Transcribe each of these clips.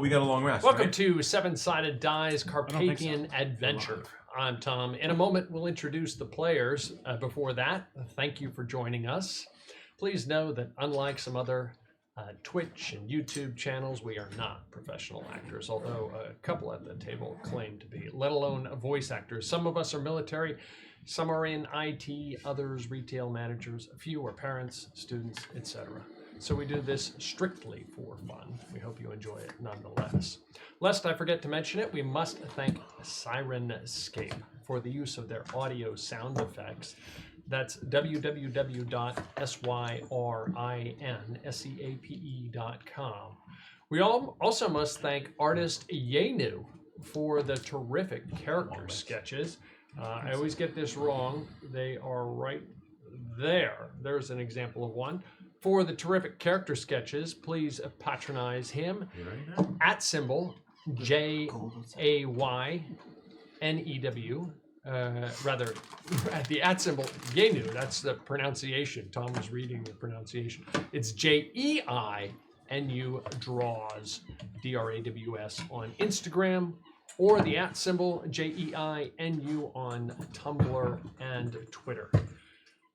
we got a long rest. Welcome right? to Seven-Sided Die's Carpathian so. Adventure. I'm Tom. In a moment, we'll introduce the players. Before that, thank you for joining us. Please know that unlike some other Twitch and YouTube channels, we are not professional actors, although a couple at the table claim to be, let alone voice actors. Some of us are military, some are in IT, others retail managers, a few are parents, students, etc. So we do this strictly for fun. We hope you enjoy it nonetheless. Lest I forget to mention it, we must thank Sirenscape for the use of their audio sound effects. That's www.sirenscape.com. We also must thank artist Yenu for the terrific character sketches. I always get this wrong. They are right there. There's an example of one. For the terrific character sketches, please patronize him at symbol JAYNEW. Rather, at the at symbol Yenu. That's the pronunciation. Tom was reading the pronunciation. It's JEINU draws DRAWS on Instagram, or the at symbol JEINU on Tumblr and Twitter.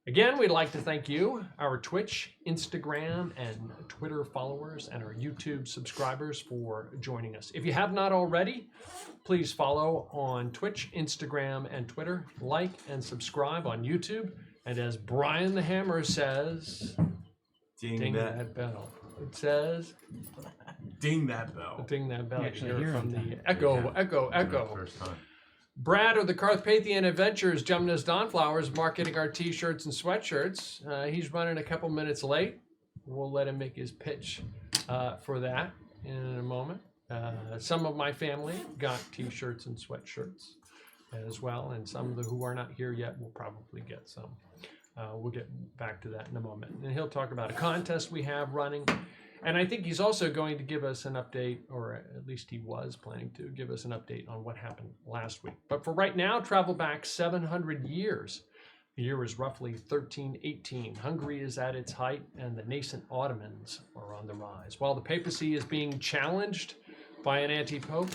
Again, we'd like to thank you, our Twitch, Instagram, and Twitter followers, and our YouTube subscribers for joining us. If you have not already, please follow on Twitch, Instagram, and Twitter. Like and subscribe on YouTube. And as Brian the Hammer says, ding that bell. It says, ding that bell. Ding that bell. Actually, You hear hear from him the then. echo, echo, echo. First time. Brad of the Carpathian Adventures, Jumnus Dawnflowers, marketing our t-shirts and sweatshirts. He's running a couple minutes late. We'll let him make his pitch for that in a moment. Some of my family got t-shirts and sweatshirts as well, and some of the who are not here yet will probably get some. We'll get back to that in a moment. And he'll talk about a contest we have running. And I think he's also going to give us an update, or at least he was planning to give us an update on what happened last week. But for right now, travel back 700 years. The year is roughly 1318. Hungary is at its height, and the nascent Ottomans are on the rise. While the papacy is being challenged by an anti-pope,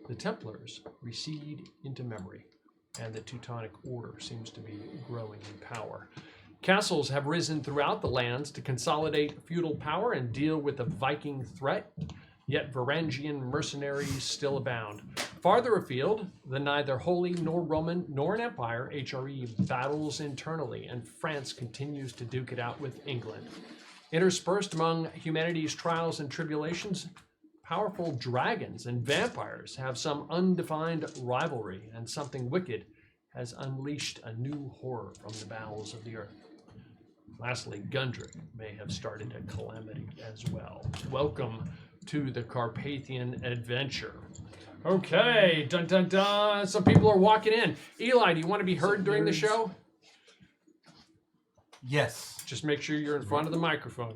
the Templars recede into memory, and the Teutonic Order seems to be growing in power. Castles have risen throughout the lands to consolidate feudal power and deal with the Viking threat, yet Varangian mercenaries still abound. Farther afield, the neither Holy nor Roman nor an Empire, HRE, battles internally, and France continues to duke it out with England. Interspersed among humanity's trials and tribulations, powerful dragons and vampires have some undefined rivalry, and something wicked has unleashed a new horror from the bowels of the earth. Lastly, Gundrick may have started a calamity as well. Welcome to the Carpathian Adventure. Okay, dun dun dun. Some people are walking in. Eli, do you want to be heard during the show? Yes. Just make sure you're in front of the microphone,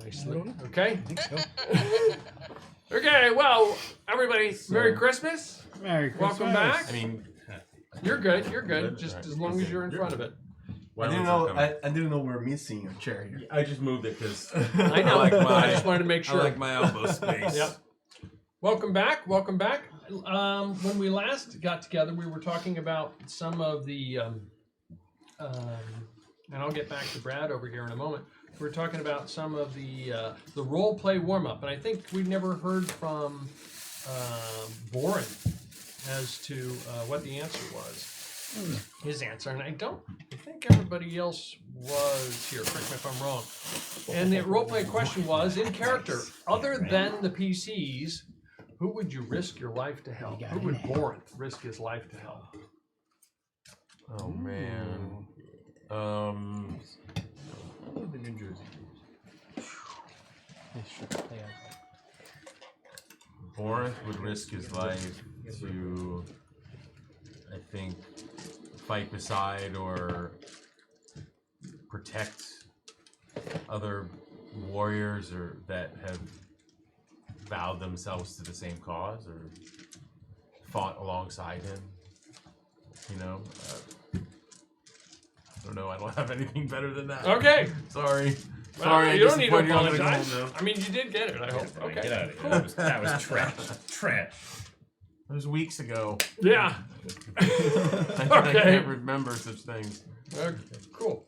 okay? I think so. Okay, well, everybody, Merry Christmas. Merry Christmas. Welcome back. I mean, You're good, just as long as you're in front of it. why I didn't was it know. coming? I didn't know we're missing a chair here. I just moved it because I know, like I just wanted to make sure. I like my elbow space. Yep. Welcome back. Welcome back. When we last got together, we were talking about some of the, and I'll get back to Brad over here in a moment. We're talking about some of the role play warm up, and I think we never heard from Boren as to what the answer was. His answer, and I think everybody else was here. Correct me if I'm wrong. And the role play question was, in character, other than the PCs, who would you risk your life to help? Who would Boren risk his life to help? Oh man. I live in New Jersey. Boris would risk his life to, I think, fight beside or protect other warriors or that have vowed themselves to the same cause or fought alongside him. You know, I don't know. I don't have anything better than that. Okay. Sorry. Sorry, I you don't need to disappointed you. I'm gonna go apologize. home now. I mean, you did get it. I hope. Fine, Okay. Get out of here. Cool. That was trash. Trash. It was weeks ago. Yeah. I can't remember such things. Cool.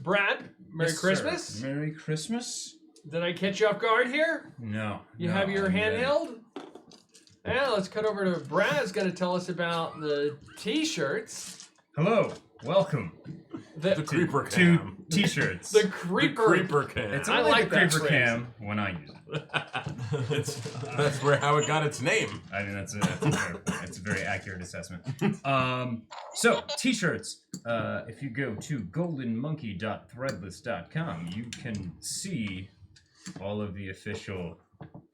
Brad, Merry Yes, Christmas. sir. Merry Christmas? Did I catch you off guard here? No. You no, have your I'm ready. handheld? Yeah, let's cut over to Brad's going to tell us about the t-shirts. Hello. Welcome The creeper to cam. t-shirts. The creeper. The creeper cam. It's I only like the that creeper phrase. cam when I use it. That's how it got its name. I mean, that's a fair point. It's a very accurate assessment. So, t-shirts. If you go to goldenmonkey.threadless.com, you can see all of the official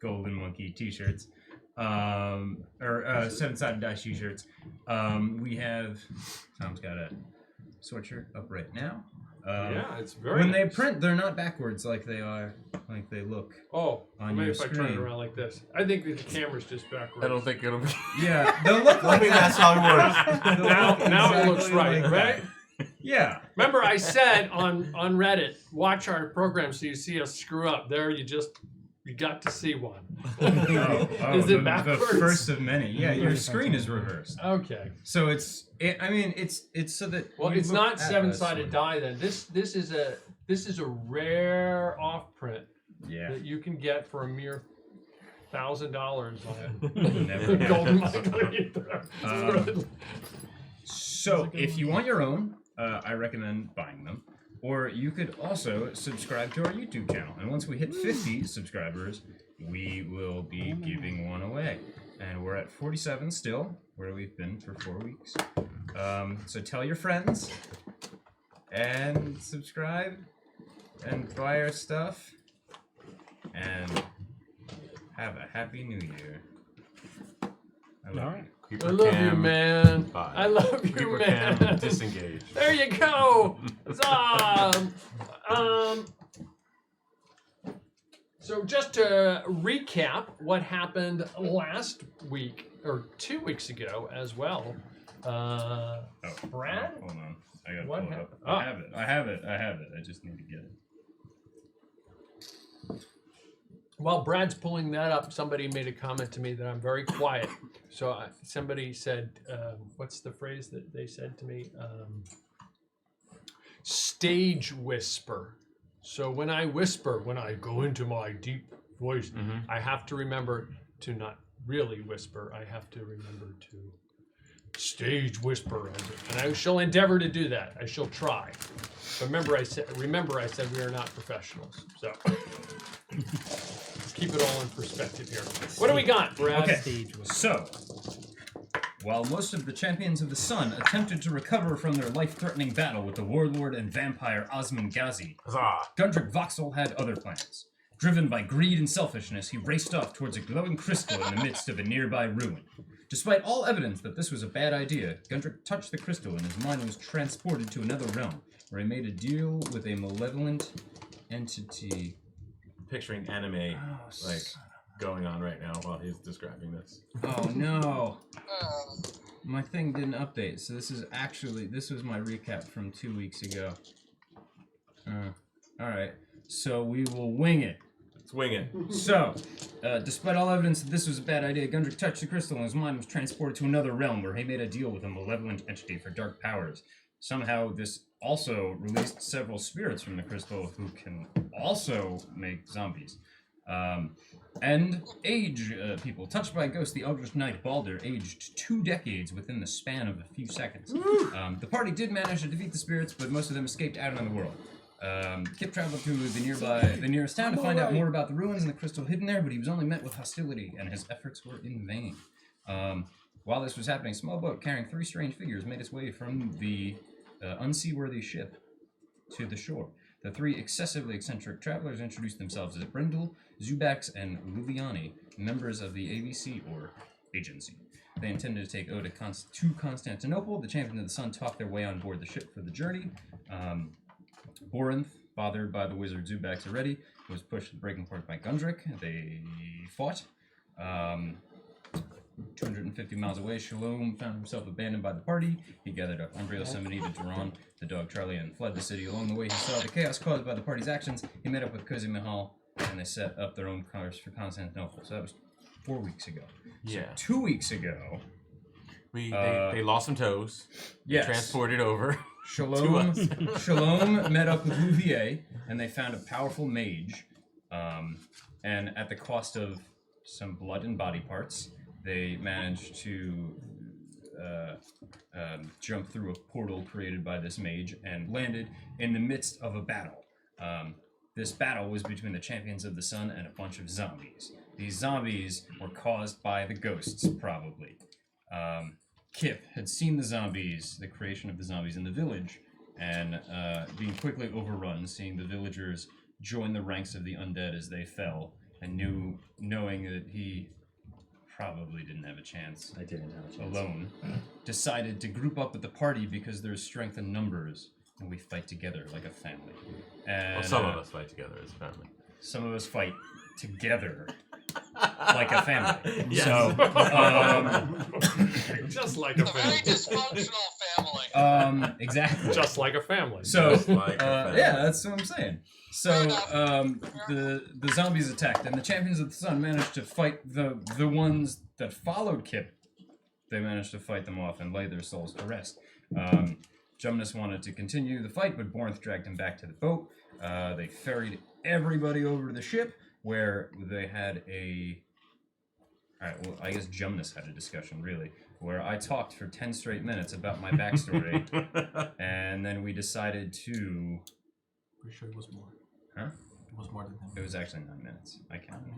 Golden Monkey t-shirts. Seven-sided dice t-shirts. We have... Tom's got a sweatshirt up right now. Yeah, it's very When they nice. print, they're not backwards like they look. Oh, on maybe your if I turn it screen. around like this. I think that the camera's just backwards. I don't think it'll be. Yeah, they'll look like that's how it works. They'll now, look now it looks exactly right, like right? that. Yeah. Remember I said on Reddit, watch our program so you see us screw up. There you got to see one. Is it backwards? The first of many. Yeah, your screen is reversed. Okay. So it's so that. Well, you it's look not at us seven-sided when- die then. This is a rare off print Yeah. that you can get for a mere $1,000 on Never Golden happened. Monkey. So if you want your own, I recommend buying them. Or you could also subscribe to our YouTube channel. And once we hit 50 subscribers, we will be giving one away. And we're at 47 still, where we've been for 4 weeks. So tell your friends and subscribe and buy our stuff and have a happy new year. I love you. Creeper I love you, cam, man. bye. I love you, Creeper man. cam, disengage. There you go. So just to recap what happened last week or 2 weeks ago as well. Brad? Hold on. I gotta What pull it up. happened? I have it. I just need to get it. While Brad's pulling that up, somebody made a comment to me that I'm very quiet. So somebody said, what's the phrase that they said to me? Stage whisper. So when I whisper, when I go into my deep voice, I have to remember to not really whisper. I have to remember to stage whisper, and I shall endeavor to do that. I shall try. But remember, I said we are not professionals. So let's keep it all in perspective here. What do we got, Brad? Okay, so while most of the champions of the sun attempted to recover from their life-threatening battle with the warlord and vampire Osman Ghazi, Huzzah! Gundrick Voxel had other plans. Driven by greed and selfishness, he raced off towards a glowing crystal in the midst of a nearby ruin. Despite all evidence that this was a bad idea, Gundrick touched the crystal and his mind was transported to another realm, where he made a deal with a malevolent entity. Picturing anime like going on right now while he's describing this. Oh no! My thing didn't update, so this was my recap from 2 weeks ago. Alright, so we will wing it. Let's wing it. So, despite all evidence that this was a bad idea, Gundrick touched the crystal and his mind was transported to another realm where he made a deal with a malevolent entity for dark powers. Somehow, this also released several spirits from the crystal who can also make zombies. And age people. Touched by a ghost, the Eldritch Knight Balder aged 2 decades within the span of a few seconds. The party did manage to defeat the spirits, but most of them escaped out in the world. Kip traveled to the nearest town to find out more about the ruins and the crystal hidden there, but he was only met with hostility, and his efforts were in vain. While this was happening, a small boat carrying 3 strange figures made its way from the unseaworthy ship to the shore. The 3 excessively eccentric travelers introduced themselves as Brindle, Zubax, and Liliani, members of the ABC, or Agency. They intended to take Oda to Constantinople. The champions of the sun talked their way on board the ship for the journey. Borinth, bothered by the wizard Zubax already, was pushed to the breaking point by Gundrick. They fought. 250 150 miles away, Shalom found himself abandoned by the party. He gathered up Umbrio, Yosemite, Duran, the dog Charlie, and fled the city. Along the way, he saw the chaos caused by the party's actions. He met up with Cozy Mahal, and they set up their own cars for Constantinople. So that was 4 weeks ago. Yeah. 2 weeks ago, They lost some toes. yes. Transported over. Shalom met up with Louvier, and they found a powerful mage. And at the cost of some blood and body parts, they managed to jump through a portal created by this mage and landed in the midst of a battle. This battle was between the champions of the sun and a bunch of zombies. These zombies were caused by the ghosts, probably. Kip had seen the zombies, the creation of the zombies in the village, and being quickly overrun, seeing the villagers join the ranks of the undead as they fell, and knowing that he probably didn't have a chance. I didn't have a chance. Alone, decided to group up with the party because there's strength in numbers, and we fight together like a family. And Well, some of us fight together as a family. some of us fight together like a family. Yes. So, Just like a It's a very family. dysfunctional family. exactly. Just like a family. So, Just like a family. yeah, that's what I'm saying. So, the zombies attacked, and the champions of the sun managed to fight the ones that followed Kip. They managed to fight them off and lay their souls to rest. Jumnus wanted to continue the fight, but Bornth dragged him back to the boat. They ferried everybody over to the ship, where they had a... Alright, well, I guess Jumnus had a discussion, really, where I talked for 10 straight minutes about my backstory, and then we decided to... Pretty sure it was more. Huh? It was more than 10 It was actually 9 minutes. I counted.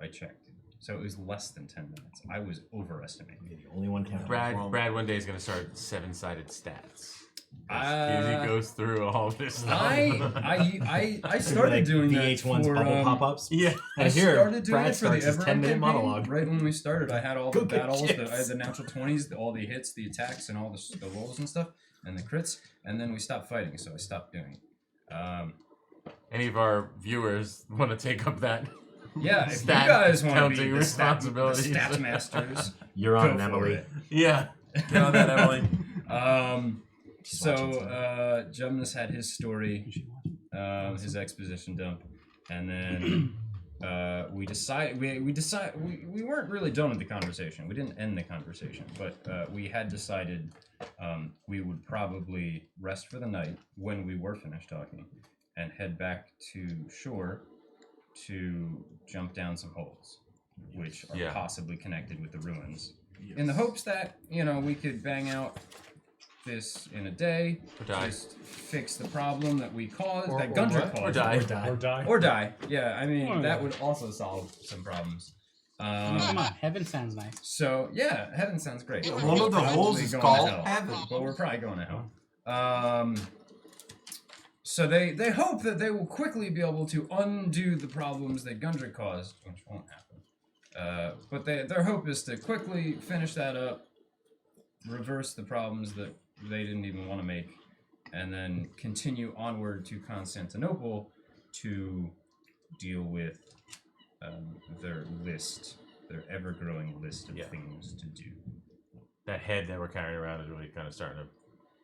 I checked. So it was less than 10 minutes. I was overestimating. You're the only one counting. Brad one day is going to start 7-sided stats. Uh, he goes through all this stuff. I started Like doing that VH1's for, bubble pop-ups. Yeah. I And here, started doing Brad it for the starts his Everon 10-minute campaign. monologue. Right when we started, I had all Go the get battles, kids. I had the natural 20s, all the hits, the attacks, and all the rolls and stuff, and the crits, and then we stopped fighting, so I stopped doing it. Any of our viewers want to take up that? Yeah, if Stat you guys want to be counting the responsibilities. stats masters, You're on, go for Emily. it. Yeah. Get on that, Emily. She's watching Jumnus had his story, his exposition dump, and then we weren't really done with the conversation. We didn't end the conversation, but we had decided we would probably rest for the night when we were finished talking, and head back to shore to jump down some holes, which are Yeah. possibly connected with the ruins, in the hopes that we could bang out this in a day, Or die. just fix the problem that we caused, Or- that or Gundry what? caused, Or die. Or die. Or die. or die. Yeah, I mean Or that die. would also solve some problems. Come on, heaven sounds nice. So yeah, heaven sounds great. Yeah, We're one of the probably holes is going called to hell, heaven. but we're probably going to hell. So they hope that they will quickly be able to undo the problems that Gundry caused, which won't happen. But their hope is to quickly finish that up, reverse the problems that they didn't even want to make, and then continue onward to Constantinople to deal with their ever-growing list of Yeah. things to do. That head that we're carrying around is really kind of starting to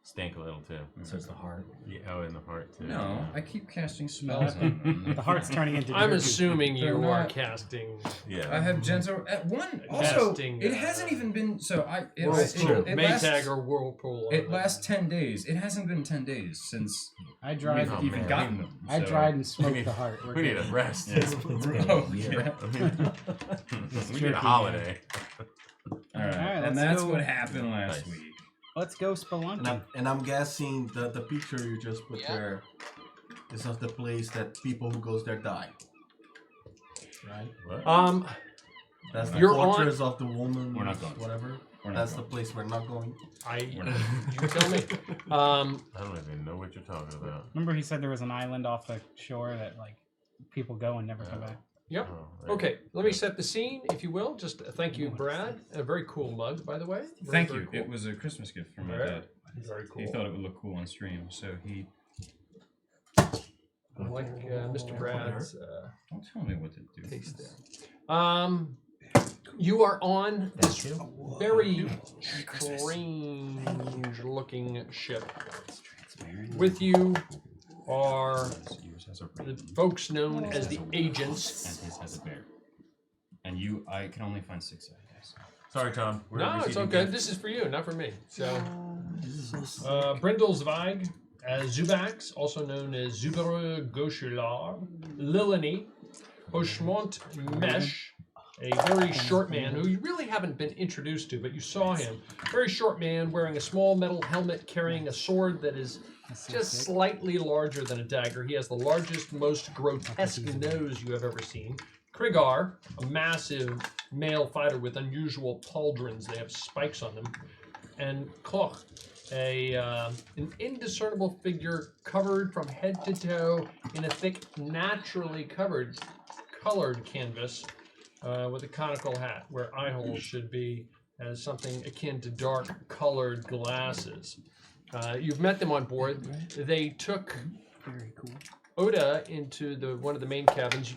stink a little too. So it's the heart. Yeah, oh, in the heart too. No, I keep casting spells on them. The heart's turning into. I'm jerky. assuming They're you are not- casting Yeah. I have gentle at one. Also, Casting, it hasn't even been so. true. Maytag or Whirlpool. It lasts 10 days. It hasn't been 10 days since I dried. Oh, we've even man. gotten them. I so- dried and smoked need- the heart. We're We need good. a rest. It's been Oh, a year. yeah. we need jerky, a holiday. All right, Alright, and let's that's go. what happened last Nice. week. Let's go spelunking. And I'm guessing the picture you just put Yeah. there is of the place that people who goes there die. Right? What? That's the You're fortress of the woman. We're not going. Whatever. We're not That's going. the place we're not going. We're not. You tell me. I don't even know what you're talking about. Remember, he said there was an island off the shore that like people go and never come back. Yep. Oh, right. Okay, let me set the scene, if you will. Just thank you, Brad. A very cool mug, by the way. Very, Thank very you. cool. It was a Christmas gift from my Very- dad. Very cool. He thought it would look cool on stream, so he. I like Mr. Brad's Don't tell me what to do. taste there. You are on this Thank you. very strange-looking ship. With you are Yours has a the ring, folks known as the agents. and his has a bear. And you, I can only find 6 I guess. Sorry, Tom. We're No, it's receiving okay. gifts. This is for you, not for me. So, Brindle Zweig as Zubax, also known as Zubere Gauchelar, Lilani, Hoshmont Mesh, a very short man who you really haven't been introduced to, but you saw him. Very short man wearing a small metal helmet, carrying a sword that is just slightly larger than a dagger. He has the largest, most grotesque nose you have ever seen. Krigar, a massive male fighter with unusual pauldrons. They have spikes on them. And Koch, an indiscernible figure covered from head to toe in a thick, naturally colored canvas with a conical hat where eye holes should be, as something akin to dark-colored glasses. You've met them on board. They took Very cool. Oda into one of the main cabins.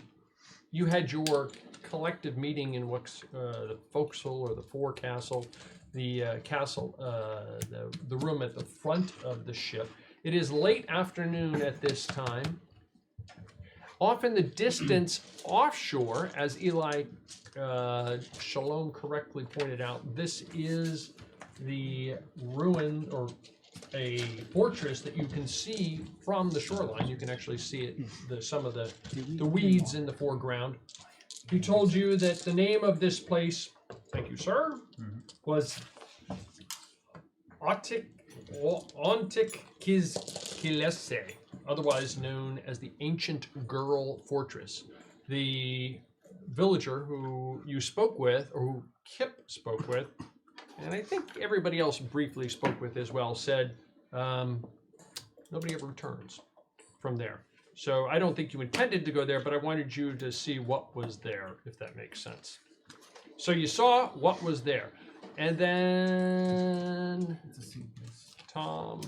You had your collective meeting in what's the forecastle or the forecastle, the castle, the room at the front of the ship. It is late afternoon at this time. Off in the distance, offshore, as Eli Shalom correctly pointed out, this is the ruin or a fortress that you can see from the shoreline. You can actually see it, some of the weeds in the foreground. He told you that the name of this place, thank you, sir, was Ontik-Kilese, otherwise known as the Ancient Girl Fortress. The villager who you spoke with, or who Kip spoke with, and I think everybody else briefly spoke with as well, said nobody ever returns from there. So I don't think you intended to go there, but I wanted you to see what was there, if that makes sense. So you saw what was there. And then Tom,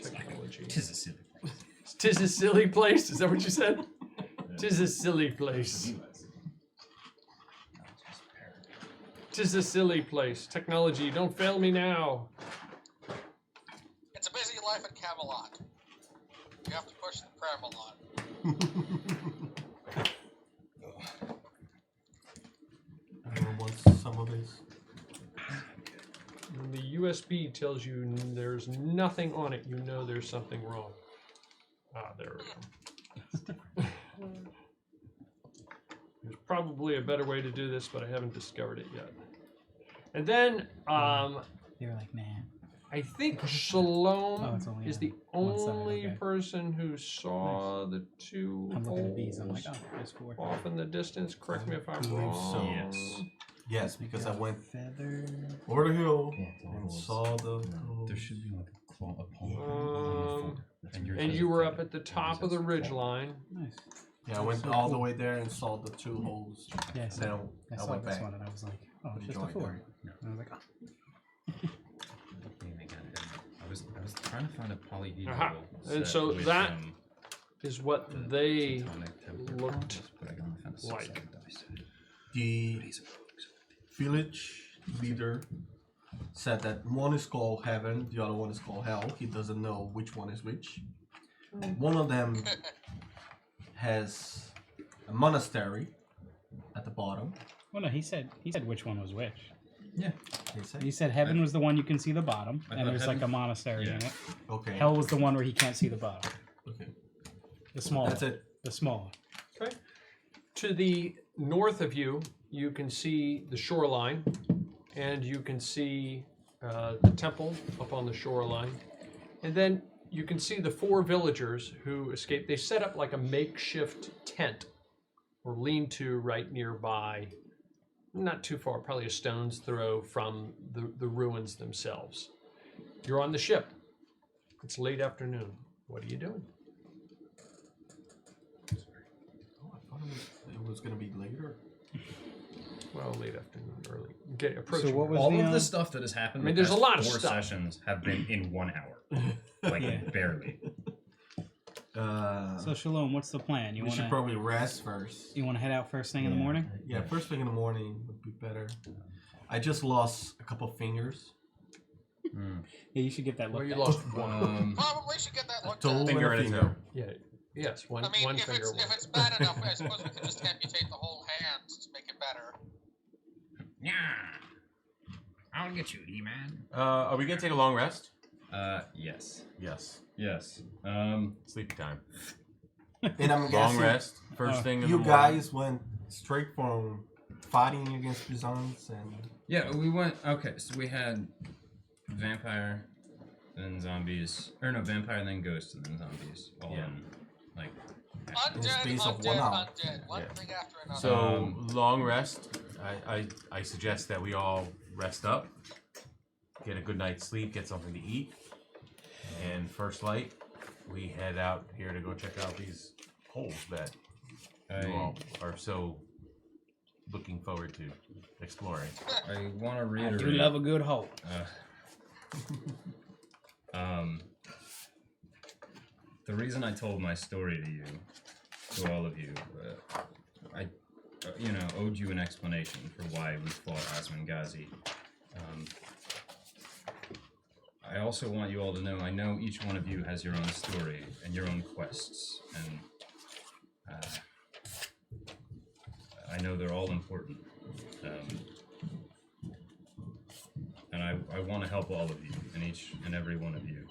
technology. Tis a silly place. Tis a silly place. Is that what you said? Tis a silly place. Tis a silly place. Technology, don't fail me now. It's a busy life at Camelot. You have to push the Pramelot. Everyone wants some of this. When the USB tells you there's nothing on it, you know there's something wrong. Ah, there we go. There's probably a better way to do this, but I haven't discovered it yet. And then, They were like, man. I think Shalom it's only is on the one side, only okay. person who saw the two I'm looking at these. I'm like, holes oh, there's 4. off in the distance. Correct me if I'm believe so. wrong. Yes. Yes, because I went Feather. over the hill Yeah, it's all and holes. saw the. There should be like a claw, a palm on the floor. yours And has you a were feather. up at the Yours top of has the a ridge claw. line. Nice. Yeah, I went So all the cool. way there and saw the 2 holes. Yeah, Then I I saw went this back. one and I was like, oh, it's just a Enjoyed 4. it. And I was like, oh. I was trying to find a polyhedral. Aha. And set so with, that is what the they tonic temper looked but I can only find a 6 like. sided dice. The village leader said that one is called heaven, the other one is called hell. He doesn't know which one is which. One of them has a monastery at the bottom. Well, no, he said which one was which. Yeah. He said heaven was the one you can see the bottom, I and thought there's like a heaven- monastery in yeah. it. Okay. Hell was the one where he can't see the bottom. Okay. The small That's one. it. The small one. Okay. To the north of you, you can see the shoreline, and you can see the temple up on the shoreline. And then you can see the 4 villagers who escaped. They set up like a makeshift tent or lean-to right nearby, not too far, probably a stone's throw from the ruins themselves. You're on the ship. It's late afternoon. What are you doing? Oh, I thought it was gonna be later. Well, late afternoon, early. Okay, approaching. So what was All the, of the stuff that has happened. I mean, the there's a past lot of 4 stuff. sessions have been in 1 hour, like Yeah. barely. So Shalom, what's the plan? we should probably rest first. You want to head out first thing in the morning? Yeah, first thing in the morning would be better. I just lost a couple fingers. Yeah, you should get that Well, looked you at. lost one. Probably should get that looked Toe at. Finger and a and a finger. toe. Yeah. Yes. One. I mean, one if finger. it's if it's bad enough, I suppose we could just amputate the whole hand to make it better. Yeah. I'll get you, E-Man. Are we gonna take a long rest? Yes. Yes. Yes. Sleep time. And I'm Long guessing rest. First thing in the you morning. guys went straight from fighting against Byzants and Yeah, we went. Okay, so we had vampire, then zombies, or no, vampire, then ghost, and then zombies, all Yeah. in like. In the Undead, space of 1 undead, hour. undead. One Yeah. thing after another. So long rest. I suggest that we all rest up, get a good night's sleep, get something to eat, and first light, we head out here to go check out these holes that you all are so looking forward to exploring. I want to I reiterate. do love a good hole. The reason I told my story to you, to all of you, I, owed you an explanation for why we fought Osman Ghazi. I also want you all to know, I know each one of you has your own story and your own quests, and I know they're all important. And I want to help all of you, and each and every one of you.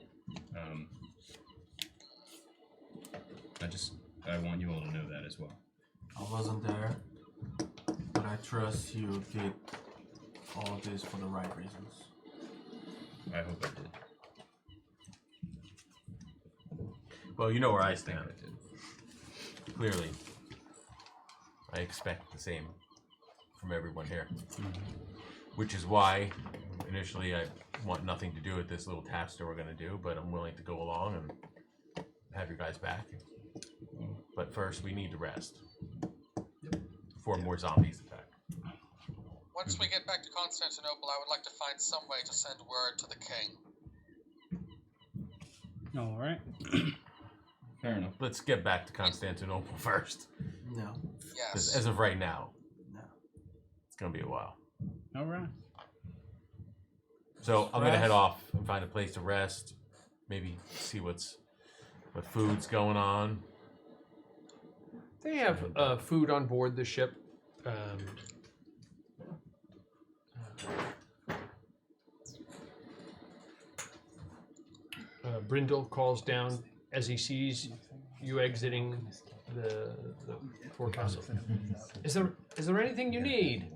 I want you all to know that as well. I wasn't there, but I trust you did all of this for the right reasons. I hope I did. Well, you know where I I think stand. I did. Clearly, I expect the same from everyone here. Which is why, initially, I want nothing to do with this little task that we're going to do, but I'm willing to go along and have you guys back. But first, we need to rest before more zombies attack. Once we get back to Constantinople, I would like to find some way to send word to the king. All right. Fair enough. Let's get back to Constantinople first. No, 'Cause Yes. as of right now, no. it's going to be a while. All right. So I'm going to head off and find a place to rest. Maybe see what food's going on. They have food on board the ship. Brindle calls down as he sees you exiting the forecastle. Is there anything you need?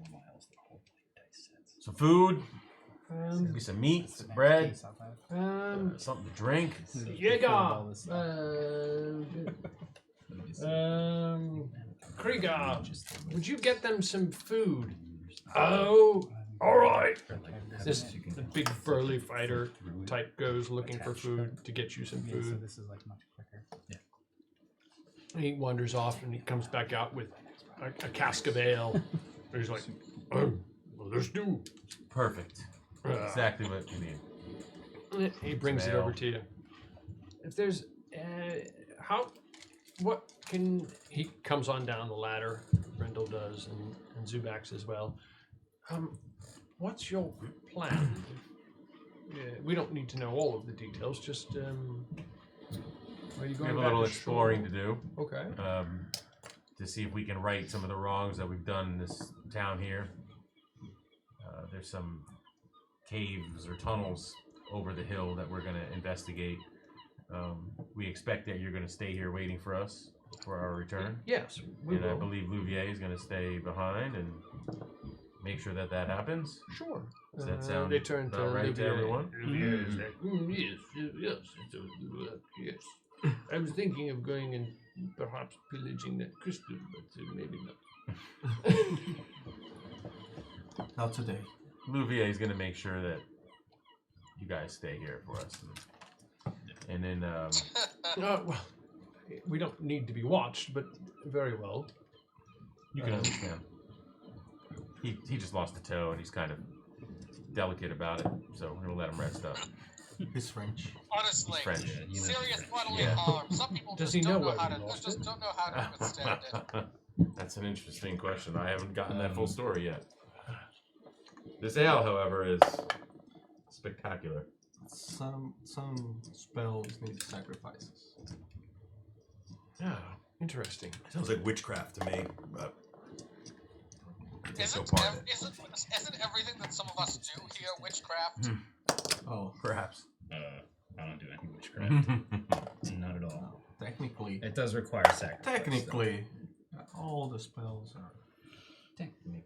Some food, maybe some meat, some bread, something to drink. Jäger, Krieger, would you get them some food? Oh, all right. This the big burly fighter type goes looking for food to get you some Yeah, so food. this is like much quicker. And he wanders off and he comes back out with a cask of ale. And he's like, oh, well, there's stew. Perfect. Exactly what you need. He brings it ale. over to you. If there's, what can, he comes on down the ladder, Brindle does, and Zubax as well. What's your plan? We don't need to know all of the details, just, are you We going have a back little to exploring shore? to do. Okay. To see if we can right some of the wrongs that we've done in this town here. There's some caves or tunnels over the hill that we're going to investigate. We expect that you're going to stay here waiting for us for our return. Yes, we And I will. believe Louvier is going to stay behind and make sure that that happens. Sure. Does that sound they turn to about right to Olivier. everyone? Olivier is like, yes. I was thinking of going and perhaps pillaging that crystal, but maybe not. Not today. Louvier is going to make sure that you guys stay here for us. And then, Well, we don't need to be watched, but very well. you can understand. He just lost a toe and he's kind of delicate about it, so we're going to let him rest up. He's French. Honestly, French. Yeah, you know. serious bodily Yeah. harm. Some people Does just he know don't know where how he to lost just it? don't know how to withstand it. That's an interesting question. I haven't gotten that full story yet. This ale, however, is spectacular. Some spells need sacrifices. Yeah, interesting. Sounds like witchcraft to me, but Isn't everything that some of us do here witchcraft? Oh, perhaps. I don't do any witchcraft. Not at all. technically, It does require sacrifice. technically, all the spells are. Technically.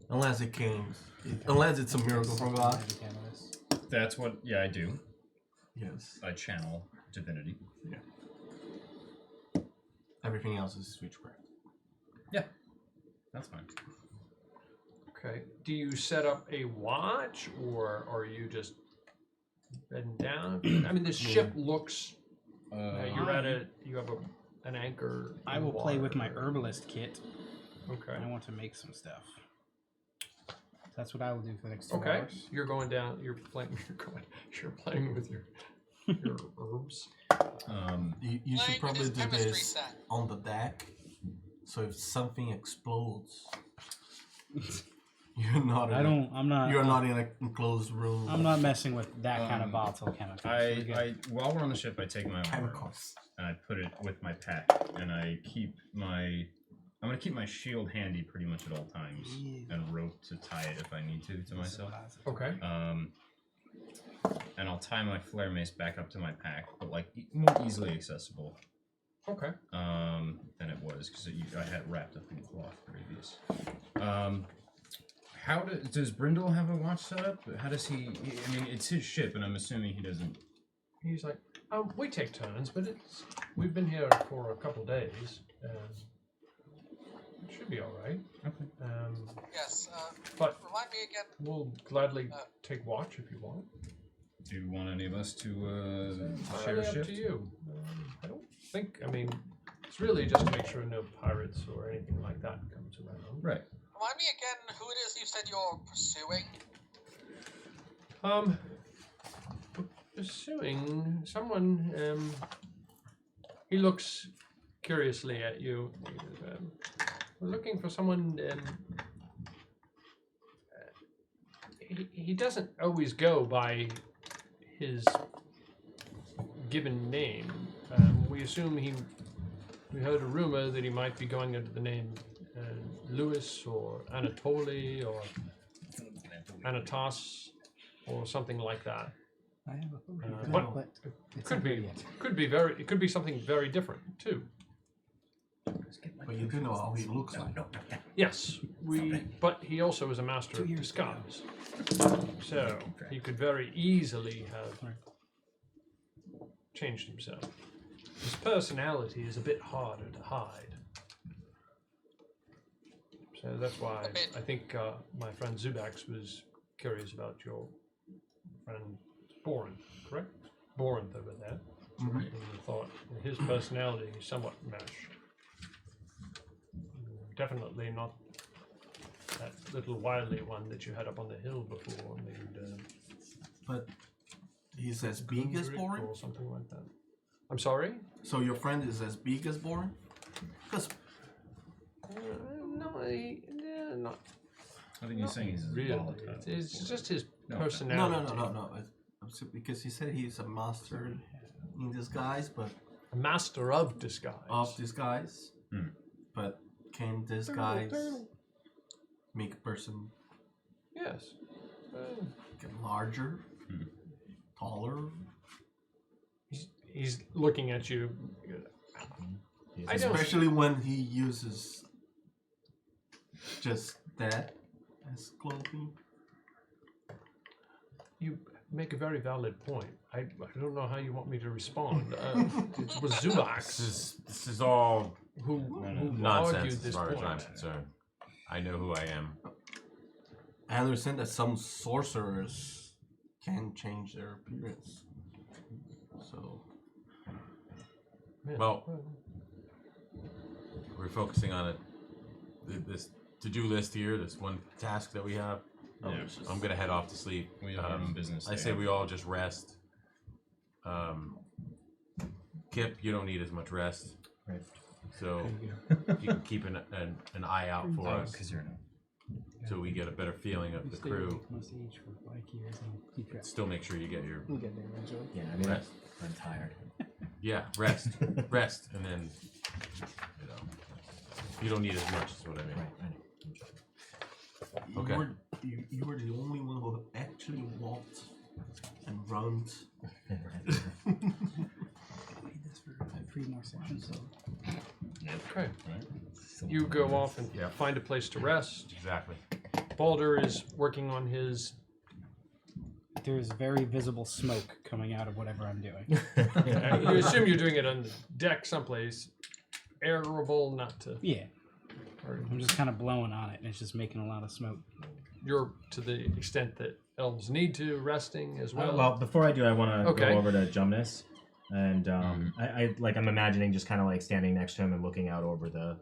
Unless it came, unless it's a miracle from God. That's what, yeah, I do. Yes. I channel divinity. Everything else is witchcraft. Yeah, that's fine. Okay. Do you set up a watch, or are you just bedding down? I mean, this ship looks. You're at a. You have an anchor. I in will play with water. my herbalist kit. Okay. I want to make some stuff. That's what I will do for the next 2 Okay. hours. You're going down. You're playing. You're playing with your herbs. You should Playing with probably his do chemistry this set. on the deck. So if something explodes, you're not. I'm not. You're not in an enclosed room. I'm not messing with that kind of volatile chemical. While we're on the ship, I take my armor Chemicals. and I put it with my pack, and I keep my. I'm gonna keep my shield handy pretty much at all times, and rope to tie it if I need to myself. Okay. And I'll tie my flare mace back up to my pack, but like more easily accessible Okay. than it was because I had wrapped up in cloth previous. How does Brindle have a watch set up? How does he? I mean, it's his ship, and I'm assuming he doesn't. He's like, we take turns, but we've been here for a couple days. It should be all right. Okay. Yes. But Remind me again. we'll gladly take watch if you want. Do you want any of us to share Entirely a up shift? to you. I don't think. I mean, it's really just to make sure no pirates or anything like that comes around. Right. Remind me again who it is you said you're pursuing. Pursuing someone. He looks curiously at you. We're looking for someone. He doesn't always go by his given name. We assume we heard a rumor that he might be going under the name Louis or Anatoly or Anatas or something like that. I have a But it could be something very different too. But you do know how he looks like. Yes, but he also is a master of disguise, so he could very easily have changed himself. His personality is a bit harder to hide, so that's why I think my friend Zubax was curious about your friend Borin, correct? Borin over there. And he thought his personality is somewhat meshed. Definitely not that little wily one that you had up on the hill before. But he's as big as Borin? Or something like that. I'm sorry? So your friend is as big as Borin? Because No, not I think he's saying he's really. volatile. It's just his No. personality. no. Because he said he's a master in disguise, but A master of disguise. But can disguise make a person Yes. get larger, taller? He's looking at you. I don't. Especially when he uses just that as clothing. You make a very valid point. I don't know how you want me to respond. It was Zubax This is all who nonsense argued as this far as point. I'm concerned. I know who I am. I understand that some sorcerers can change their appearance. So Yeah. Well, we're focusing on this to-do list here, this one task that we have. Yeah. I'm gonna head off to sleep. We have our own business. I say we all just rest, Kip, you don't need as much rest, Right. so if you can keep an eye out for us, Because you're not. so we get a better feeling of the Stay crew. awake most each for like years and keep track. Still make sure you get your We'll get there eventually. Yeah, I mean, Rest. I'm tired. rest, and then you don't need as much. Is what I mean. Right, I know. Okay. You were the only one who actually walked and runs. Wait this for 3 more sessions. So. Okay. Right? You go off and Yeah. find a place to rest. Exactly. Balder is working on his. There's very visible smoke coming out of whatever I'm doing. You assume you're doing it on the deck someplace, airable, not to. Yeah, Or I'm just kind of blowing on it, and it's just making a lot of smoke. you're to the extent that elves need to resting as well. Well, before I do, I want to Okay. go over to Jumnus, and I'm imagining just kind of like standing next to him and looking out over the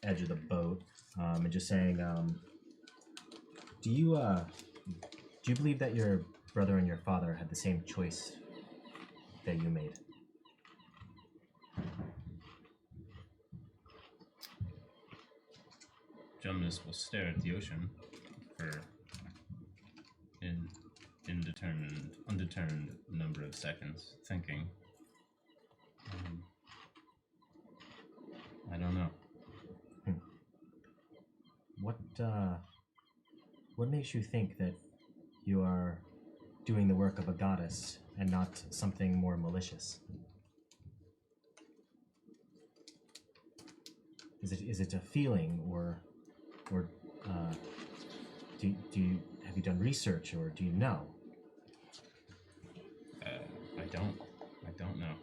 edge of the boat, and just saying, do you believe that your brother and your father had the same choice that you made? Jumnus will stare at the ocean for an undetermined number of seconds, thinking. I don't know. What makes you think that you are doing the work of a goddess and not something more malicious? Is it a feeling, or do you have you done research, or do you know? I don't know.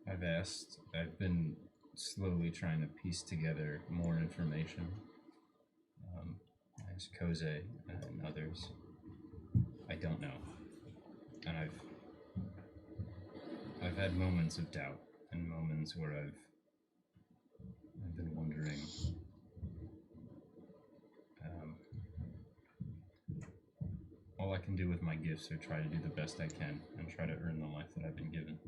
I've asked. I've been slowly trying to piece together more information. I asked Koze and others. I don't know, and I've had moments of doubt and moments where I've been wondering. All I can do with my gifts are try to do the best I can and try to earn the life that I've been given.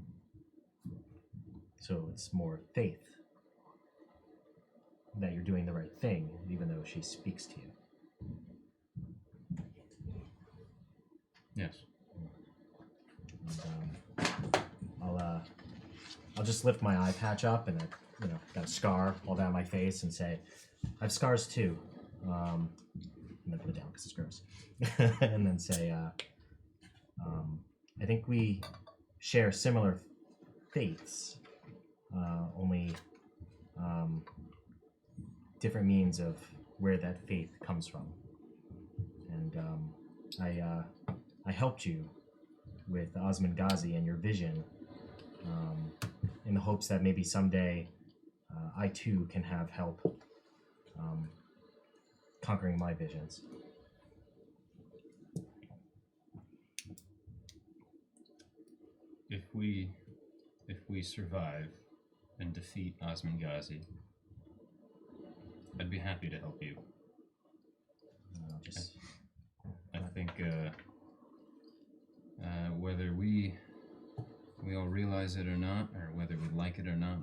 So it's more faith that you're doing the right thing, even though she speaks to you. Yes. And, I'll just lift my eye patch up, and I, got a scar all down my face, and say, "I have scars too." And then put it down because it's gross. And then say, "I think we share similar faiths, only different means of where that faith comes from. And I helped you with Osman Ghazi and your vision, in the hopes that maybe someday I too can have help conquering my visions." If we survive and defeat Osman Ghazi, I'd be happy to help you. I think whether we all realize it or not, or whether we like it or not,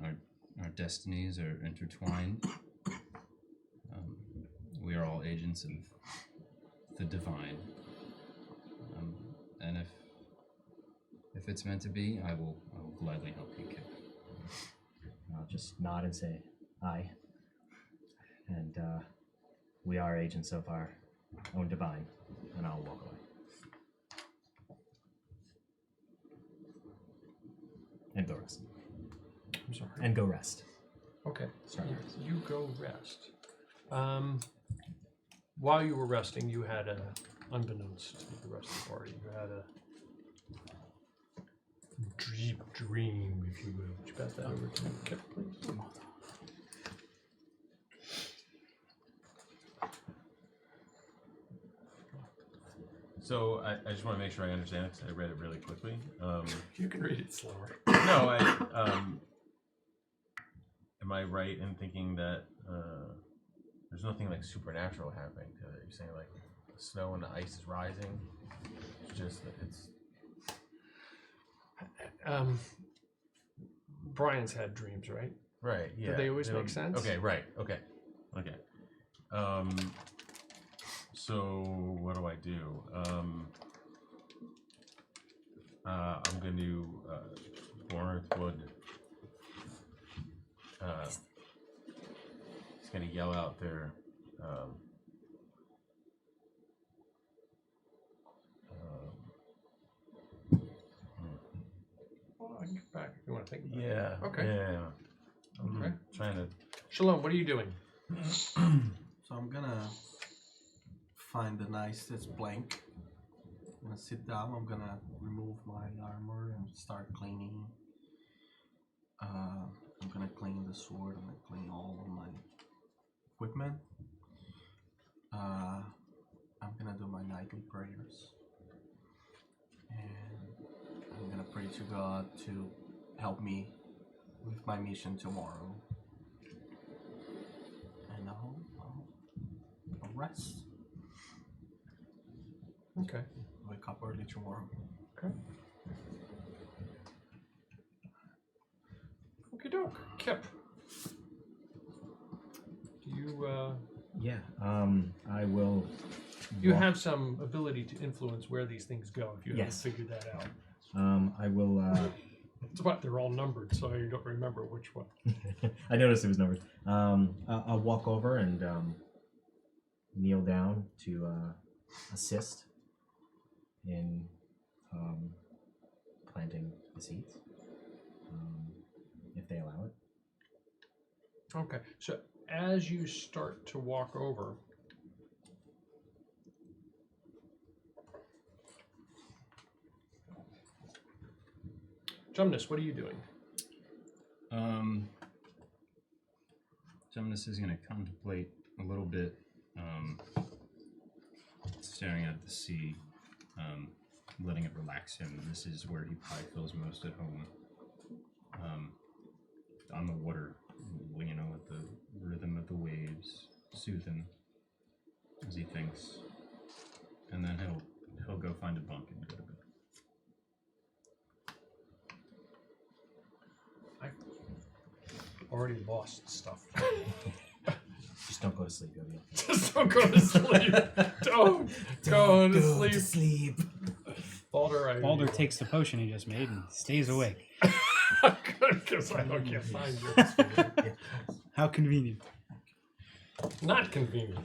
our destinies are intertwined. We are all agents of the divine, and if it's meant to be, I will gladly help you, Kip. I'll just nod and say, "Aye." And we are agents of our own divine, and I'll walk away. And go rest. I'm sorry. And go rest. Okay. Start You, rest. you go rest. While you were resting, you had unbeknownst to the rest of the party, you had a deep dream, if you will. Would you pass that over to Kip, please? So I just want to make sure I understand it because I read it really quickly. You can read it slower. No, am I right in thinking that there's nothing like supernatural happening to it? You're saying like the snow and the ice is rising, just that it's Brian's had dreams, right? right. Yeah. they always make sense? Okay. Right. Okay. Okay. So what do I do? I'm going to Bournemouth would. He's going to yell out there. Well, I can get back if you want to think about it. Yeah. Okay. Yeah. I'm Okay. trying to. Shalom, what are you doing? So I'm gonna find the knife that's blank. I'm gonna sit down. I'm gonna remove my armor and start cleaning. I'm gonna clean the sword. I'm gonna clean all of my equipment. I'm gonna do my nightly prayers, and I'm gonna pray to God to help me with my mission tomorrow. And I'll rest. Okay. Wake up early tomorrow. Okay. Okie doke. Kip. Do you Yeah. I will. you walk- have some ability to influence where these things go if you Yes. haven't figured that out. I will. It's what they're all numbered, so you don't remember which one. I noticed it was numbered. I'll walk over and kneel down to assist in planting the seeds, if they allow it. Okay. So as you start to walk over, Jumnus, what are you doing? Gemini is going to contemplate a little bit, staring at the sea, letting it relax him. This is where he probably feels most at home. On the water, you know, with the rhythm of the waves, soothing as he thinks, and then he'll go find a bunk and go to bed. Already lost stuff. Just don't go to sleep, you'll be okay. Just don't go to sleep. Don't go to sleep. sleep. Baldur, Baldur takes the potion he just made and stays awake. Good, because I can't find you. How convenient. Not convenient.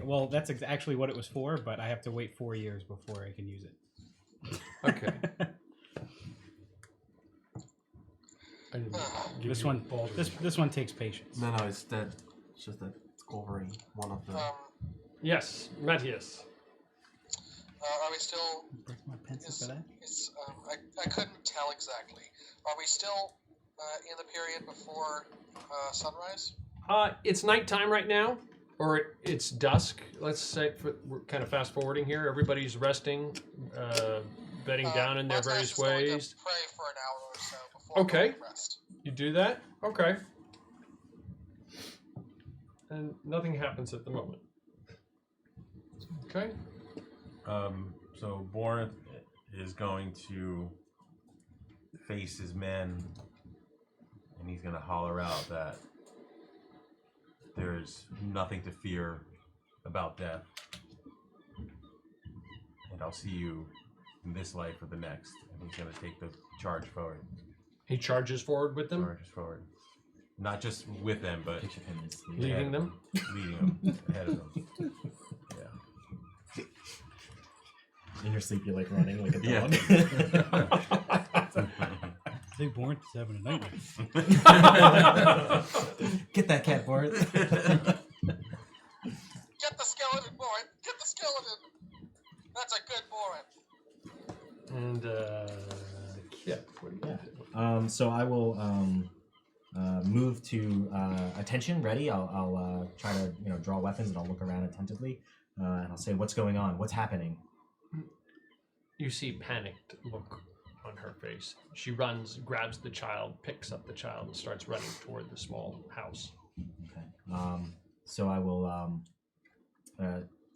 Well, that's actually what it was for, but I have to wait 4 years before I can use it. Okay. I didn't give This you one, Baldur. this one takes patience. No, it's that. It's just that it's covering one of the. Yes, Matthias. Are we still? Break my pencil for that. I couldn't tell exactly. Are we still in the period before sunrise? It's nighttime right now, or it's dusk. Let's say we're kind of fast forwarding here. Everybody's resting, bedding down in their Let's various just going to ways. pray for an hour or so before Okay. going to rest. You do that? Okay. And nothing happens at the moment. Okay. So Bournemouth is going to face his men, and he's going to holler out that there's nothing to fear about death, and I'll see you in this life or the next. And he's going to take the charge forward. He charges forward with them, Charges forward, not just with them, but Picture him as sleep. leaving ahead of them. leading them ahead of them. Yeah. In your sleep, you're like running like a Yeah. dog. I think Born is having a nightmare. Get that cat, Bart. Get the skeleton, boy! Get the skeleton! That's a good boy. And Kip, what do you do? So I will move to attention. Ready? I'll try to draw weapons, and I'll look around attentively, and I'll say, "What's going on? What's happening?" You see panicked look on her face. She runs, grabs the child, picks up the child, and starts running toward the small house. Okay. So I will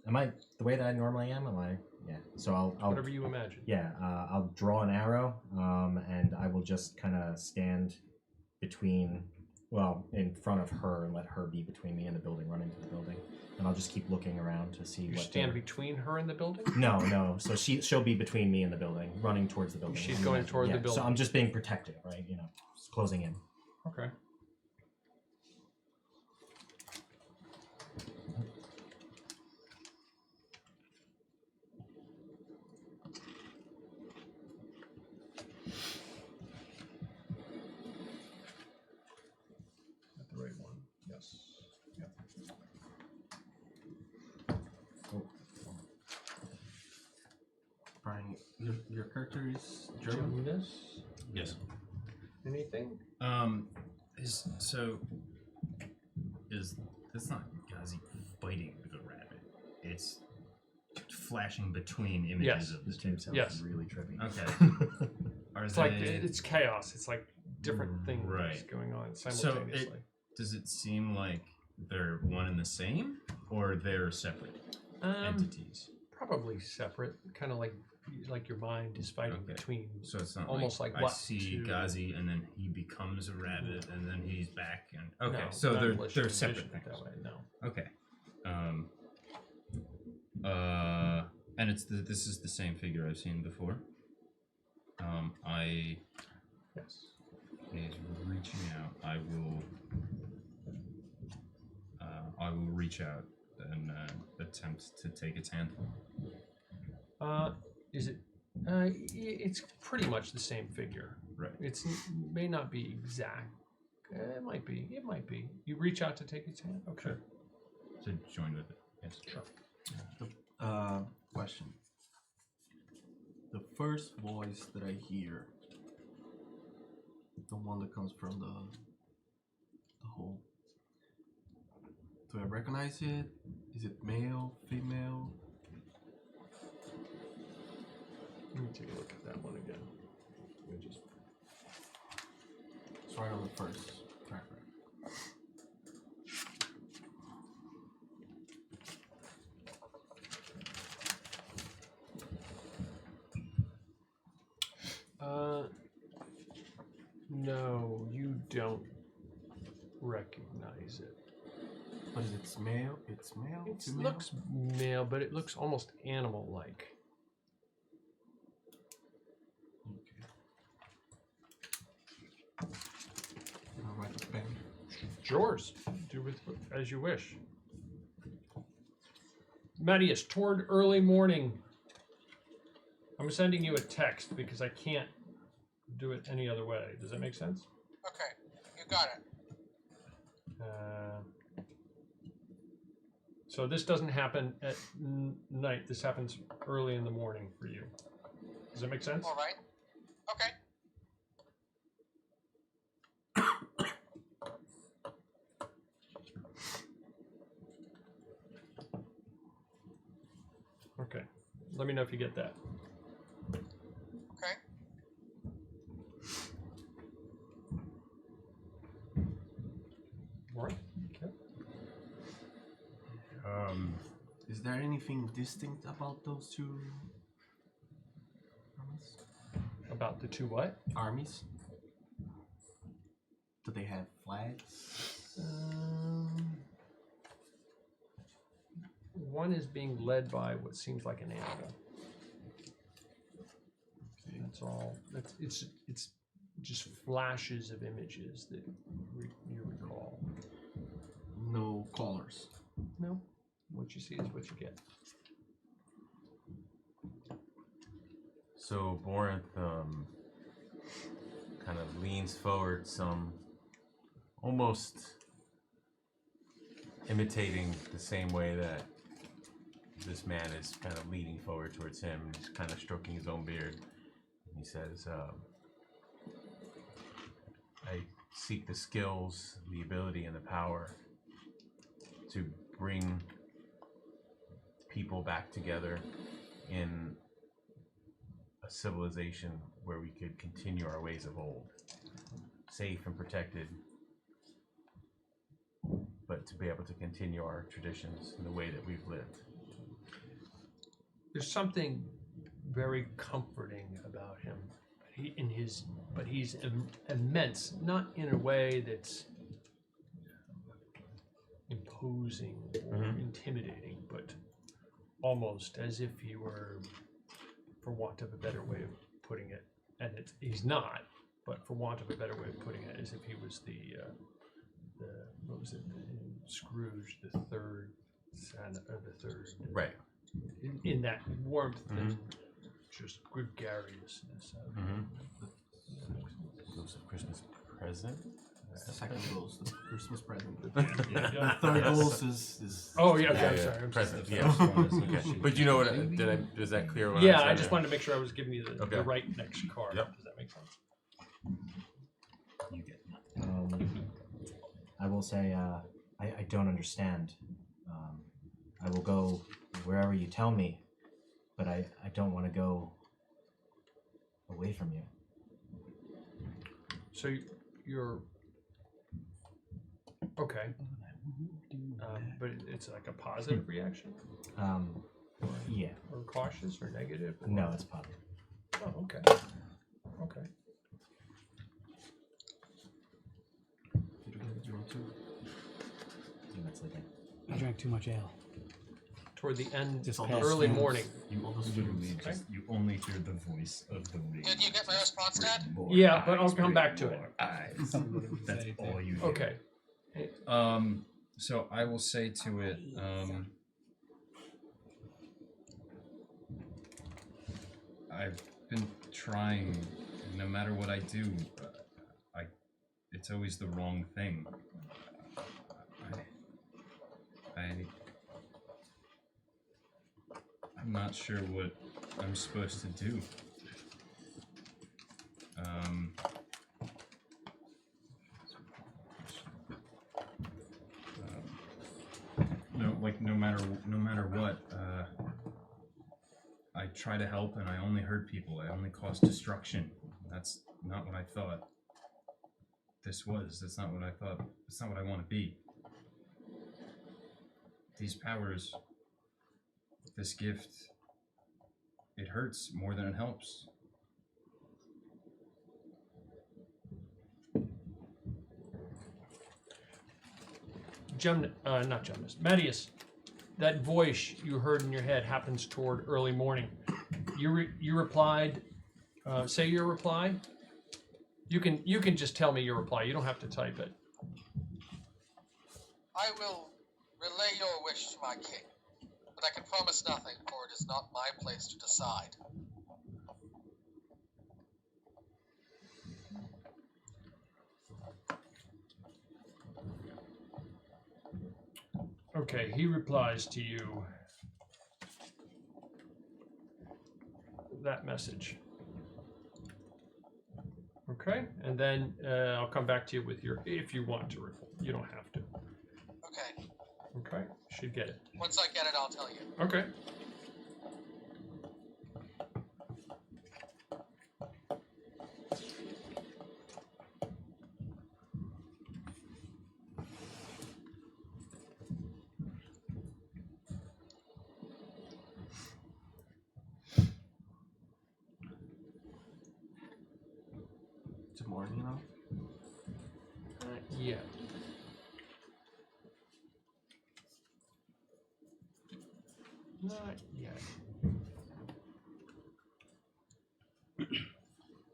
Am I the way that I normally am? Am I? Yeah. So I'll Whatever you imagine. yeah. I'll draw an arrow, and I will just kind of stand between, well, in front of her and let her be between me and the building, run into the building, and I'll just keep looking around to see You what. stand between her and the building? No. So she'll be between me and the building, running towards the building. She's I mean, going toward the yeah, building. So I'm just being protective, right? Just closing in. Okay. Got the right one. Yes. Yep. Brian, your character is German. Gymnast. Yes. Anything? Is that's not Gazi fighting the rabbit? It's flashing between images Yes. of the This two. game sounds Yes. really trippy. Okay. Are It's they, like it's chaos. It's like different things Right. going on So simultaneously. does it seem like they're one and the same, or they're separate entities? Probably separate, kind of like your mind is fighting Okay. between. So it's not Almost like I what see to- Gazi and then he becomes a rabbit and then he's back and okay. No, So not they're unless you separate envision it things. that way. No. Okay. And this is the same figure I've seen before. Yes. He's reaching out. I will reach out and attempt to take its hand. Is it? It's pretty much the same figure. Right. It's may not be exact. It might be. It might be. You reach out to take its hand. Okay. Sure. To join with it. Yes. Sure. Question. The first voice that I hear, the one that comes from the hole. Do I recognize it? Is it male, female? Let me take a look at that one again. Let me just. It's right on the first paragraph. No, you don't recognize it. But is it male? It's male? It female? looks male, but it looks almost animal-like. Okay. I'll write a pen. It's yours. Do with as you wish. Mattias, toward early morning. I'm sending you a text because I can't do it any other way. Does that make sense? Okay, you got it. So this doesn't happen at night. This happens early in the morning for you. Does that make sense? All right. Okay. Okay. Let me know if you get that. Okay. All right. Okay. Is there anything distinct about those two armies? About the two what? Armies? Do they have flags? One is being led by what seems like an animal. Okay. That's all. It's just flashes of images that you recall. No colors. No, what you see is what you get. So Borinth kind of leans forward some, almost imitating the same way that this man is kind of leaning forward towards him. He's kind of stroking his own beard. He says, I seek the skills, the ability, and the power to bring people back together in a civilization where we could continue our ways of old, safe and protected, but to be able to continue our traditions in the way that we've lived. there's something very comforting about him. But he's immense, not in a way that's imposing or intimidating, but almost as if he were, for want of a better way of putting it, and he's not, but for want of a better way of putting it, as if he was the what was it, in Scrooge, the third Santa, or the third, Right. in that warmth and just gregariousness. Ghost of Christmas present. The second ghost, the Christmas present. Yeah. The third ghost is. Oh yeah, okay, Yeah, I'm yeah. sorry. I'm Present. sorry. Yeah. Okay. But you know what? Was that clear? What Yeah, I'm I saying? just wanted to make sure I was giving you the Okay. right next card. Yep. Does that make sense? You get nothing. I will say, I don't understand. I will go wherever you tell me, but I don't want to go away from you. So you're okay, but it's like a positive reaction, Yeah. or cautious, or negative. Or No, it's positive. Oh, okay. Okay. That's sleeping. I drank too much ale. Toward the end, Just of past early tense. morning. You literally just you only hear the voice of the wind. Did you get my response, Dad? Yeah, but I'll come back to it. Eyes. That's all you hear. Okay. So I will say to it, I've been trying, no matter what I do, it's always the wrong thing. I'm not sure what I'm supposed to do. No matter what, I try to help and I only hurt people. I only cause destruction. That's not what I thought this was. That's not what I thought. That's not what I want to be. These powers, this gift, it hurts more than it helps. Not Gymnast. Medius, that voice you heard in your head happens toward early morning. You replied. Say your reply. You can just tell me your reply. You don't have to type it. I will relay your wish to my king, but I can promise nothing, for it is not my place to decide. Okay, he replies to you that message. Okay, and then I'll come back to you with your, if you want to reply. You don't have to. Okay. Okay, should get it. Once I get it, I'll tell you. Okay. It's morning now. Yeah. Not yet.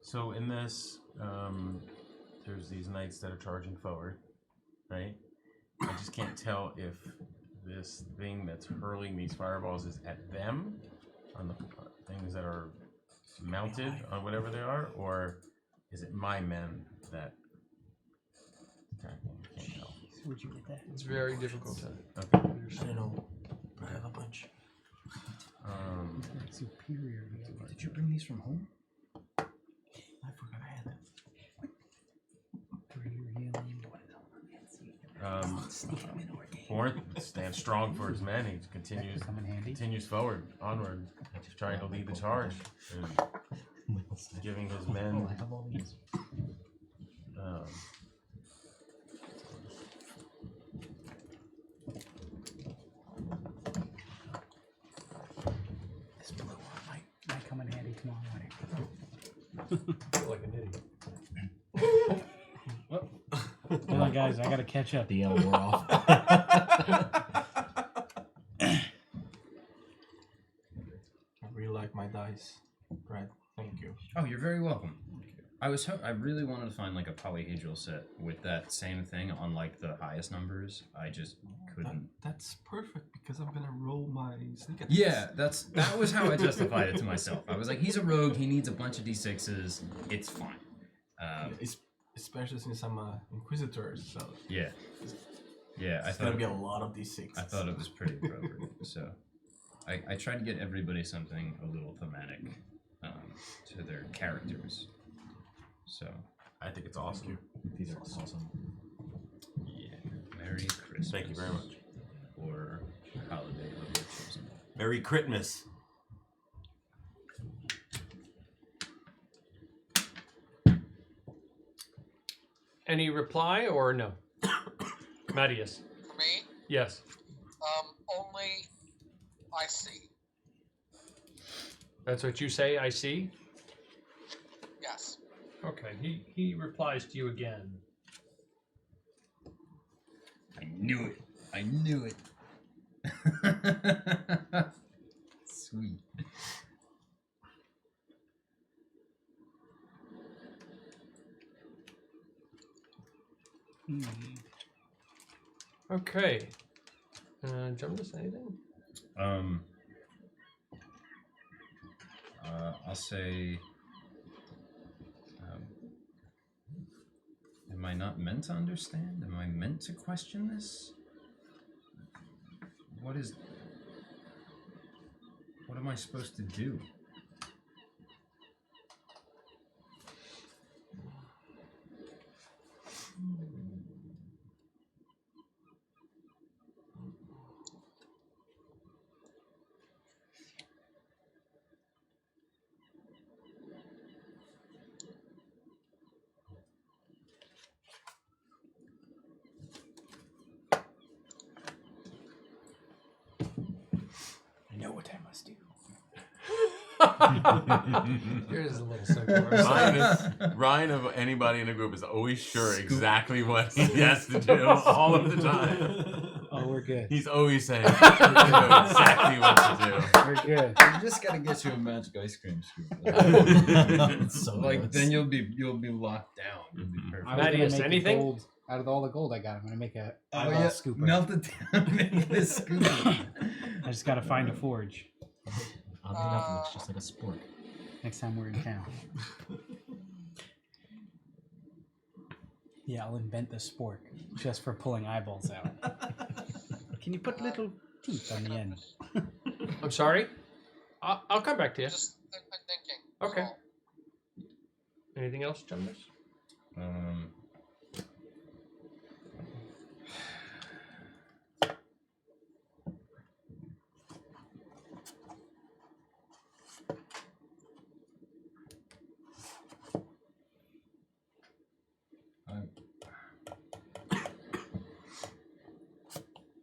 So in this, there's these knights that are charging forward, right? I just can't tell if this thing that's hurling these fireballs is at them, on the things that are mounted on whatever they are, or is it my men that attack them? I can't tell. Where'd you get that? It's very difficult to Okay. I understand. don't know. I have a bunch. Superior. Did you bring these from home? I forgot I had that. Fourth stands strong for his men. He continues Come in handy. continues forward, onward, trying to lead the charge, and giving his men feel like an idiot. Hold on, guys. I gotta catch up. The L wore off. I really like my dice. Brad, thank you. Oh, you're very welcome. I really wanted to find like a polyhedral set with that same thing on like the highest numbers. I just couldn't. That's perfect because I'm gonna roll my sneak attack. Yeah, that was how I justified it to myself. I was like, he's a rogue. He needs a bunch of d6s. It's fine. Especially since I'm an inquisitor, so Yeah. I it's thought gonna be a lot of d6. I thought it was pretty appropriate. So I tried to get everybody something a little thematic to their characters. So I think it's awesome. These are awesome. yeah, Merry Christmas. Thank you very much. Or holiday of your choosing. Merry Christmas. Any reply or no? Mattias. For me, Yes. only I see. That's what you say, I see? Yes. Okay, he replies to you again. I knew it. I knew it. Sweet. Okay. Jonas, anything? I'll say. Am I not meant to understand? Am I meant to question this? What am I supposed to do? I know what I must do. Here's a little simpler. Ryan of anybody in a group is always sure exactly what he has to do all of the time. Oh, we're good. He's always saying exactly what to do. We're good. You just gotta get you a magic ice cream scoop. So Like good. then you'll be locked down. You'll be perfect. I was gonna Mattias, make a anything? gold- out of all the gold I got, I'm gonna make a eyeball yeah, scooper. melt it down, make it a scoop. I just gotta find a forge Oddly enough, it looks just like a spork. next time we're in town. Yeah, I'll invent the spork just for pulling eyeballs out. Can you put little teeth on the end? I'm sorry? I'll come back to you. Just thinking. Okay. So, Anything else, Jonas?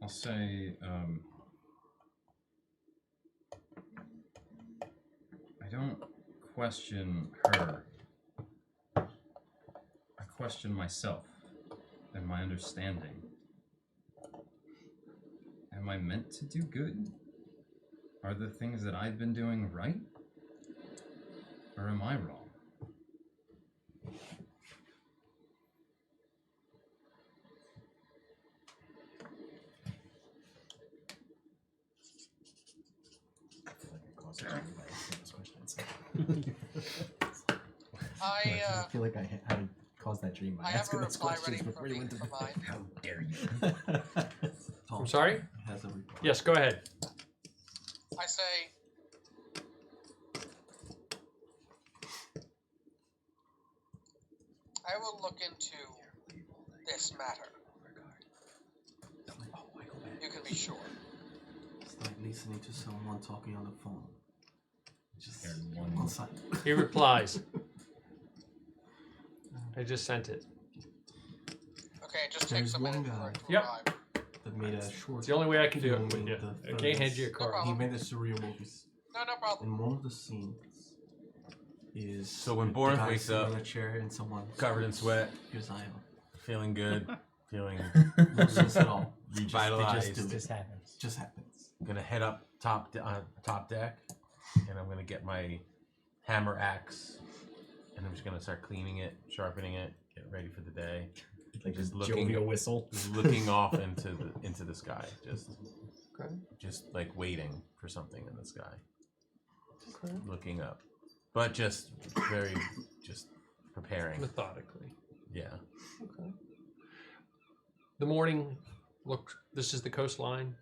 I'll say, I don't question her. I question myself and my understanding. Am I meant to do good? Are the things that I've been doing right? Or am I wrong? I I feel like I had to cause that dream by I have a asking those reply questions ready before for you me went to for the mine. How dare you? I'm sorry? Has a reply. Yes, go ahead. I say I will look into this matter. You can be sure. It's like listening to someone talking on the phone. Just Hearing one one- side. He replies. I just sent it. Okay, it just There's takes a one minute guy. for it to Yep. arrive. That made a short. It's the only way I can do it film with in you. the I can't hand you a 30s. card. He made a surreal movies. No problem. In one of the scenes, is So when the Boris guy wakes sitting up, in a chair and someone covered in sweat, Because I am. feeling good, feeling No sense at all. revitalized. They just do Just happens. Just happens. I'm gonna head up top deck, and I'm gonna get my hammer axe, and I'm just gonna start cleaning it, sharpening it, get ready for the day. Like just this jovial whistle. just looking off into the sky, Okay. just like waiting for something in the sky, Okay. looking up, but just preparing. Methodically. Yeah. Okay. The morning look. This is the coastline.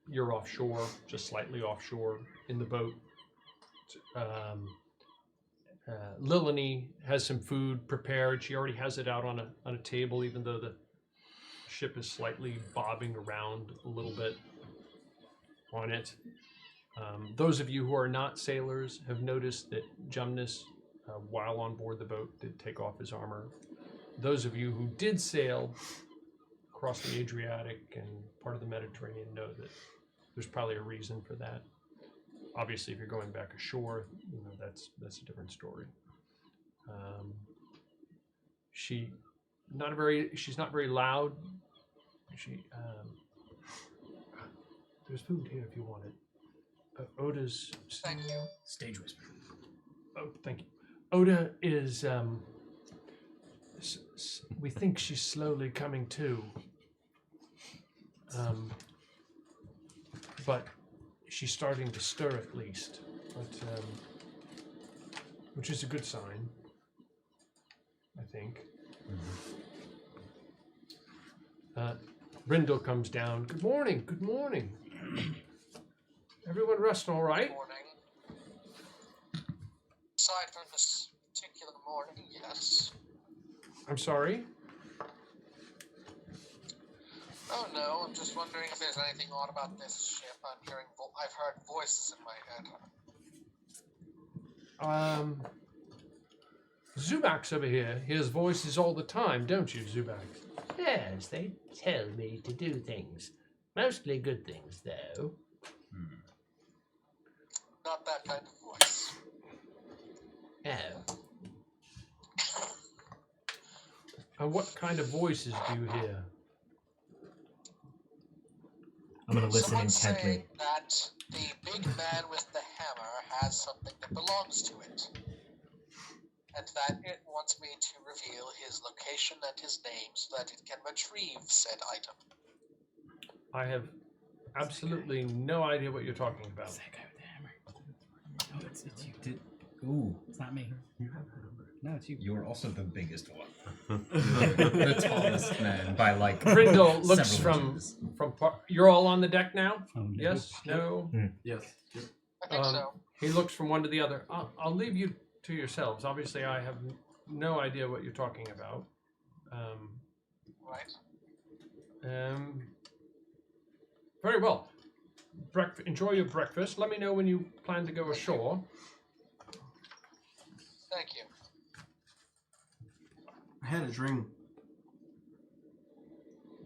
You're offshore, just slightly offshore in the boat. Lilany has some food prepared. She already has it out on a table, even though the ship is slightly bobbing around a little bit on it. Those of you who are not sailors have noticed that Jumnus, while on board the boat, did take off his armor. Those of you who did sail across the Adriatic and part of the Mediterranean know that there's probably a reason for that. Obviously, if you're going back ashore, that's a different story. She's not very loud. There's food here if you want it. Oda's. Thank you. Stage whisper. Oh, thank you. Oda is. We think she's slowly coming to. But she's starting to stir at least, which is a good sign, I think. Brindle comes down. Good morning. Good morning. Everyone rest all right? Morning. Aside from this particular morning, yes. I'm sorry. Oh no, I'm just wondering if there's anything odd about this ship. I've heard voices in my head. Zubak's over here. Hears voices all the time, don't you, Zubak? Yes, they tell me to do things. Mostly good things, though. Not that kind of voice. Oh. What kind of voices do you hear? I'm gonna listen Someone intently. say that the big man with the hammer has something that belongs to it. And that it wants me to reveal his location and his name so that it can retrieve said item. I have absolutely no idea what you're talking about. That guy with the hammer. No, it's you. Ooh, It's not me. You have heard of it. No, it's you. you're also the biggest one. The tallest man by like. Brindle looks several from inches. You're all on the deck now? Oh, no. Yes? No? Yes. Yep. I think so. He looks from one to the other. I'll leave you to yourselves. Obviously, I have no idea what you're talking about. Right. Very well. Enjoy your breakfast. Let me know when you plan to go ashore. Thank you. I had a dream.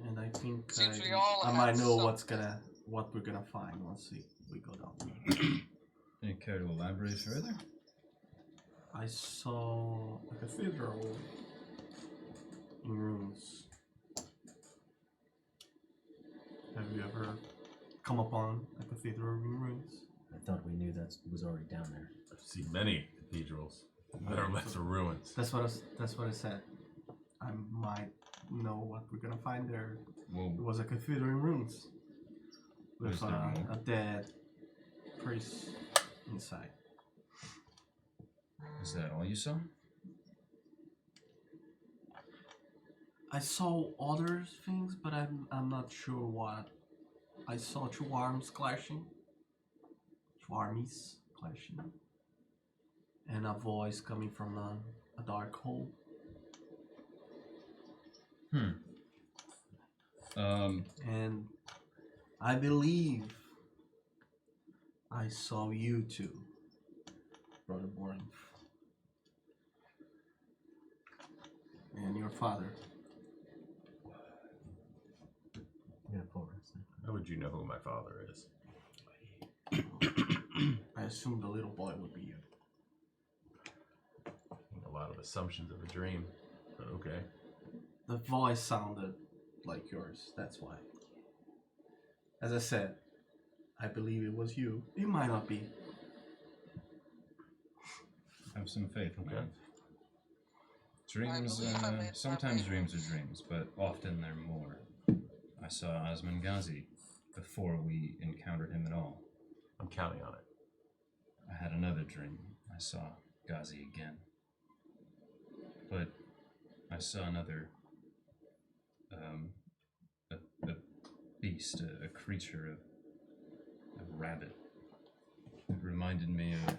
And I think Seems we all I might had know something. what we're gonna find once we go down. You care to elaborate further? I saw a cathedral in ruins. Have you ever come upon a cathedral in ruins? I thought we knew that was already down there. I've seen many cathedrals that are left to ruins. That's what I said. I might know what we're gonna find there. Well, It was a cathedral in ruins with Was there more? a dead priest inside. is that all you saw? I saw other things, but I'm not sure what. I saw two arms clashing, two armies clashing, and a voice coming from a dark hole. And I believe I saw you too, Brother Boring, and your father. Yeah, pull rest. How would you know who my father is? I assume the little boy would be you. assumptions of a dream. But okay. The voice sounded like yours. That's why. As I said, I believe it was you. It might not be. Have some faith in Okay. that. Dreams, sometimes dreams are dreams, but often they're more. I saw Osman Ghazi before we encountered him at all. I'm counting on it. I had another dream. I saw Ghazi again. But I saw another, a beast, a creature, a rabbit. It reminded me of...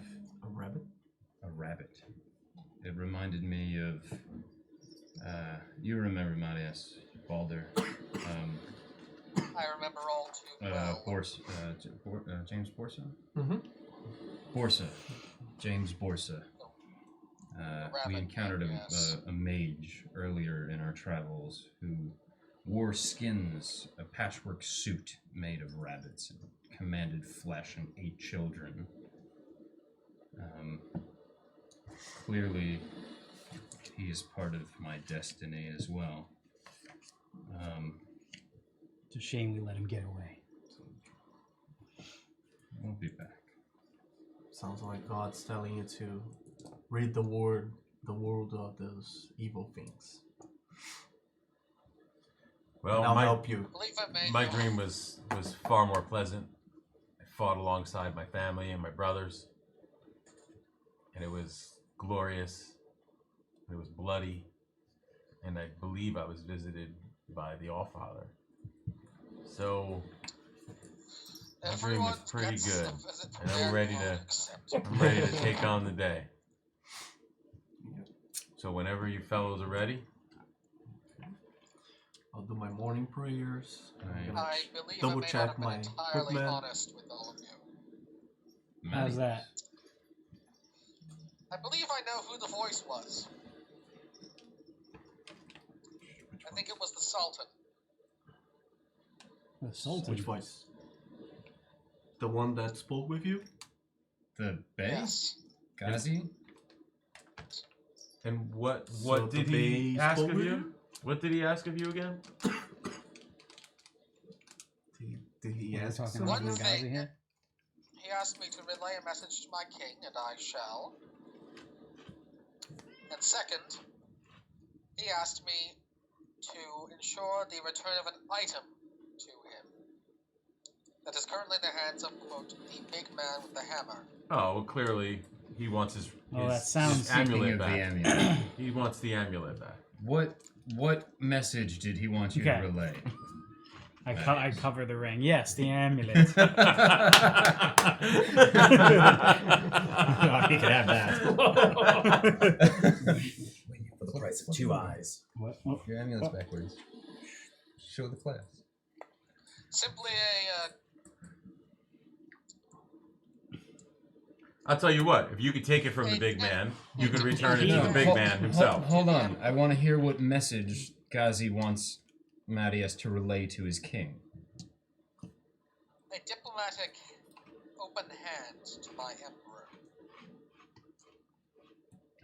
A rabbit? A rabbit. It reminded me of, you remember Marius, Balder, I remember all too well. James Borsa? Mm-hmm. Borsa. James Borsa. We encountered a mage earlier in our travels who wore skins, a patchwork suit made of rabbits, and commanded flesh and ate children. Clearly, he is part of my destiny as well. It's a shame we let him get away. We'll be back. Sounds like God's telling you to rid the world of those evil things. Well, and I'll my, help you. my dream was far more pleasant. I fought alongside my family and my brothers. And it was glorious. It was bloody. And I believe I was visited by the Allfather. So my dream was pretty good. And I'm ready to take on the day. So whenever you fellows are ready, I'll do my morning prayers. I believe double I may check not have been my entirely equipment. honest with all of you. How's that? I believe I know who the voice was. I think it was the Sultan. The Sultan. Which voice? The one that spoke with you? The Bay? Yes. Ghazi? and what So did the he base ask spoke of with you? What did he ask of you again? Did he We're ask talking something? about Ghazi thing. here? He asked me to relay a message to my king, and I shall. And second, he asked me to ensure the return of an item to him that is currently in the hands of, quote, the big man with the hammer. Oh, well, clearly he wants his that sounds- his amulet Speaking of back. the amulet, He wants the amulet back. what message did he want you Okay. to relay? I cover the ring. Yes, the amulet. Oh, he could have that. For the price of 2 eyes. What? Your amulet's backwards. Show the class. Simply I'll tell you what, if you could take it from the big man, you could return it to the big man himself. Hold on. I want to hear what message Ghazi wants Marius to relay to his king. a diplomatic open hand to my emperor.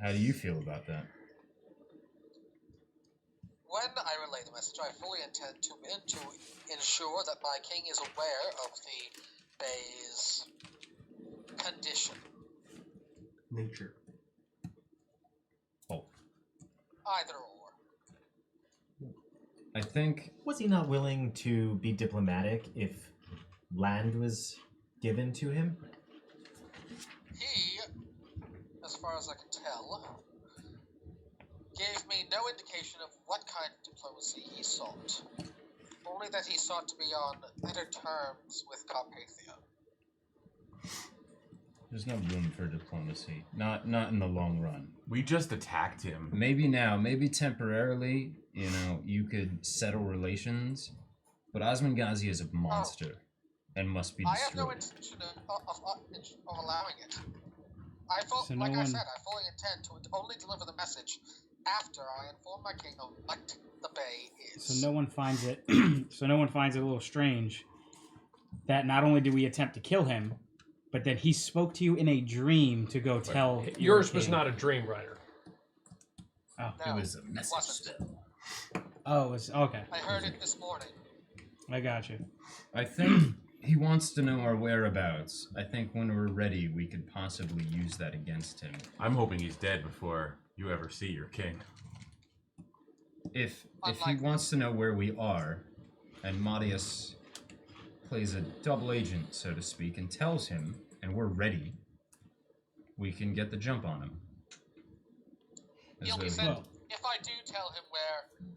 How do you feel about that? When I relay the message, I fully intend to ensure that my king is aware of the Bay's condition. Nature. Oh, Either or. I think Was he not willing to be diplomatic if land was given to him? He, as far as I can tell, gave me no indication of what kind of diplomacy he sought. Only that he sought to be on better terms with Carpathia. there's no room for diplomacy. Not in the long run. We just attacked him. Maybe now, maybe temporarily, you could settle relations, but Osman Ghazi is a monster and must be I have no destroyed. intention of allowing it. I So like no I one- said, I fully intend to only deliver the message after I inform my king of what the Bay is. So no one finds it. So no one finds it a little strange that not only did we attempt to kill him, but that he spoke to you in a dream to go tell. Yours your was king. not a dream, Ryder. Oh. No, It was a message wasn't. spell. Oh, it's okay. I heard it this morning. I got you. I think he wants to know our whereabouts. I think when we're ready, we could possibly use that against him. I'm hoping he's dead before you ever see your king. If he wants to know where we are, and Madius plays a double agent, so to speak, and tells him, and we're ready, we can get the jump on him. He said, if I do tell him where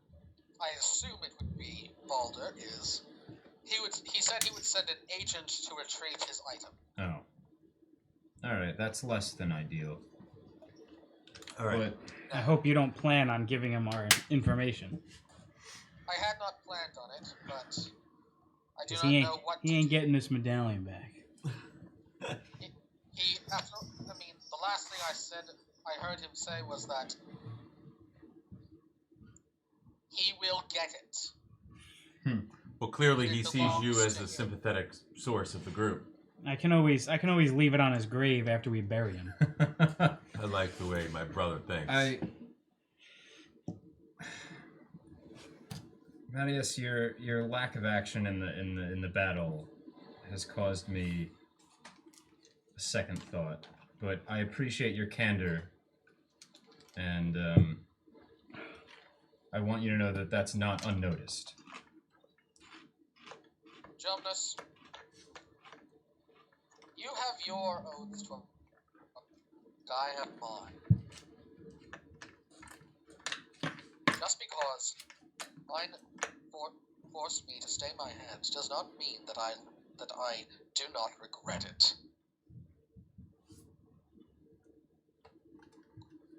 I assume it would be Balder is, he said he would send an agent to retrieve his item. Oh. Alright, that's less than ideal. Alright. I hope you don't plan on giving him our information. I had not planned on it, but I do 'Cause not know what he ain't getting this medallion back. he after, I mean, the last thing I heard him say was that he will get it. Well, clearly he sees you as the sympathetic source of the group. I can always leave it on his grave after we bury him. I like the way my brother thinks. Madius, your lack of action in the battle has caused me a second thought, but I appreciate your candor, and I want you to know that that's not unnoticed. Jonas, you have your oaths to I have mine. Just because mine forced me to stay my hand does not mean that I do not regret it.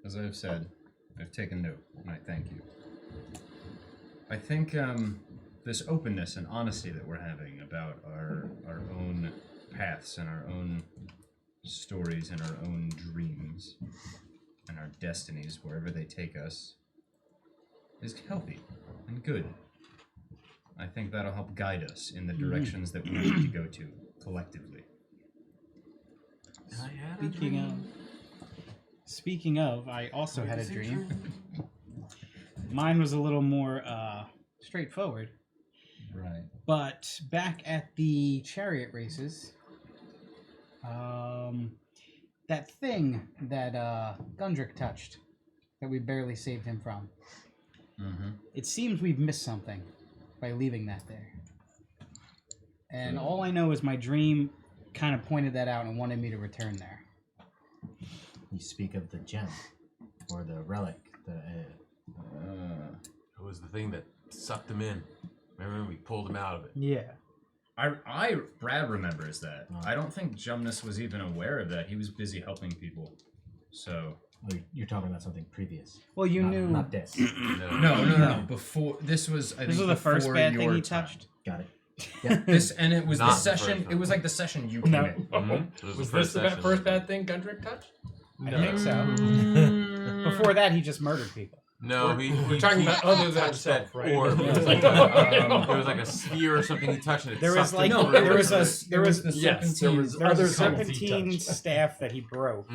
As I've said, I've taken note, and I thank you. I think this openness and honesty that we're having about our own paths and our own stories and our own dreams and our destinies, wherever they take us, is healthy and good. I think that'll help guide us in the directions that we need to go to collectively. Speaking of, I also had a dream. Mine was a little more straightforward. Right. But back at the chariot races, that thing that Gundrick touched, that we barely saved him from, it seems we've missed something by leaving that there. And all I know is my dream kind of pointed that out and wanted me to return there. You speak of the gem, or the relic, It was the thing that sucked him in. Remember when we pulled him out of it? Yeah. Brad remembers that. I don't think Jumnus was even aware of that. He was busy helping people. So you're talking about something previous. Well, you knew not this. No. Before this was, I think, this was the first before bad thing your he time. touched. Got it. Yeah. This and it was Not the the session. first It was like the session you came in. Was this the first bad thing Gundrick touched? I think so. Before that, he just murdered people. No, we're talking about other than touched that himself, right? orb. It was like there was like a sphere or something he touched, and it There was sucked like him there through. was the Yes, there was there was other a things he serpentine touched. staff that he broke,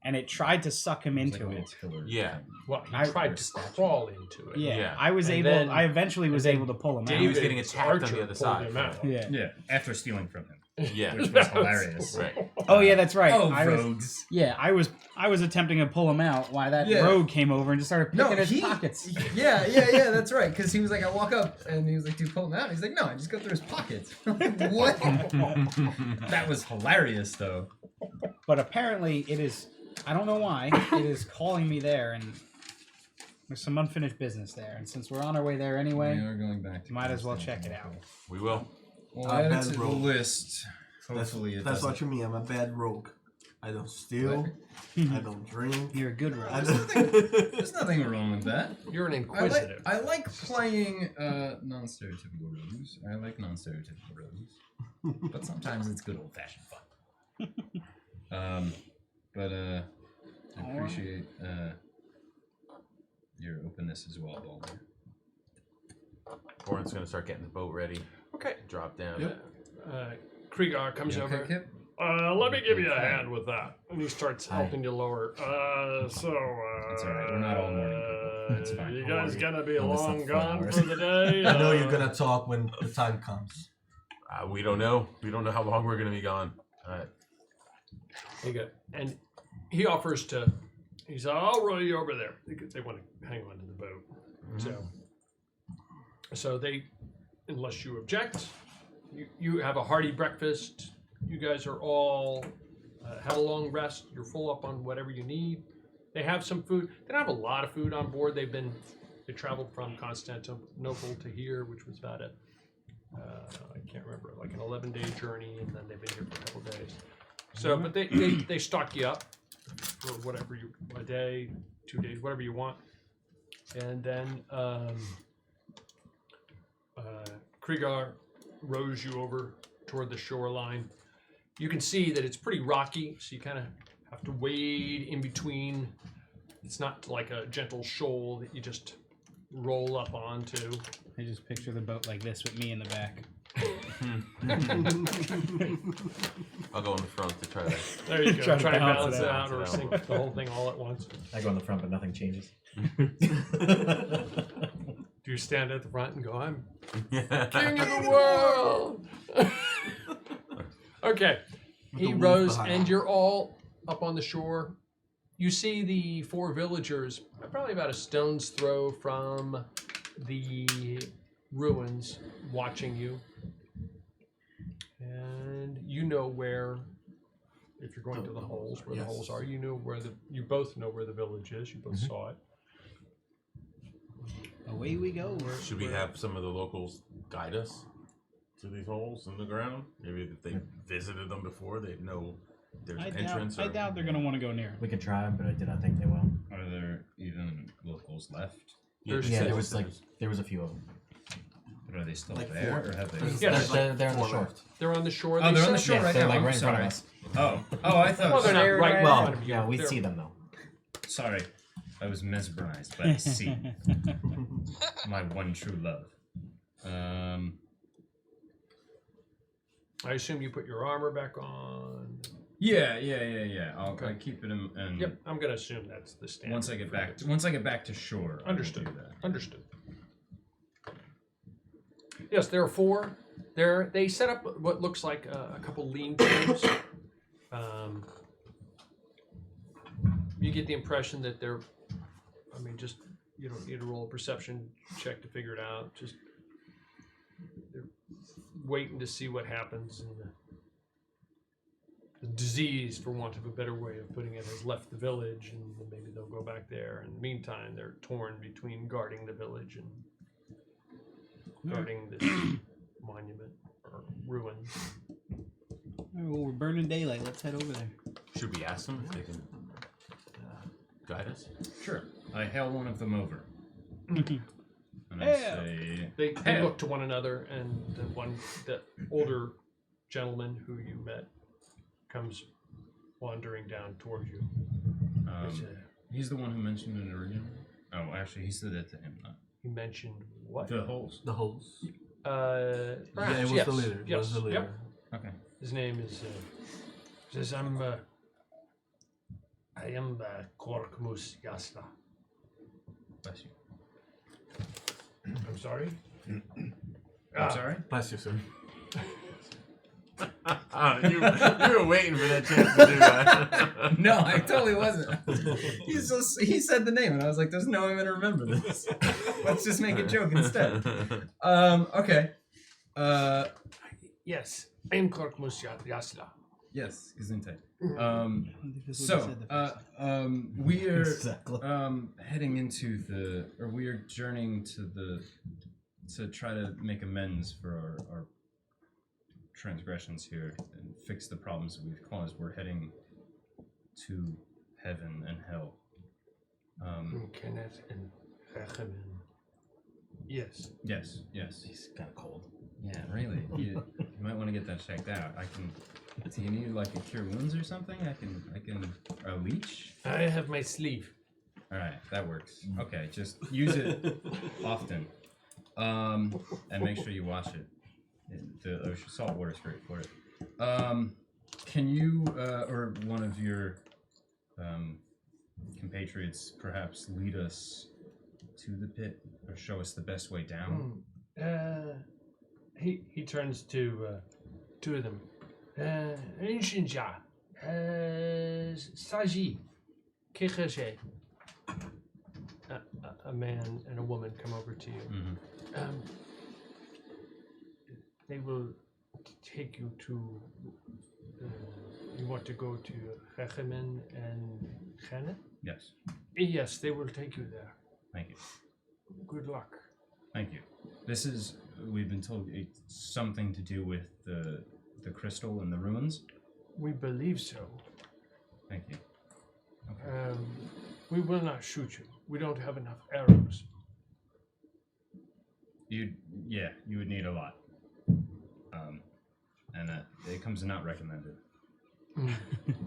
and it tried to suck him into it. Yeah. Well, he I- tried to crawl into it. Yeah, Yeah. I was And able. then- I eventually was able to pull him out. He was getting David's attacked on archer the other pulled side. him out. Yeah. Yeah, after stealing from him, Yeah. which was hilarious. Right. Oh yeah, that's right. Oh, I was, rogues. yeah, I was attempting to pull him out while that Yeah. rogue came over and just started picking his pockets. Yeah, that's right. Because he was like, I walk up, and he was like, "Do you pull him out?" He's like, "No, I just go through his pockets." What? That was hilarious, though. But apparently, it is. I don't know why it is calling me there, and there's some unfinished business there. And since we're on our way there We anyway, are going back to might as well check it out. We will. We'll add it bad to the rogue. list. Hopefully, That's what you mean. I'm a bad rogue. I don't steal. I don't drink. You're a good rogue. I There's nothing wrong with that. You're an inquisitive. I like playing non-stereotypical rogues. I like non-stereotypical rogues, but sometimes it's good old-fashioned fun. I appreciate your openness as well, Baldur. Oren's gonna start getting the boat ready. Okay. Drop down. Kriegar comes You okay, over. Kip? Let me give you a hand with that. And he starts helping you lower. It's alright. We're not all morning people. It's fine. You guys gonna be Oh, it's long not 4 gone hours. for the day? I know you're gonna talk when the time comes. We don't know. We don't know how long we're gonna be gone. You go. And he offers to. He said, "I'll row you over there." They want to hang on to the boat. So they, unless you object, you have a hearty breakfast. You guys are all had a long rest. You're full up on whatever you need. They have some food. They don't have a lot of food on board. They traveled from Constantinople to here, which was about I can't remember, like an 11-day journey, and then they've been here for a couple days. So, but they stock you up for whatever a day, 2 days, whatever you want, and then Krigar rows you over toward the shoreline. You can see that it's pretty rocky, so you kind of have to wade in between. It's not like a gentle shoal that you just roll up onto. I just picture the boat like this with me in the back. I'll go in the front to try to. There you go. Try to Try to balance balance it it out. out or sink the whole thing all at once. I go in the front, but nothing changes. Do you stand at the front and go, "I'm king of the world"? Okay. He the wolf rows, behind and him. you're all up on the shore. You see the 4 villagers, probably about a stone's throw from the ruins, watching you. And you know where, if you're going to the holes, where the holes are. You both know where the village is. You both saw it. Away we go. Should we have some of the locals guide us to these holes in the ground? Maybe if they visited them before, they'd know there's an entrance. I doubt they're going to want to go near. We could try, but I do not think they will. Are there even locals left? There's There was a few of them. But are they still Like there, 4. or have they? Yes. They're on the shore. They're on the shore. Oh, They they're on the said- shore right they're now. like I'm right in front of sorry. us. Oh, I thought. Well, they're not right in Well, front of you. yeah, we They're- see them though. Sorry, I was mesmerized by the sea. My one true love. I assume you put your armor back on. Yeah. I'll Okay. keep it in. And Yep, I'm gonna assume that's the standard. Once I get back to shore. I will Understood. do that. Understood. Yes, there are 4. They set up what looks like a couple lean-tos. You get the impression that they're. I mean, just you don't need to roll a perception check to figure it out. Just they're waiting to see what happens, and the disease, for want of a better way of putting it, has left the village, and maybe they'll go back there. In the meantime, they're torn between guarding the village and guarding this monument or ruins. Well, we're burning daylight. Let's head over there. Should we ask them if they can guide us? Sure. I hail one of them over. Mhm. And I Yeah. say, They Hey. look to one another, and the older gentleman who you met comes wandering down towards you. he's the one who mentioned it originally. Oh, actually, he said that to him, not He mentioned what? the holes. The holes. Perhaps, Yeah, it was yes, the leader. It Yes. was the leader. Yep. Okay. His name is. Says I am Korkmus Yasna. Bless you. I'm sorry. I'm sorry. Bless you, sir. You were waiting for that chance to do that. No, I totally wasn't. He said the name, and I was like, "There's no way I'm gonna remember this. Let's just make a joke instead." Okay. Yes, I am Korkmus Yasna. Yes, Gesundheit. I don't think this is what he So, said the first time. we are Exactly. heading into we are journeying to try to make amends for our transgressions here and fix the problems that we've caused. We're heading to heaven and hell. Kenneth and Rechamin. Yes. Yes. He's kind of cold. Yeah, really. You might want to get that checked out. Do you need like a cure wounds or something? I can a leech. I have my sleeve. All right, that works. Okay, just use it often, and make sure you wash it. The salt water is great for it. Can you or one of your compatriots perhaps lead us to the pit or show us the best way down? He turns to two of them. Inshinja, Saji, Kecheche. A man and a woman come over to you. Mm-hmm. They will take you to. You want to go to Rechemen and Chene? Yes. Yes, they will take you there. Thank you. Good luck. Thank you. This is, we've been told, it's something to do with the crystal and the ruins. We believe so. Thank you. Okay. We will not shoot you. We don't have enough arrows. You would need a lot. And it comes not recommended.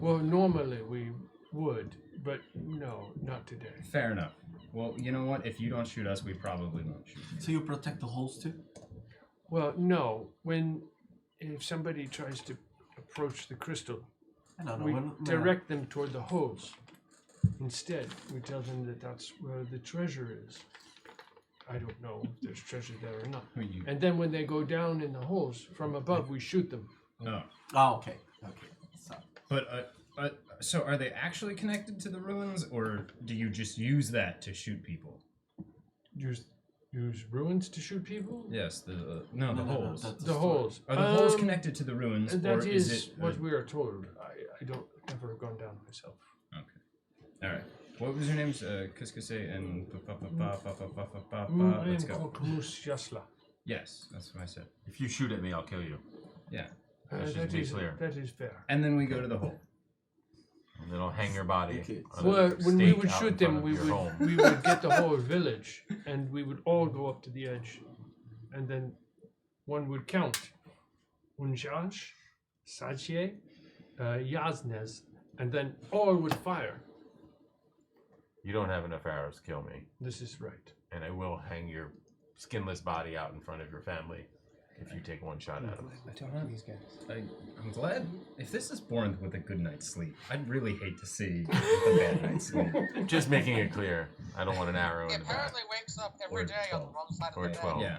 Well, normally we would, but no, not today. Fair enough. Well, you know what? If you don't shoot us, we probably won't shoot you. So you protect the holes too? Well, no. If somebody tries to approach the crystal, we direct them toward the holes. Instead, we tell them that that's where the treasure is. I don't know if there's treasure there or not. And then when they go down in the holes from above, we shoot them. No. Oh, okay. Okay. So. But so are they actually connected to the ruins, or do you just use that to shoot people? Use ruins to shoot people? Yes. The holes. The holes. Are the holes connected to the ruins, That or is it what we are told. I don't never gone down myself. Okay. All right. What was your names? Kuskuse and I Let's am go. called Kumus Yasla. Yes, that's what I said. If you shoot at me, I'll kill you. Yeah. Let's just be clear. That is fair. And then we go to the hole. And then I'll hang your body. on a Well, when we stake would out shoot in them, front we of your home. would get the whole village, and we would all go up to the edge, and then one would count. Unjash, Sajie, Yaznez, and then all would fire. You don't have enough arrows to kill me, This is right. and I will hang your skinless body out in front of your family if you take one shot at him. I don't know these guys. I'm glad. If this is born with a good night's sleep, I'd really hate to see a bad night's sleep. Just making it clear, I don't want an arrow He in the back. apparently wakes up every Or day on the 12. wrong side Or of the bed. 12. Yeah.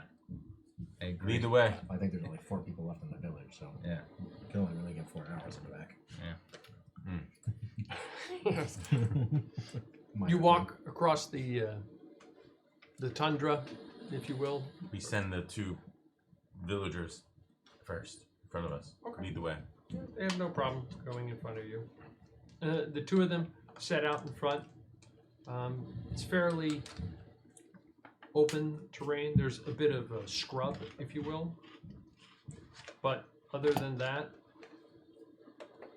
I agree. Lead the way. I think there's only 4 people left in the village, so Yeah. you can only really get 4 hours in the back. You walk across the tundra, if you will. We send the 2 villagers first in front of us. Okay. Lead the way. They have no problem going in front of you. The 2 of them set out in front. It's fairly open terrain. There's a bit of a scrub, if you will. But other than that,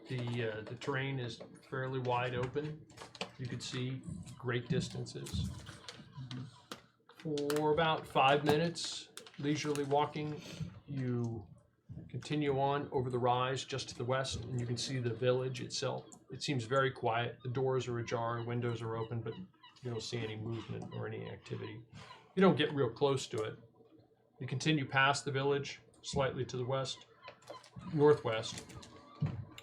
the terrain is fairly wide open. You could see great distances. For about 5 minutes, leisurely walking, you continue on over the rise just to the west, and you can see the village itself. It seems very quiet. The doors are ajar, windows are open, but you don't see any movement or any activity. You don't get real close to it. You continue past the village, slightly to the west, northwest.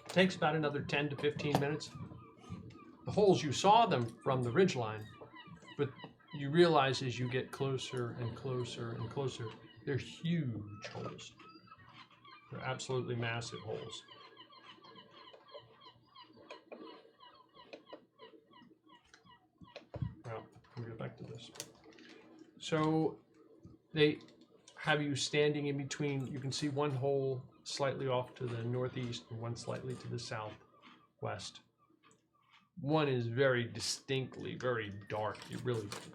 Takes about another 10 to 15 minutes. The holes, you saw them from the ridgeline, but you realize as you get closer and closer and closer, they're huge holes. They're absolutely massive holes. Well, we'll get back to this. So they have you standing in between. You can see one hole slightly off to the northeast and one slightly to the southwest. One is very distinctly very dark.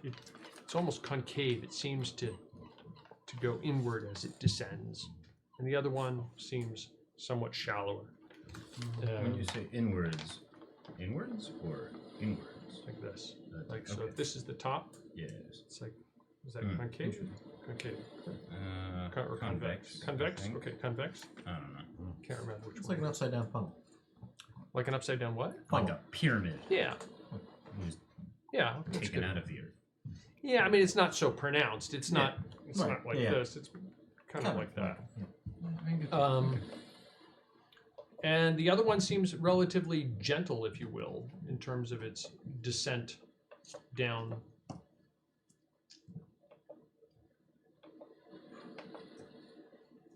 It's almost concave. It seems to go inward as it descends, and the other one seems somewhat shallower. When you say inwards or inwards? Like this. Like so. Okay. If this is the top, Yes. it's like, is that concave? Concave. Or Convex. Convex. I think. Okay, convex. I don't know. Can't remember which It's one. like an upside down funnel. Like an upside down what? Like a pyramid. Yeah. It was Yeah. That's taken good. out of the earth. Yeah, I mean it's not so pronounced. It's not. It's Right, not like yeah. this. It's kind of like that. Yeah. And the other one seems relatively gentle, if you will, in terms of its descent down.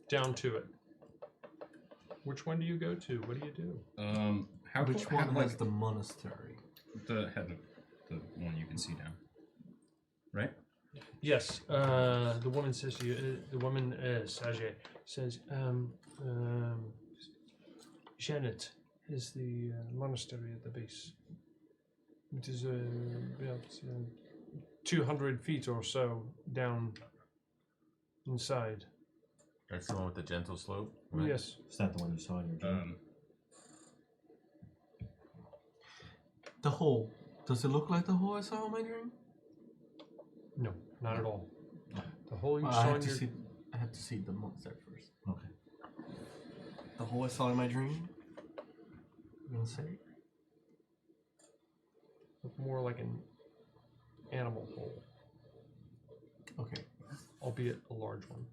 Down to it. Which one do you go to? What do you do? Which one has the monastery? The one you can see down. Right? Yes, the woman says to you, the woman, Sajay, says, Janet is the monastery at the base. It is about 200 feet or so down inside. That's the one with the gentle slope? Yes. Is that the one you saw in your dream? The hole. Does it look like the hole I saw in my dream? No, not at all. The hole you I saw have in to your... see. I have to see the monastery first. Okay. The hole I saw in my dream. You gonna say? Look more like an animal hole, Okay. albeit a large one.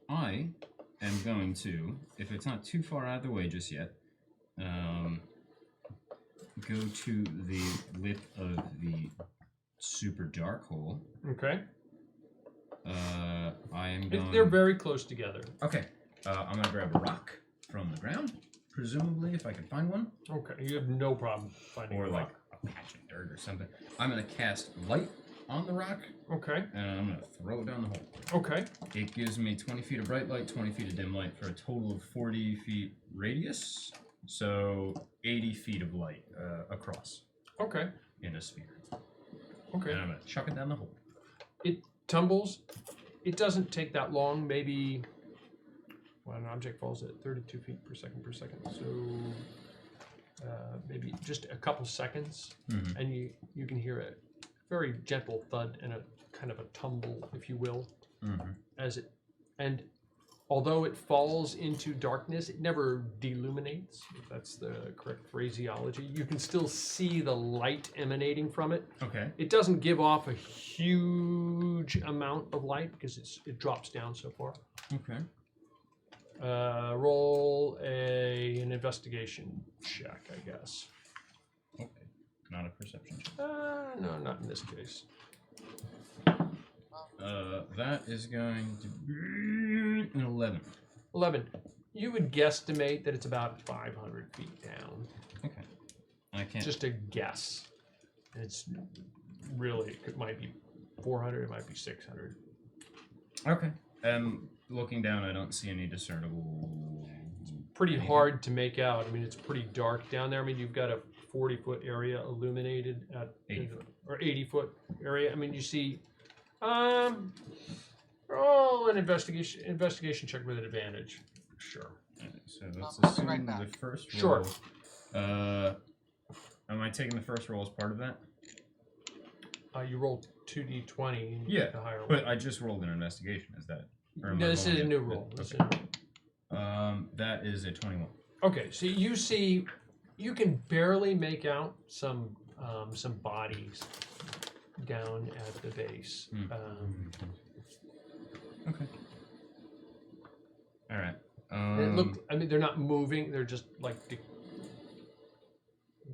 I am going to, if it's not too far out of the way just yet, go to the lip of the super dark hole. Okay. I am going... They're very close together. Okay. I'm going to grab a rock from the ground, presumably, if I can find one. Okay, you have no problem finding Or a like rock. a patch of dirt or something. I'm going to cast light on the rock, Okay, and I'm going to throw it down the hole. okay. It gives me 20 feet of bright light, 20 feet of dim light for a total of 40 feet radius. So 80 feet of light across Okay. in a sphere. Okay. And I'm going to chuck it down the hole. It tumbles. It doesn't take that long. Maybe when an object falls at 32 feet per second, so maybe just a couple seconds, and you can hear a very gentle thud and a kind of a tumble, if you will, as it, and although it falls into darkness, it never deluminates, if that's the correct phraseology. You can still see the light emanating from it. Okay. It doesn't give off a huge amount of light because it drops down so far. Okay. Roll an investigation check, I guess. Okay. Not a perception check. No, not in this case. That is going to be an 11. 11. You would guesstimate that it's about 500 feet down. Okay. I can't. Just a guess. It's really, it might be 400, it might be 600. Okay. Looking down, I don't see any discernible. Pretty hard to make out. I mean, it's pretty dark down there. I mean, you've got a 40-foot area illuminated at 80 foot. or 80-foot area. I mean, you see. Roll an investigation check with an advantage. Sure. So let's I'll be assume right back. the first roll. Sure. Am I taking the first roll as part of that? You rolled 2d20. And you Yeah, get the higher but one. I just rolled an investigation. Is that? Or am I No, this is rolling a it? new roll. This is Okay. a new- That is a 21. Okay, so you see, you can barely make out some bodies down at the base. Okay. All right. It looked. I mean, they're not moving. They're just like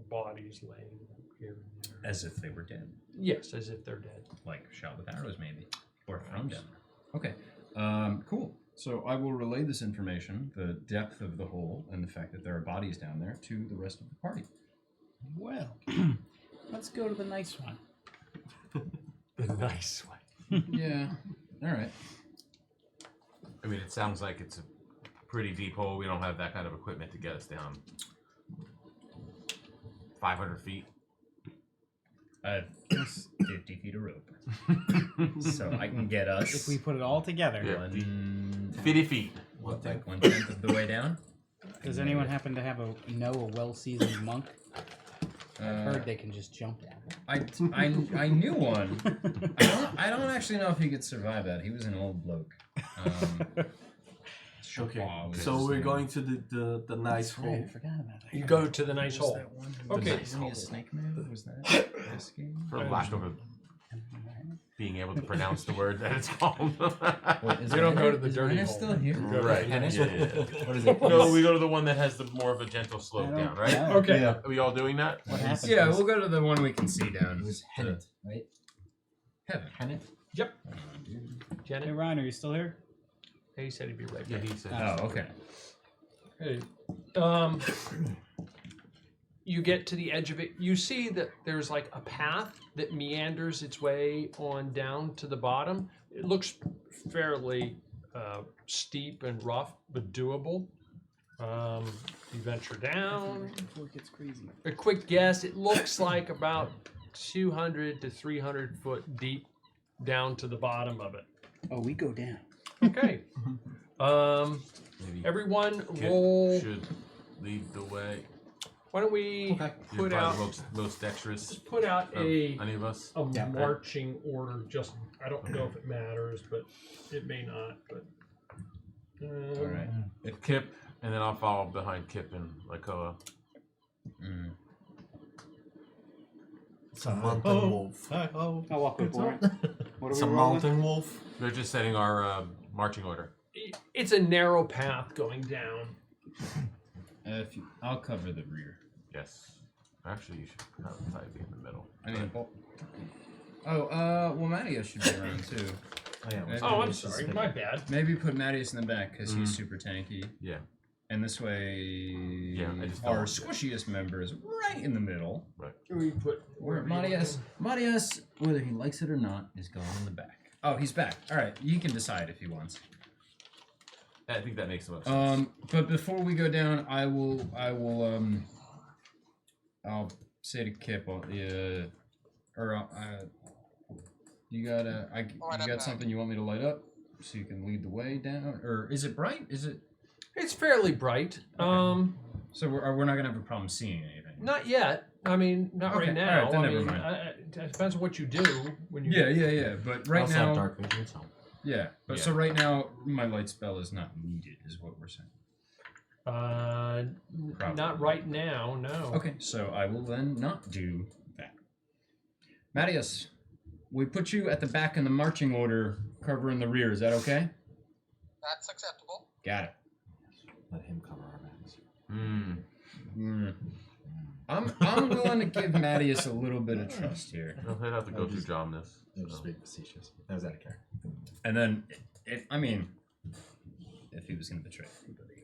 bodies laying here and there. As if they were dead. Yes, as if they're dead. Like shot with arrows, maybe. Or thrown down. Okay. Cool. So I will relay this information, the depth of the hole, and the fact that there are bodies down there, to the rest of the party. Well, let's go to the nice one. The nice one. Yeah. All right. I mean, it sounds like it's a pretty deep hole. We don't have that kind of equipment to get us down 500 feet. I have 50 feet of rope. So I can get us. If we put it all together, Yeah. 50 50 feet. like 1/10 of the way down. does anyone happen to have a well-seasoned monk? I've heard they can just jump down. I knew one. I don't actually know if he could survive that. He was an old bloke. Okay. was So his we're name. going to the nice Right, I hole. forgot about that. You go to the nice hole. That one? Okay. Was he a snake man? Was that this game? For lack of a being able to pronounce the word that it's called. You don't go to the dirty Rhino hole. still here? Right. Yeah. What is it? No, we go to the one that has the more of a gentle slope down, right? Yeah. Okay. Are we all doing that? What happened? Yeah, we'll go to the one we can see down. It was Hennet, right? Heaven. Hennet? Yep. Hey, Janet, Ryan, are you still here? he said he'd be right Yeah, back. he said. Oh, okay. Hey, you get to the edge of it. You see that there's like a path that meanders its way on down to the bottom. It looks fairly steep and rough, but doable. You venture down. Before it gets crazy. A quick guess, it looks like about 200 to 300 foot deep down to the bottom of it. Oh, we go down. Okay. Maybe Everyone Kip roll. should lead the way. Why don't we You're put probably out most dexterous just put out of a any of us. marching order? Just I don't know if it matters, but it may not. But All right. If Kip, and then I'll follow behind Kip and Lycoa. Mm. It's a mountain wolf. I'll walk with Warren. What It's are a we rolling? mountain wolf. We're just setting our marching order. it's a narrow path going down. I'll cover the rear. Yes. Actually, you should probably be in the middle. I mean, well, Mattias should be around too. Oh, yeah. Maybe Oh, I'm it's just sorry, like- my bad. Maybe put Mattias in the back because he's super tanky. Yeah. And this way, I just our don't- squishiest member is right in the middle. We put Where Mattias, whether he likes it or not, is going in the back. Oh, he's back. All right, he can decide if he wants. I think that makes the most sense. But before we go down, I'll say to Kip, you got something you want me to light up so you can lead the way down, or is it bright? Is it? It's fairly bright. So we're not gonna have a problem seeing anything. Not yet. I mean, not Okay, right now. alright, then I never mean, mind. it depends on what you do when you. Yeah. But right also now, have dark vision, so. yeah. But so right now, my light spell is not needed, is what we're saying. Not right now. No. Okay, so I will then not do that. Mattias, we put you at the back in the marching order, covering the rear. Is that okay? That's acceptable. Got it. Let him cover our backs. I'm willing to give Mattias a little bit of trust here. He'll have to go through John this. That was just being facetious. That was out of character. And then, if he was going to betray anybody,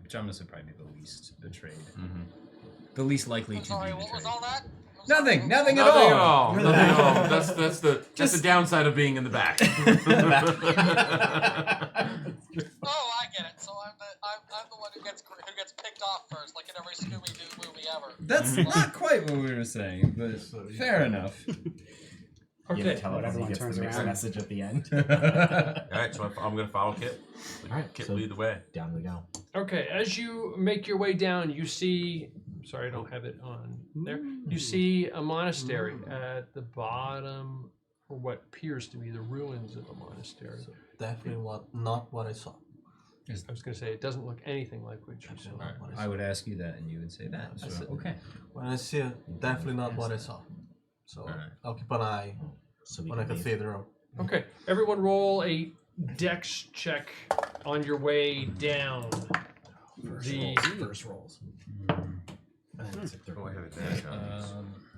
Jonas would probably be the least betrayed. The least likely to Sorry, be what was betrayed. all that? Nothing at all. Nothing at all. That's the downside of being in the back. Oh, I get it. So I'm the one who gets picked off first, like in every Scooby-Doo movie ever. That's not quite what we were saying, but fair enough. You Okay. tell it as he Everyone gets the turns mixed around. message at the end. Alright, so I'm going to follow Kip. Alright, Kip, so lead the way. down we go. Okay. As you make your way down, you see. Sorry, I don't have it on there. You see a monastery at the bottom, or what appears to be the ruins of a monastery. Definitely not what I saw. I was going to say it doesn't look anything like what you saw. I would ask you that, and you would say that. So, okay. When I see it, definitely not what I saw. So I'll keep an eye So we on a can leave. cathedral. Okay. Everyone, roll a dex check on your way down. First rolls. It's a third Oh, I have one. it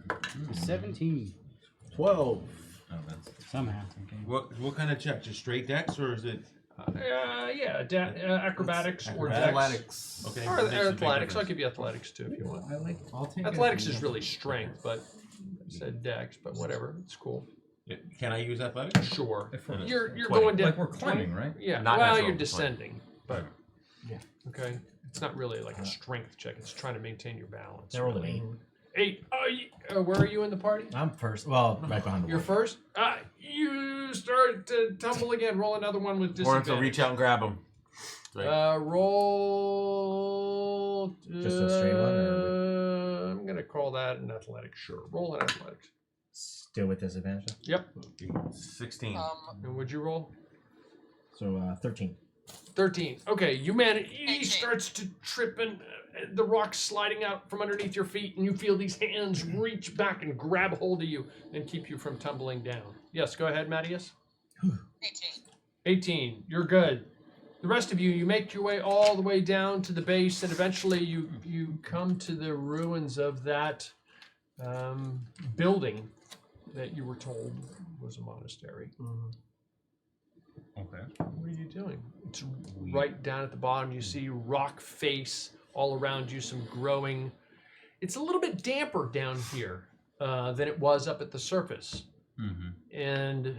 there. 17. 12. Oh, that's Somehow. Okay. What kind of check? Just straight dex or is it? Acrobatics or dex. Athletics. Okay. Or makes a big athletics. I'll difference. give you athletics too if you want. I'll take Athletics is really strength, but I said dex, but whatever. It's cool. Yeah, can I use athletics? Sure. If we're- You're 20. going down. Like we're climbing, right? Yeah. Not well, natural, you're 20. descending, but Yeah. okay. It's not really like a strength check. It's trying to maintain your balance. I rolled an 8. 8. Where are you in the party? I'm first. Well, right behind the You're wall. first. You start to tumble again. Roll another one with Or disadvantage. to reach out and grab him. Right. Roll. Just a straight one, or I'm gonna call that an athletics. Sure. Roll an athletics. Still with disadvantage. Yep. 16. And would you roll? So 13. 13. Okay, you manage. He starts to trip, and the rock's sliding out from underneath your feet, and you feel these hands reach back and grab hold of you and keep you from tumbling down. Yes, go ahead, Mattias. 18. 18. You're good. The rest of you, you make your way all the way down to the base, and eventually you come to the ruins of that building that you were told was a monastery. Okay. What are you doing? It's right down at the bottom. You see rock face all around you, some growing. It's a little bit damper down here than it was up at the surface. And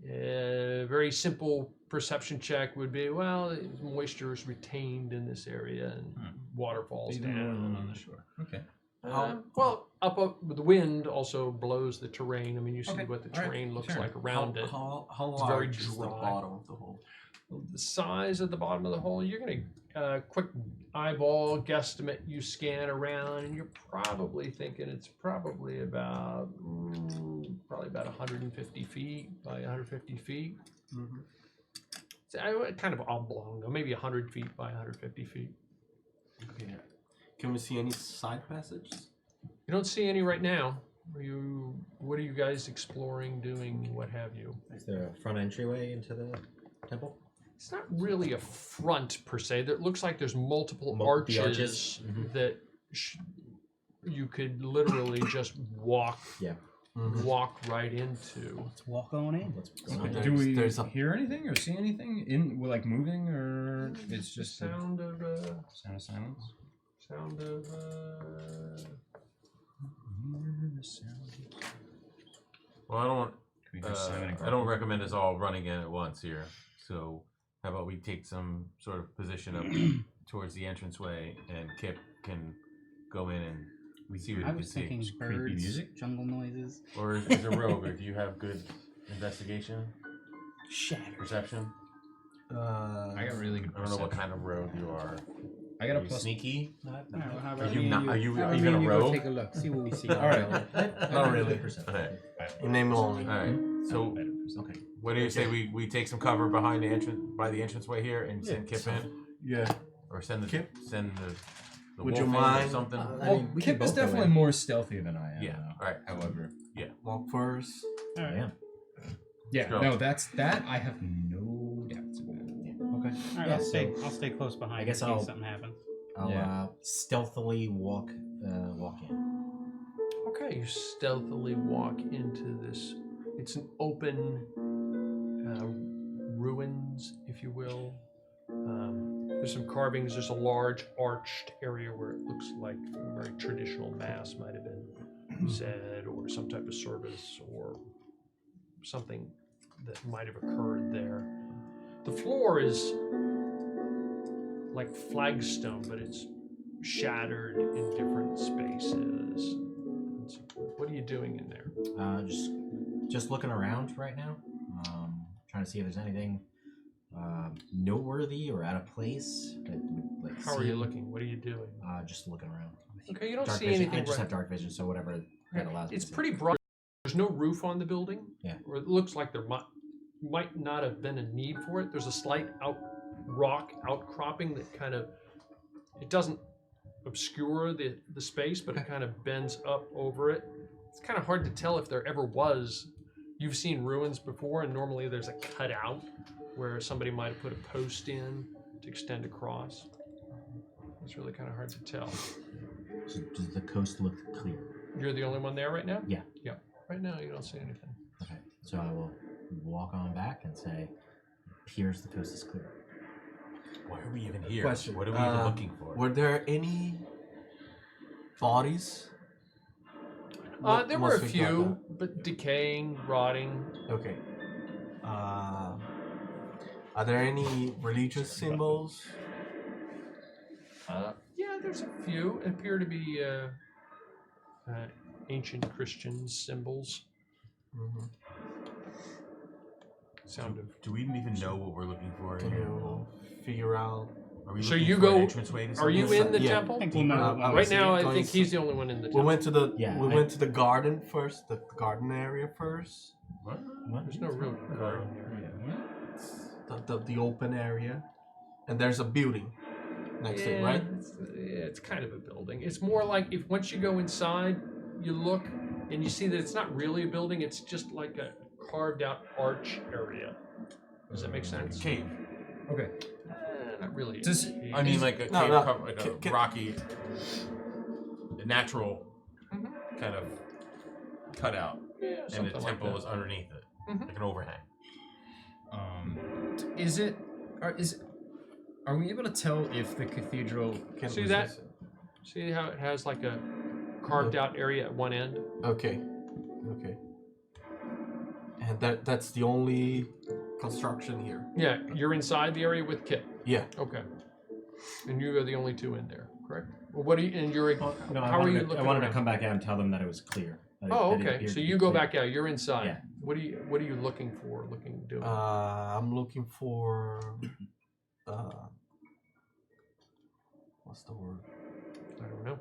a very simple perception check would be, well, moisture is retained in this area and water falls Even more down. than on the shore. Okay. Well, up the wind also blows the terrain. I mean, you see what the terrain looks like around it. How It's very large is the dry. bottom of the hole? The size of the bottom of the hole, you're going to quick eyeball guesstimate, you scan around, and you're probably thinking it's probably about 150 feet by 150 feet. It's kind of oblong, though, maybe 100 feet by 150 feet. Okay. Can we see any side passages? You don't see any right now. What are you guys exploring, doing, what have you? Is there a front entryway into the temple? It's not really a front per se. It looks like there's multiple The arches, arches. that you could literally just walk right into. Let's walk on in. Do we hear anything or see anything like moving, or it's just sound of silence? Sound of Well, I don't recommend us all running in at once here. So how about we take some sort of position up towards the entranceway, and Kip can go in and see what I he can was see. thinking birds, jungle noises. Or is a rogue, or do you have good investigation? Shatter. Perception? I got really good I don't know what kind of rogue you are. I got a Are you plus sneaky? Are you not? Are you how about gonna me and you go rogue? take a look, see what we see. All right. Not really. Okay. In name only. All right. So, Okay. what do you say we take some cover behind the entranceway here and send Kip in, Yeah. or send the Kip? Send the Would wolf you in or mind? something? Well, Kip is definitely more stealthy than I am. Yeah. All right. However. Walk first. All right. Yeah. Yeah. Go. No, that I have no doubts about. Okay. All right, Yeah, I'll stay close behind. I guess in case I'll- something happens. I'll stealthily walk in. Okay, you stealthily walk into this. It's an open ruins, if you will. There's some carvings. There's a large arched area where it looks like a very traditional mass might have been said, or some type of service, or something that might have occurred there. The floor is like flagstone, but it's shattered in different spaces. What are you doing in there? Just looking around right now. Trying to see if there's anything noteworthy or out of place. That would, like, How are you looking? What are you doing? Just looking around. Okay, you don't Dark see vision. anything. I just right- have dark vision, so whatever that allows me It's to see. pretty bright. There's no roof on the building. Yeah. Or it looks like there might not have been a need for it. There's a slight rock outcropping that kind of, it doesn't obscure the space, but it kind of bends up over it. It's kind of hard to tell if there ever was. You've seen ruins before, and normally there's a cutout where somebody might have put a post in to extend across. It's really kind of hard to tell. So does the coast look clear? You're the only one there right now? Yeah. Yeah. Right now, you don't see anything. Okay. So I will walk on back and say, "Appears the coast is clear." Why are we even here? Question. What are we even looking for? Were there any bodies? There were a Once we got few, but decaying, rotting. Okay. Are there any religious symbols? Yeah, there's a few. Appear to be ancient Christian symbols. Mm-hmm. Sound of. Do we even know what we're looking for? Can here? you figure out? Are we So looking you for go- an entranceway to Are you something? in the Yeah. temple? I think we'll know. Right now, I Going think s- he's the only one in the We temple. went to the Yeah, went to the garden first, the garden area first. What? There's no real garden here. the open area, and there's a building next to it, right? It's kind of a building. It's more like if once you go inside, you look and you see that it's not really a building. It's just like a carved out arch area. Does that make sense? Cave. Okay. Not really. I mean, like a cave, like a rocky, natural kind of cutout, Yeah, and the something like temple that. is underneath it, like an overhang. Are we able to tell if the cathedral See that? See how it has like a carved out area at one end? Okay. And that's the only construction here. Yeah, you're inside the area with Kit. Yeah. Okay. And you are the only two in there, correct? Well, what are you? And you're. No, how are you looking? I wanted around? to come back out and tell them that it was clear. Oh, that it okay. appeared So to you be go clear. back out. You're inside. Yeah. What are you looking for? Doing? I'm looking for. What's the word? I don't know.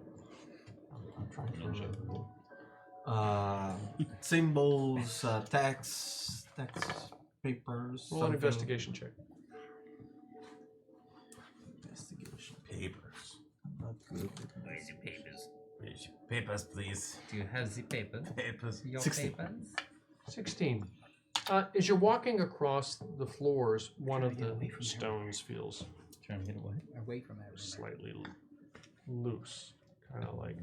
I'm trying to remember. Symbols, text papers. Roll an something. investigation check. Investigation. Papers. I'm not good. Where's your papers? Papers, please. Do you have the papers? Papers. Your 16. papers? 16. As you're walking across the floors, one of the stones feels Trying to get away. Away from everything. slightly loose, kind of like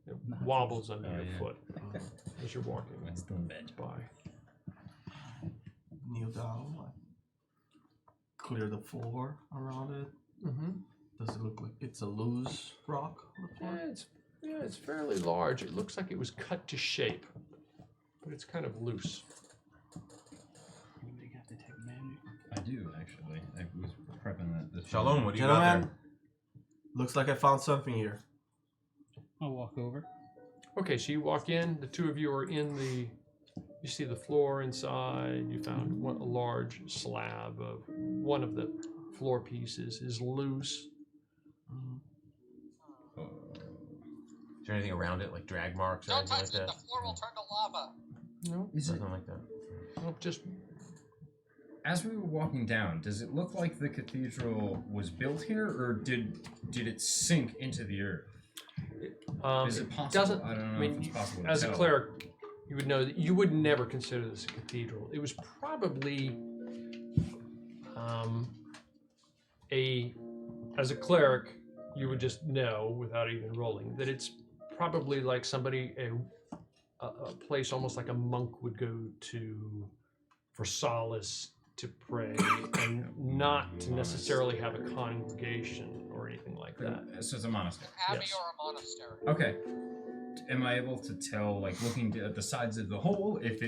it wobbles under your foot as you're walking What's the bed? by. Kneel down. Clear the floor around it. Mm-hmm. Does it look like it's a loose rock on the floor? It's fairly large. It looks like it was cut to shape, but it's kind of loose. Anybody got detect magic? I do actually. I was prepping that. This Shalom, what do you got Gentlemen, there? looks like I found something here. I'll walk over. Okay, so you walk in. The two of you are in the. You see the floor inside. You found a large slab of one of the floor pieces is loose. Is there anything around it, like drag marks or Don't anything like touch it, that? the floor will turn to lava. No, Is it, Nothing like that. no, just as we were walking down, does it look like the cathedral was built here, or did it sink into the earth? Is it possible? Doesn't. I don't know I mean, if it's possible to as a tell. cleric, you would know that you would never consider this a cathedral. It was probably as a cleric, you would just know without even rolling that it's probably like a place almost like a monk would go to for solace, to pray, and not to necessarily have a congregation or anything like that. So it's a monastery. Abbey Yes. or a monastery. Okay. Am I able to tell, like, looking at the sides of the hole, if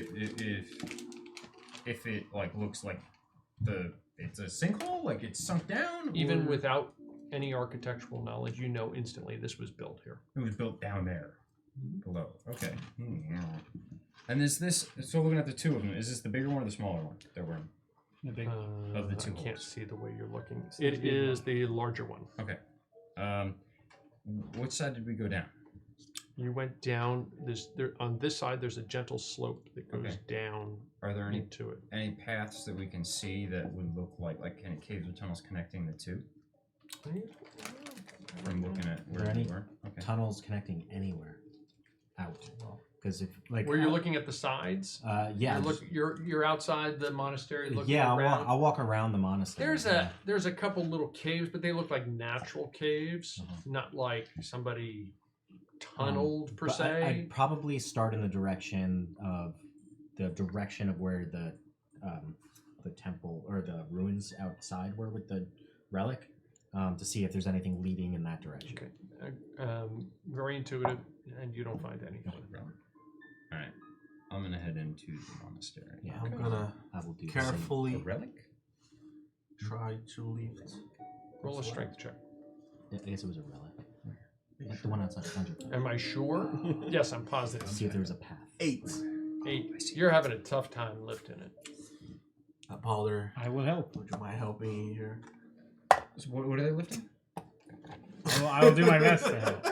it like looks like it's a sinkhole, like it's sunk down? Even or without any architectural knowledge, you know instantly this was built here. it was built down there, below. Okay. And is this? So looking at the two of them, is this the bigger one or the smaller one that we're in? The big. Of the two I can't holes. see the way you're looking. It is the larger one. Okay. Which side did we go down? You went down. On this side. There's a gentle slope that goes Okay. down Are there any into it. paths that we can see that would look like any caves or tunnels connecting the two? From looking at Are where there we any were. Okay. tunnels connecting anywhere out? Because if like Where you're looking at the sides. yeah, You're outside the monastery. Looking yeah, around. I'll walk around the monastery. There's a couple little caves, but they look like natural caves, not like somebody tunneled per But se. I'd probably start in the direction of where the temple or the ruins outside were with the relic, to see if there's anything leading in that direction. Okay. Very intuitive, and you don't find anything. All right. I'm gonna head into the monastery. Yeah, I'm gonna I will do carefully A relic? try to lift. Roll a strength check. The same. I guess it was a relic. Like the one outside the dungeon. Am I sure? Yes, I'm positive. See if there was a path. 8. 8. You're having a tough time lifting it. Powder, I will help. would you mind helping me here? So what are they lifting? I will do my best to help.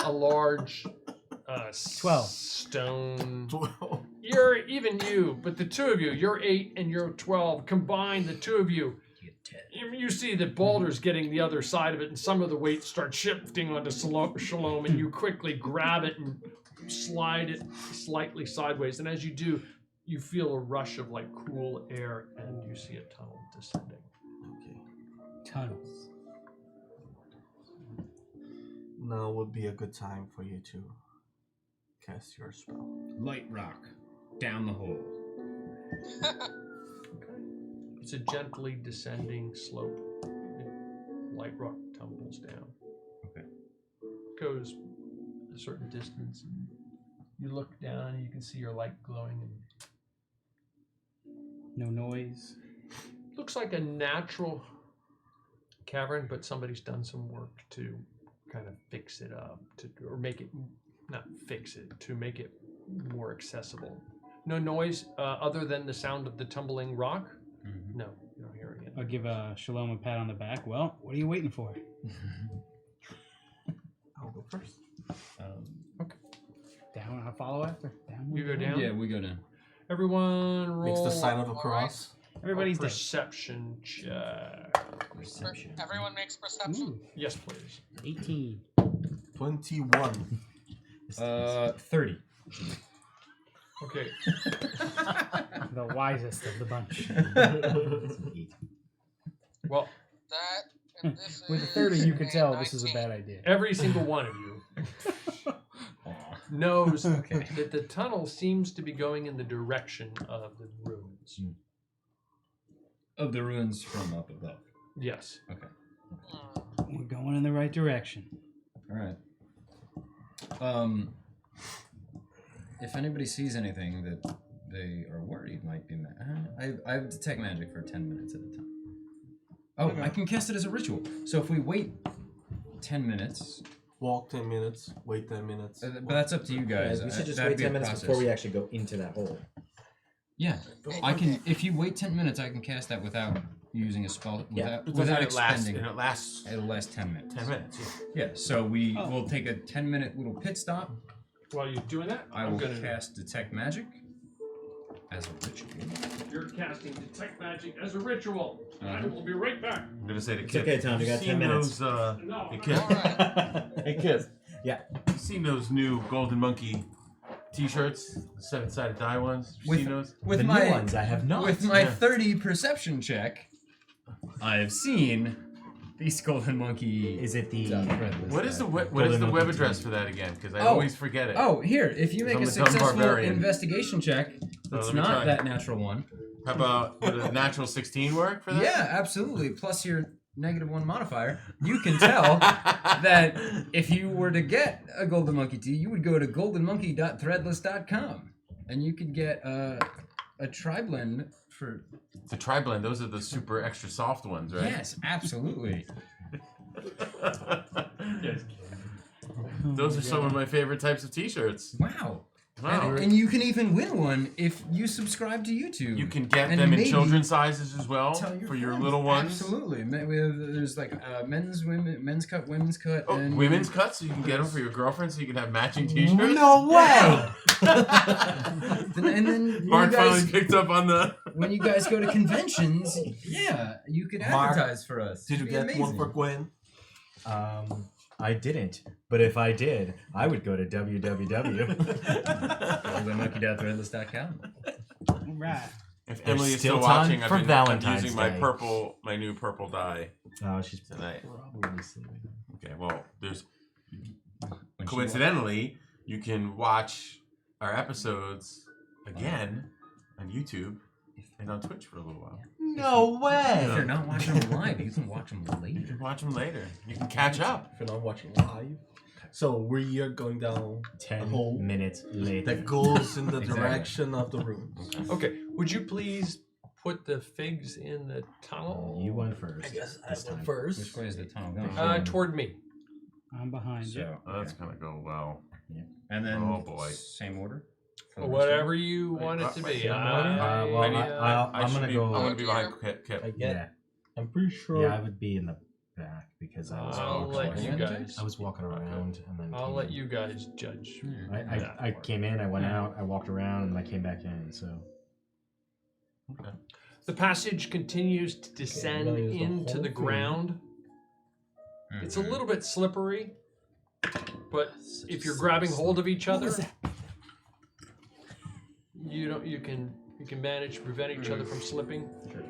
A large 12. stone. 12. even you, but the two of you, you're 8 and you're 12. Combined, the two of you, you see that Balder's getting the other side of it, and some of the weight starts shifting onto Shalom, and you quickly grab it and slide it slightly sideways. And as you do, you feel a rush of like cool air, and you see a tunnel descending. Okay. Tunnels. Now would be a good time for you to cast your spell. Light rock down the hole. It's a gently descending slope. Light rock tumbles down. Okay. Goes a certain distance. And you look down and you can see your light glowing. And No noise. looks like a natural cavern, but somebody's done some work to kind of fix it up, or make it, not fix it, to make it more accessible. No noise other than the sound of the tumbling rock. Mm-hmm. No, you don't hear it. I'll give Shalom a pat on the back. Well, what are you waiting for? I'll go first. Okay. Down, I'll follow after. Down. You go down? Yeah, we go down. Everyone roll. Makes the sign of a cross. Everybody's a down. perception check. Perception. Everyone makes perception. Ooh, Yes, please. 18. 21. 30. Okay. The wisest of the bunch. Well, That and this With a is 30, you could tell 19. this is a bad idea. every single one of you knows that the tunnel seems to be going in the direction of the ruins. Of the ruins from up above. Yes. Okay. We're going in the right direction. All right. If anybody sees anything that they are worried might be I have detect magic for 10 minutes at a time. Oh, I can cast it as a ritual. So if we wait 10 minutes, Walk 10 minutes, wait 10 minutes. but that's up to you guys. we should just That'd wait be a 10 minutes process. before we actually go into that hole. Yeah, I can. If you wait 10 minutes, I can cast that without using a spell. Yeah. Without it lasts, expending. and it lasts It'll last 10 minutes. 10 minutes. Yeah. Yeah. So we will take a 10-minute little pit stop. While you're doing that, I I'm will gonna cast detect magic as a ritual. You're casting detect magic as a ritual. I Uh-huh. will be right back. I'm gonna say to It's Kip. okay, Tom, you got 10 minutes. Those, No. hey, Kip. Hey, Kip. Yeah. You seen those new Golden Monkey T-shirts, the 7-sided die ones? You seen those? With The my new ones I have not. with my Yeah. 30 perception check, I have seen these golden monkey. Is it the... What is the what is Golden the web Monkey address T. for that again? Because I Oh. always forget it. Oh, here! If you make I'm a a dumb successful barbarian. investigation check, it's let me not try. that natural one. How about would a natural 16 work for that? Yeah, absolutely. Plus your -1 modifier. You can tell that if you were to get a golden monkey tee, you would go to goldenmonkey.threadless.com and you could get a tri-blend for. The tri-blend, those are the super extra soft ones, right? Yes, absolutely. Those are some of my favorite types of T-shirts. Wow. Wow. And you can even win one if you subscribe to YouTube. You can get And them in maybe children's sizes as well tell for your friends. little ones. Absolutely. We have, there's like men's, men's cut, women's cut, Oh, and women's cuts, so you can get them for your girlfriend, so you can have matching T-shirts. No way! And then when Mark you guys, finally picked up on the. when you guys go to conventions, yeah, you could Mark, advertise for us. Did you It'd be get one amazing. for Gwen? I didn't. But if I did, I would go to www. goldenmonkey.threadless.com. Right. If There's Emily is still still time watching, for I'm Valentine's using Day. my new purple dye Oh, she's tonight. probably sleeping. Okay, well, there's When she coincidentally, you can watch our episodes again on YouTube and on Twitch for a little while. No way! If you're not watching them live, you can watch them You later. can watch them later. You can catch up. If you're not watching live. So we are going down 10 hole minutes later. that goes in the Exactly. direction of the room. Okay. Would you please put the figs in the tunnel? You went first. I guess I this went time. first. Which way is the tunnel going? Toward me. I'm behind you. So, Oh, that's gonna go well. and then Oh, boy. same order. for the rest of Whatever you want it to be. Well, I I'm should gonna be, go. I'm gonna be behind Kip. I get. Yeah. I'm pretty sure. Yeah, I would be in the back because I was I'll walking let you around. guys. I was walking around and then I'll came let in. you guys judge. I came in, I went out, I walked around, and I came back in. So The passage continues to descend really is the into whole the thing. ground. It's a little bit slippery, but if you're grabbing hold of each other, you can manage to prevent each other from slipping.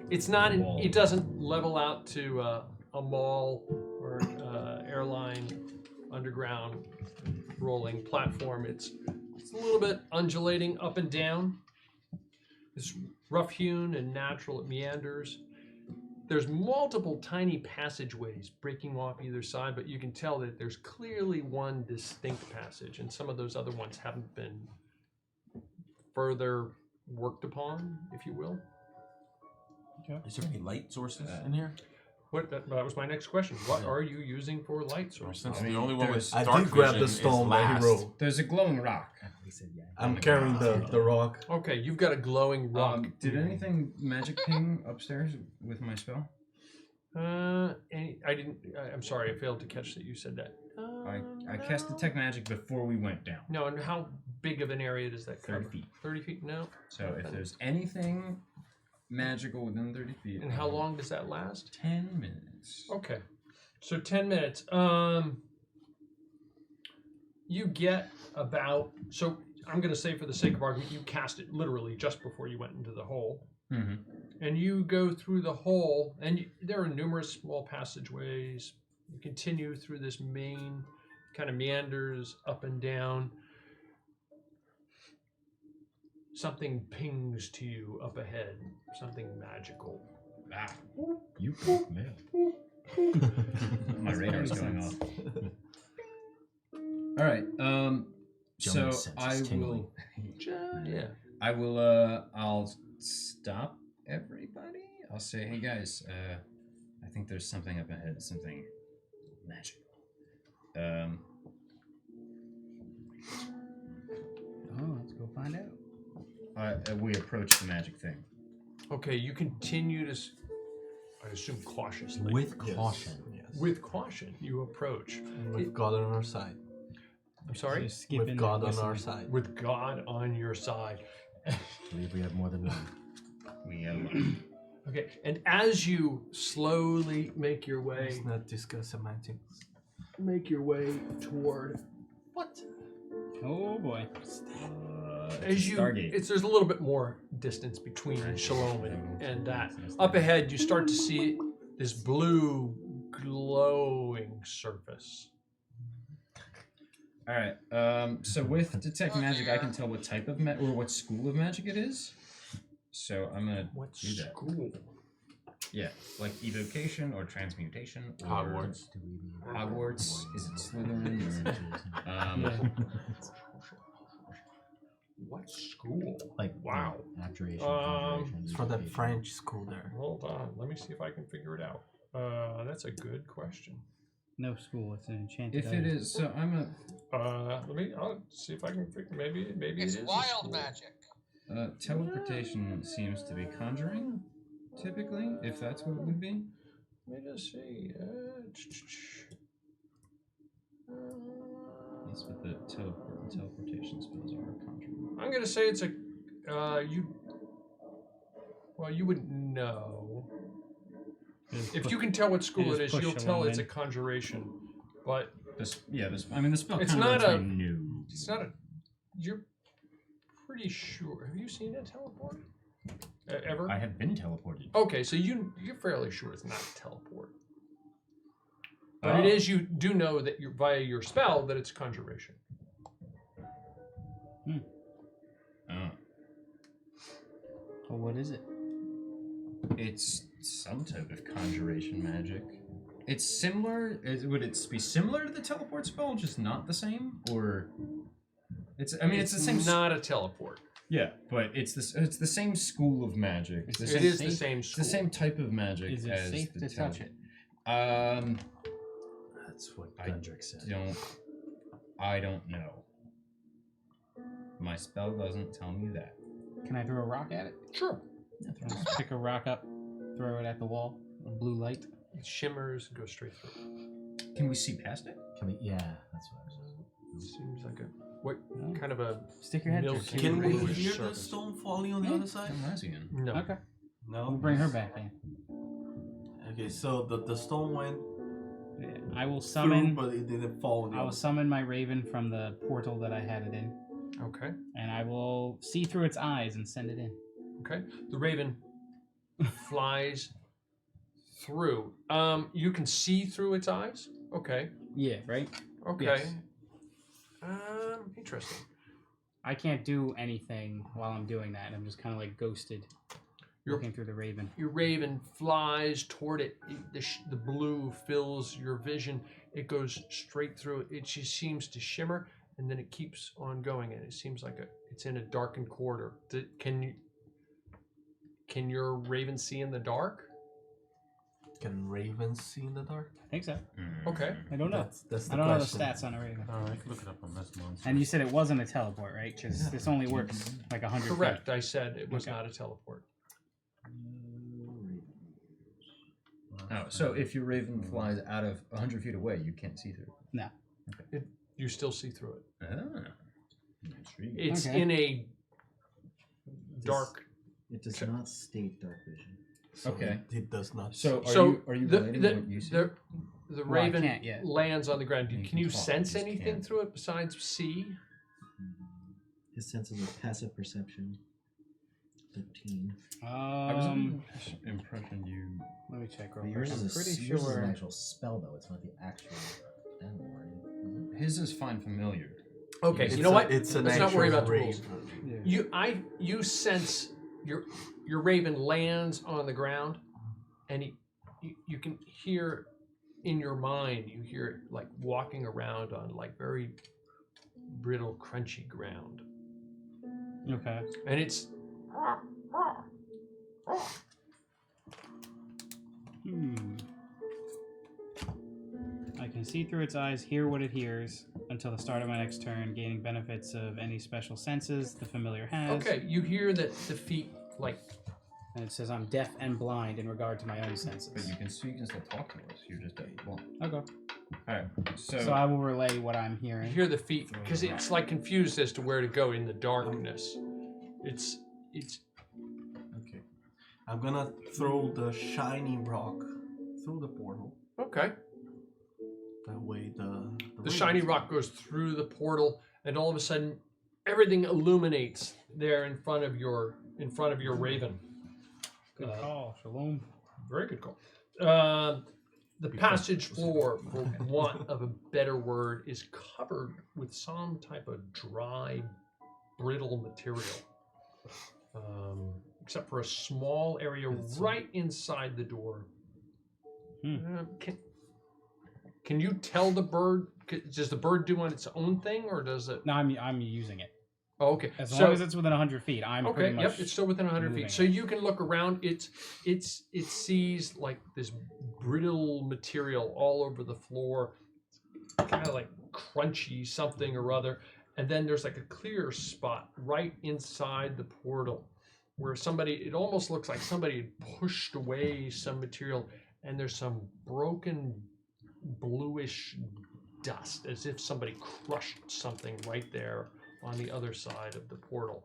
It's not it doesn't level out to a mall or airline underground rolling platform. It's a little bit undulating up and down. It's rough hewn and natural. It meanders. There's multiple tiny passageways breaking off either side, but you can tell that there's clearly one distinct passage, and some of those other ones haven't been further worked upon, if you will. Is there any light sources in here? That was my next question. What are you using for light sources? Since the only one with I dark did grab vision the is stone that he last. rolled. There's a glowing rock. I'm carrying the rock. Okay, you've got a glowing rock. Did anything magic ping upstairs with my spell? I didn't. I'm sorry, I failed to catch that you said that. I cast detect magic before we went down. No, and how big of an area does that cover? 30 feet. 30 feet? No. So if there's anything magical within 30 feet. And how long does that last? 10 minutes. Okay. So 10 minutes. You get about, so I'm going to say for the sake of argument, you cast it literally just before you went into the hole. Mm-hmm. And you go through the hole, and there are numerous small passageways. You continue through this main kind of meanders up and down. Something pings to you up ahead, something magical. Ah, you got mail. my radar's going off. All right. So I will. Yeah. I will. I'll stop everybody. I'll say, hey guys. I think there's something up ahead. Something magical. Oh, let's go find out. We approach the magic thing. Okay, you continue to, I assume, cautiously. With caution. Yes. With caution, you approach. With God on our side. I'm sorry? With God on our side. With God on your side. I believe we have more than one. We have one. Okay, and as you slowly make your way, Let's not discuss semantics. toward what? Oh boy. As you, Stargate. there's a little bit more distance between Shalom and that. Up ahead, you start to see this blue glowing surface. All right. So with detect magic, I can tell what type of or what school of magic it is. So I'm gonna do that. School? Yeah, like evocation or transmutation or Hogwarts. Hogwarts. Is it Slytherin or? What school? Like Wow. Abjuration. It's for that French school there. Hold on, let me see if I can figure it out. That's a good question. No school. It's an enchanted. If it is, so I'm I'll see if I can figure. Maybe It's it is a wild school. magic. teleportation seems to be conjuring, typically, if that's what it would be. Let me just see. That's what the teleport and teleportation spells are, conjuring. I'm gonna say it's a you. Well, you wouldn't know. If you can tell what school it is, you'll tell it's a conjuration. But I mean the spell. it's kinda not lets a. me know. It's not a. You're pretty sure. Have you seen a teleport? Ever? I have been teleported. Okay, so you're fairly sure it's not a teleport. But it is. You do know that you're via your spell that it's conjuration. Oh. Well, what is it? It's some type of conjuration magic. It's similar. Would it be similar to the teleport spell, just not the same, or? It's. I mean, it's the same. Not a teleport. Yeah, but it's this. It's the same school of magic. It is the same It's school. the same type of magic. Is it as safe the to touch it? That's what Gundrick said. I don't know. My spell doesn't tell me that. Can I throw a rock at it? Sure. Just pick a rock up, throw it at the wall. A blue light. It shimmers and goes straight through. Can we see past it? Can we? Yeah, that's what I was. Seems like a what kind of a Stick your head through. milky Can we bluish hear the surface. stone falling on the other side? Carpathian. No. Okay. No. We'll bring her back then. Okay, so the stone went Yeah, I will through, summon. but it didn't fall. I will summon my raven from the portal that I had it in, Okay. and I will see through its eyes and send it in. Okay. The raven flies through. You can see through its eyes. Okay. Yeah. Right. Okay. Yes. Interesting. I can't do anything while I'm doing that. I'm just kind of like ghosted, looking through the raven. Your raven flies toward it. The blue fills your vision. It goes straight through it. It just seems to shimmer, and then it keeps on going. And it seems like it's in a darkened corridor. Can your raven see in the dark? Can ravens see in the dark? I think so. Okay. I don't know. That's the I don't know the question. stats on a raven. Oh, I can look it up on this one. And you said it wasn't a teleport, right? Because this only works like 100 feet. Correct. I said it was Okay. not a teleport. Oh, so if your raven flies out of 100 feet away, you can't see through. No. You still see through it. Ah. Intriguing. It's Okay. in a dark. It does not state dark vision. So Okay. It does not. So are you the, relating the, what you see? the Well, I raven can't yet. lands on the ground. You Can can you talk, sense you just anything can't. through it besides see? His senses of passive perception. 13. I was under the impression you. Let me check real But quick. yours I'm is, pretty yours is an sure. actual spell, though. It's not the actual animal, right? His is find familiar. Okay, It's you know what? It's an Let's not worry actual about the rules. rave. Yeah. You sense your raven lands on the ground, and you can hear in your mind. You hear it like walking around on like very brittle, crunchy ground, Okay. and it's I can see through its eyes, hear what it hears until the start of my next turn, gaining benefits of any special senses the familiar has. okay. You hear that the feet like And it says I'm deaf and blind in regard to my own But senses. you can still talk to us. You're just dead. Well, Okay. alright. So, So I will relay what I'm you hearing. hear the feet because it's like confused as to where to go in the darkness. It's Okay. I'm gonna throw the shiny rock through the portal. okay. That way The ravens- shiny rock goes through the portal, and all of a sudden, everything illuminates there in front of your raven. Good call. Shalom. Very good call. The passage floor, for want of a better word, is covered with some type of dry, brittle material, except for a small area right inside the door. Can you tell the bird? Does the bird do on its own thing, or does it? No, I'm using it. Oh, okay. As So- long as it's within 100 feet, I'm Okay, pretty much. yep, it's still within 100 moving feet. So it. you can look around. It sees like this brittle material all over the floor, kind of like crunchy something or other. And then there's like a clear spot right inside the portal where it almost looks like somebody had pushed away some material, and there's some broken bluish dust as if somebody crushed something right there on the other side of the portal.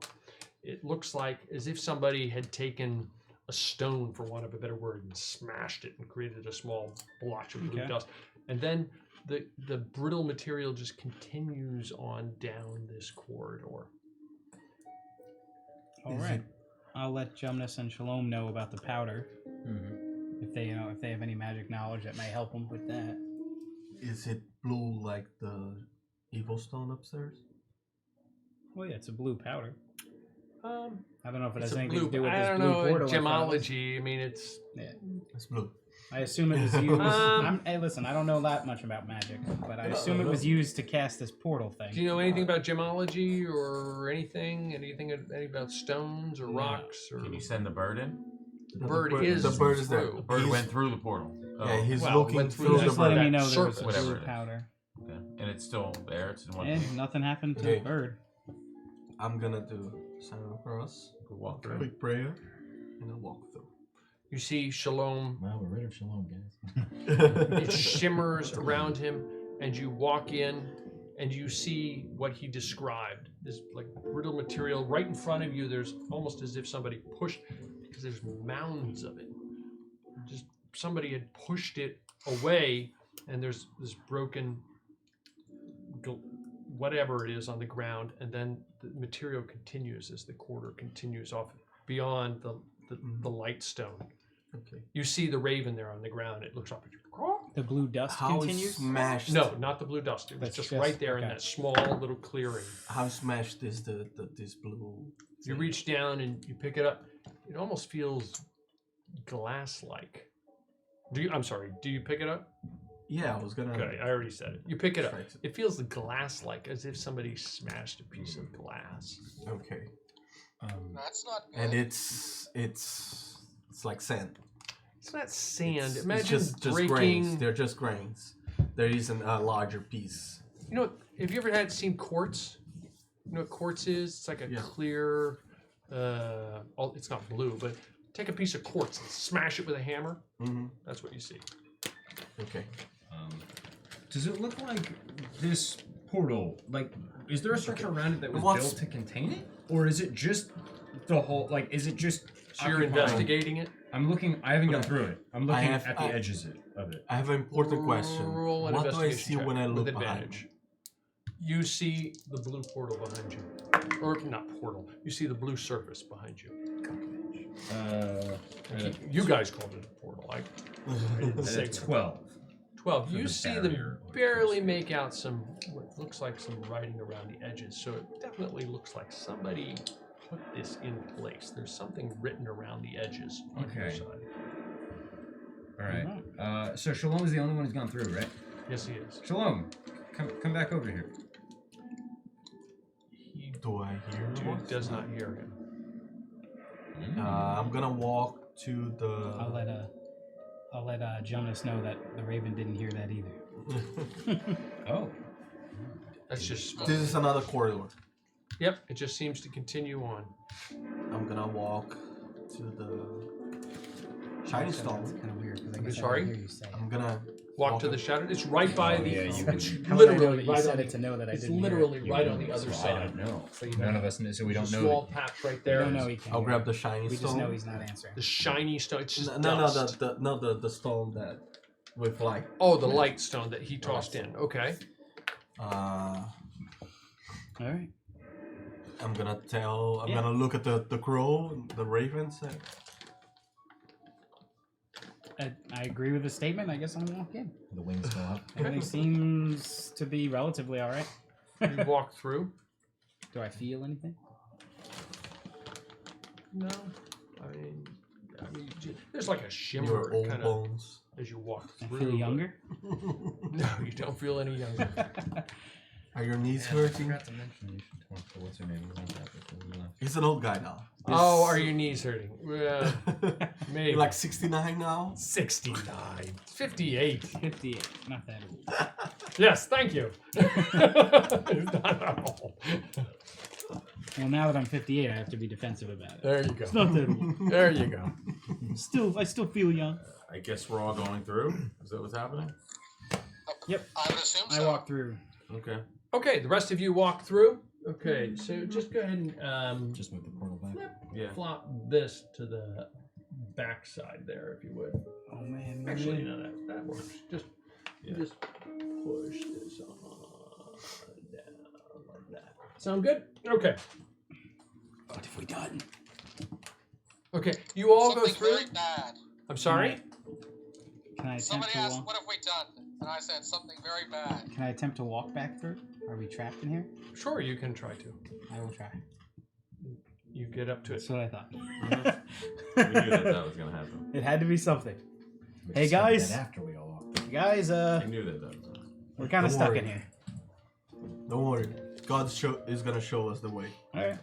It looks like as if somebody had taken a stone, for want of a better word, and smashed it and created a small blotch of blue Okay. dust. And then the brittle material just continues on down this corridor. All right. I'll let Jumnus and Shalom know about the powder. If they have any magic knowledge that may help them with that. Is it blue like the evil stone upstairs? Well, yeah, it's a blue powder. I don't know if it It's has a anything blue, to do with I this don't blue know, portal. in front of us. gemology. I mean, it's Yeah. It's blue. I assume it was used. Hey, listen, I don't know that much about magic, but I assume it was used to cast this portal thing. Do you know anything about gemology or anything? Anything about stones or rocks? Or Can you send the bird in? the bird is the bird is there. through. The bird He's- went through the portal. Oh, Yeah, he's Well, looking went through through that- the Just letting bird. me know there was surface. a Whatever blue it is. powder. okay. And it's still there. It's in one And piece. nothing happened to Okay. the bird. I'm gonna do Sign of Cross, Walk a through. quick prayer, and a walk through. You see Shalom. Well, we're rid of Shalom, guys. It shimmers around him, and you walk in, and you see what he described. This like brittle material right in front of you. There's almost as if somebody pushed, because there's mounds of it. Just somebody had pushed it away, and there's this broken whatever it is on the ground, and then the material continues as the corridor continues off beyond the light stone. Okay. You see the raven there on the ground. It looks up at you. The blue dust How continues? smashed? No, not the blue dust. It was That's just just- right there in okay. that small little clearing. How smashed is this blue? You reach down and you pick it up. It almost feels glass-like. I'm sorry. Do you pick it up? Yeah, I was gonna. Okay, I already said it. You pick it up. Try to- It feels glass-like, as if somebody smashed a piece of glass. Okay. That's not good. And it's like sand. It's not sand. It's Imagine just breaking. grains. They're just grains. There isn't a larger piece. You know, have you ever seen quartz? You know what quartz is? It's like a clear. It's not blue, but take a piece of quartz and smash it with a hammer. Mm-hmm. That's what you see. Okay. Does it look like this portal? Like, is there a structure around it that was What's- built to contain it, or is it just the whole? Like, is it just? So you're occupying- investigating it. I'm looking. I haven't gone through it. I'm looking have- at the I- edges of it. I have an important question. Roll an What do I investigation see check when I with look advantage. behind? You see the blue portal behind you, or not portal. You see the blue surface behind you. You guys called it a portal. I didn't say 12. 12. For You the see barrier, them what barely make out what looks like some writing around the edges. So it definitely looks like somebody put this in place. There's something written around the edges on your Okay. side. All right. So Shalom is the only one who's gone through, right? Yes, he is. Shalom, come back over here. Do I hear the Dude voice? does not hear him. I'm gonna walk to the. I'll let Jonas know that the Raven didn't hear that either. Oh. That's just. This is another corridor. Yep, it just seems to continue on. I'm gonna walk to the shining stone. That's kind of weird because I I'm guess I sorry? didn't hear you say it. I'm gonna walk to the shadow. It's right by the. yeah, you it's can- How would I know literally that you right said on it to know that I It's didn't hear it? literally right on the other I side. don't know. So you None know. of us know, so we There's don't a know. small patch right We there. don't know he can't I'll hear grab it. the shiny We stone. just know he's not answering. The shiny stone. It's just No, dust. the stone that with light. Oh, the light stone that he tossed in. Okay. Uh, All right. I'm gonna tell. I'm Yeah. gonna look at the crow, and the ravens. I agree with the statement. I guess I'm gonna walk in. The wings go up. Everything seems to be relatively all right. You walk through. Do I feel anything? No. I mean, there's like a Your shimmer old kind of bones. as you walk I through. feel but- younger. No, you don't feel any younger. Are your knees I hurting? forgot to mention you should talk to what's her name about that before we left. He's an old guy now. Oh, are your knees hurting? Well, maybe. Like 69 now. 69. 58. 58. Not that old. Yes, thank you. It's not at all. Well, now that I'm 58, I have to be defensive about it. There you go. It's not that old. There you go. I still feel young. I guess we're all going through. Is that what's happening? Yep. I would assume I so. walk through. Okay. Okay, the rest of you walk through. Okay, so just go ahead and Just move the portal back. Yeah. flop this to the back side there, if you would. Oh man. Actually, no, that works. Just Yeah. just push this on down like that. Sound good? Okay. What have we done? Okay, you all Something go through. very bad. I'm sorry. Can I attempt Somebody to asked, walk? "What have we done?" And I said, "Something very bad." Can I attempt to walk back through? Are we trapped in here? Sure, you can try to. I will try. You get up to it. That's what I thought. We knew that was gonna happen. It had to be something. We Hey, decided guys. that after we all walked. You guys, I knew that was gonna happen. we're kind of Don't stuck worry. in here. Don't worry. God is gonna show us the way. All right.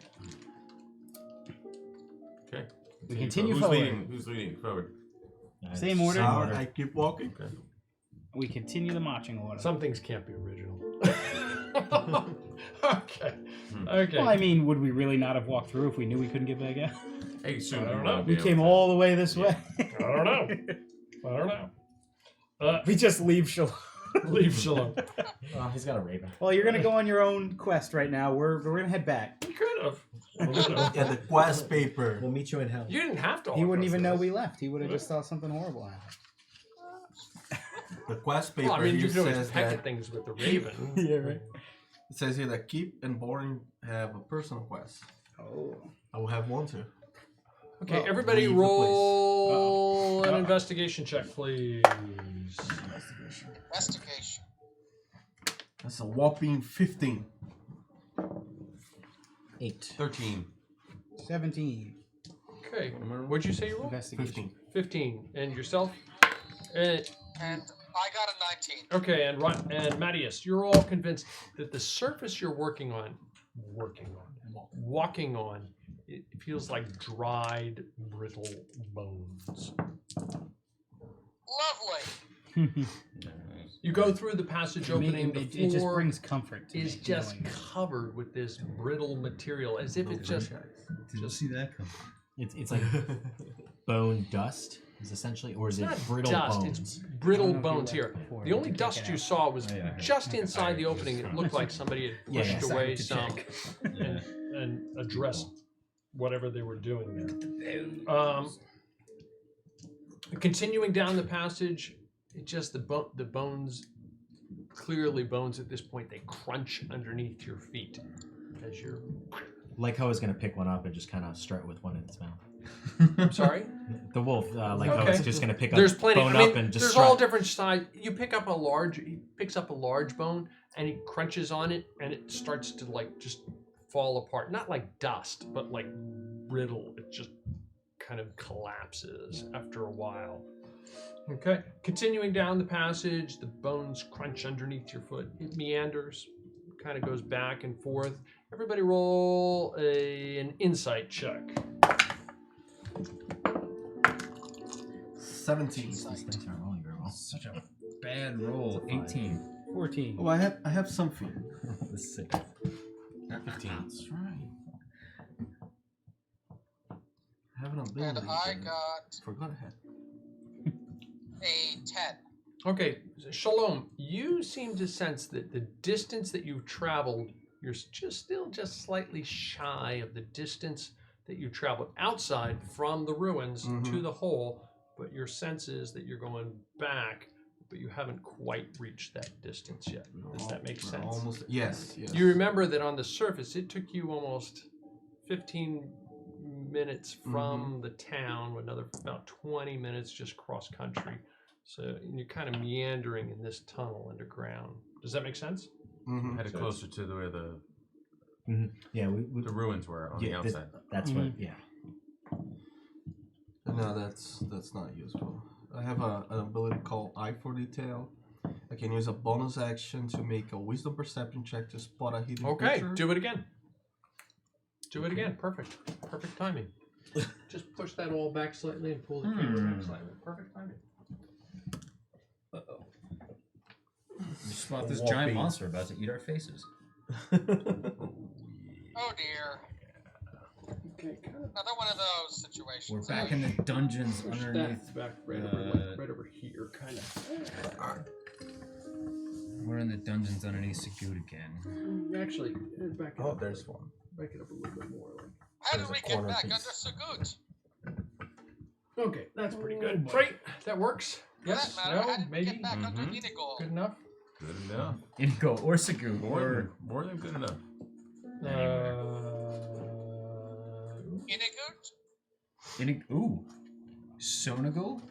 Okay. We continue Who's forward. leading? Who's leading? Forward. Same order. Now I keep walking. Okay. We continue the marching order. Some things can't be original. Okay. Okay. Well, I mean, would we really not have walked through if we knew we couldn't get back out? Hey, soon I don't we know. won't be We able came to- all the way this way. I don't know. I don't know. We just leave Shalom. Leave Shalom. Oh, he's got a raven. Well, you're gonna go on your own quest right now. We're gonna head back. You could have. Yeah, the quest paper. We'll meet you in hell. You didn't have to. He wouldn't offer even us know this. we left. He would have just thought something horrible happened. The quest paper Well, I mean, you here could always says peck that at things with the raven. Yeah, right. it says here that Keep and Boring have a personal quest. Oh. I will have one too. Okay, Well, everybody leave the place. roll an investigation check, please. Investigation. That's a whopping 15. 8. 13. 17. Okay, what'd you say you rolled? Investigation. 15. And yourself? And, And I got a 19. okay, and Mattias, you're all convinced that the surface you're walking on, it feels like dried, brittle bones. Lovely. You go through the passage opening, the It just floor brings comfort to is me, just knowing it. covered with this brittle material, as if it just... Didn't see that come. It's like bone dust, is essentially, or is It's it not brittle dust, bones? it's brittle I don't know if you bones left here. before, The but only to take dust it you out. saw was Oh, yeah, I heard. just inside the I opening. It looked like somebody had Yeah, pushed yeah. away To some check. Yeah. and addressed whatever they were doing there. Continuing down the passage, it just the bones, clearly bones at this point, they crunch underneath your feet as you're... Like how I was gonna pick one up and just kind of strut with one in its mouth. I'm sorry? The wolf, like I Okay. was just gonna pick up There's plenty. bone I mean, up and just there's strut. all different size. You pick up a large. He picks up a large bone and he crunches on it, and it starts to like just fall apart. Not like dust, but like brittle. It just kind of collapses after a while. Okay. Continuing down the passage, the bones crunch underneath your foot. It meanders, kind of goes back and forth. Everybody roll an insight check. 17. These things aren't rolling very well. Such a bad roll. 18. 14. Oh, I have something. This is sick. 15. That's right. I have an ability. And I that got forgot I had. a 10. Okay, Shalom, you seem to sense that the distance that you've traveled, you're still just slightly shy of the distance that you traveled outside from the ruins to the hole, but your sense is that you're going back, but you haven't quite reached that distance yet. Does that make sense? Almost. Yes. You remember that on the surface, it took you almost 15 minutes from the town, another about 20 minutes just cross country. So you're kind of meandering in this tunnel underground. Does that make sense? Headed closer to where the Yeah, the ruins were on the outside. That's what. Yeah. No, that's not useful. I have an ability called Eye for Detail. I can use a bonus action to make a Wisdom Perception check to spot a hidden Okay, creature. do it again. Do it again. Perfect. Perfect timing. Just push that all back slightly and pull the camera back slightly. Perfect timing. You spot this giant monster about to eat our faces. Oh dear. Okay, Another one of those situations. We're back in the dungeons push underneath. that back right over here, kind of. We're in the dungeons underneath Sigurd again. Actually, back it Oh, up. there's one. Back it up a little bit more. Like. How did There's a we get corner back piece. under Sugut? Okay, that's pretty good. Great, that works. For Yes, that matter, how no, did we maybe. get back under Inigo? Good enough. Good enough. Inigo or Sigurd More than good enough. Inigut? Ooh. Sonagal?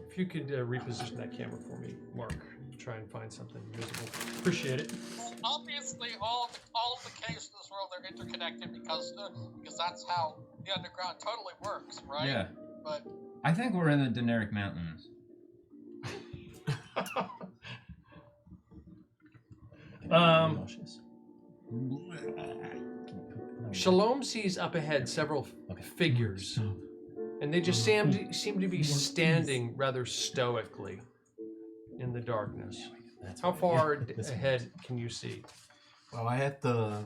If you could reposition that camera for me, Mark, try and find something visible. Appreciate it. Well, obviously, all of the caves in this world are interconnected because that's how the underground totally works, right? Yeah. But I think we're in the Deneric Mountains. Shalom sees up ahead several figures, and they just seem to be standing rather stoically in the darkness. How far ahead can you see? Well, I had the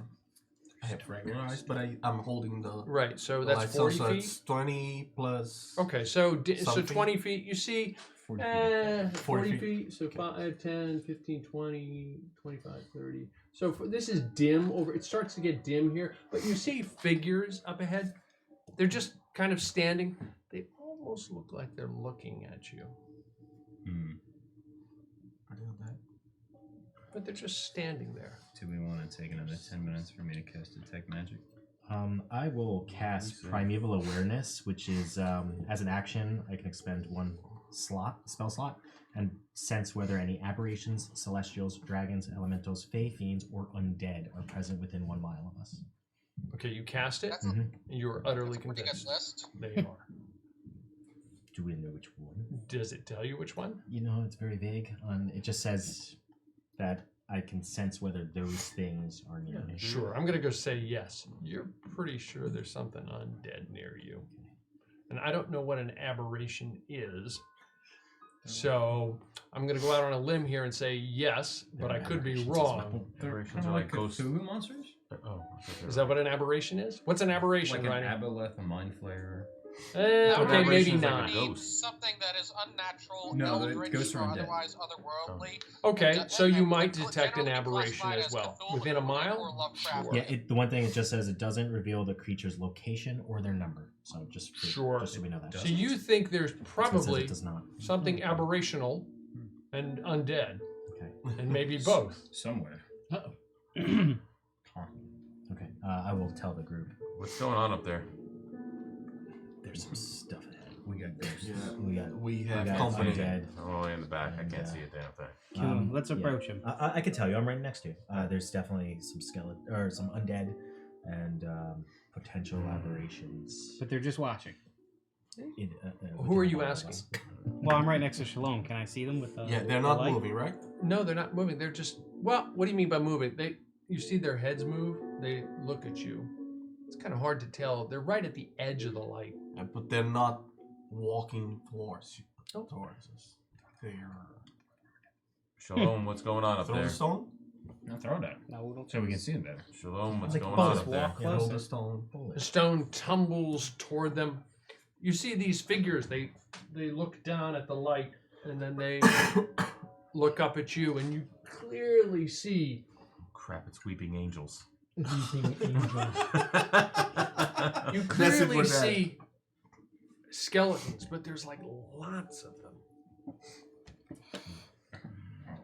I have regular eyes, but I'm holding the Right, so that's lights 40 on, so feet. it's 20 plus. Okay, so so something. 20 feet. You see 40 feet. 40 feet. So 5, 10, 15, 20, 25, 30. So this is dim over. It starts to get dim here, but you see figures up ahead. They're just kind of standing. They almost look like they're looking at you, Are they on that? but they're just standing there. Do we want to take another 10 minutes for me to cast Detect Magic? I will cast Primeval Awareness, which is as an action, I can expend one spell slot, and sense whether any aberrations, celestials, dragons, elementals, fey, fiends, or undead are present within 1 mile of us. Okay, you cast it, That's and you are utterly a pretty good convinced. list. They are. Do we know which one? Does it tell you which one? You know, it's very vague. It just says that I can sense whether those things are near me. Sure, I'm gonna go say yes. You're pretty sure there's something undead near you, and I don't know what an aberration is. So I'm gonna go out on a limb here and say yes, but I could be wrong. Aberrations are like ghosts. Cthulhu monsters? Oh, Is that what an aberration is? What's an aberration, Like an Ryan? aboleth, a mind flayer. Okay, maybe aberration is like a not. ghost. Something that is unnatural, No, the eldritch, ghosts are or undead. otherwise otherworldly. Okay, so you might Generally detect an aberration classified as well. Cthulhu Within a or mile? Lovecraft. Yeah, the one thing it just says it doesn't reveal the creature's location or their number. So just Sure. just so we know that. So you think there's So it says probably it does not. something aberrational and undead, Okay. and maybe both. Somewhere. Okay. I will tell the group. What's going on up there? There's some stuff ahead. We got ghosts. Yeah, We we have got company. undead. I'm all the way in the back. I And, can't see a damn thing. Kill him. Let's approach him. I could tell you. I'm right next to you. There's definitely some skeleton or some undead and potential aberrations. But they're just watching. Who are within you 1 mile of asking? us. Well, I'm right next to Shalom. Can I see them with the? Yeah, they're the not light? moving, right? No, they're not moving. They're just. Well, what do you mean by moving? You see their heads move. They look at you. It's kind of hard to tell. They're right at the edge of the light. But they're not walking towards us. They're Shalom, what's going on up throw there? the stone. No, throw it out. No, we don't. So we can see them better. Shalom, what's Like going both on up there? walk Throw closer. the stone. The stone tumbles toward them. You see these figures. They look down at the light, and then they look up at you, and you clearly see Crap, it's weeping angels. weeping angels. You That's it clearly for that. see skeletons, but there's like lots of them.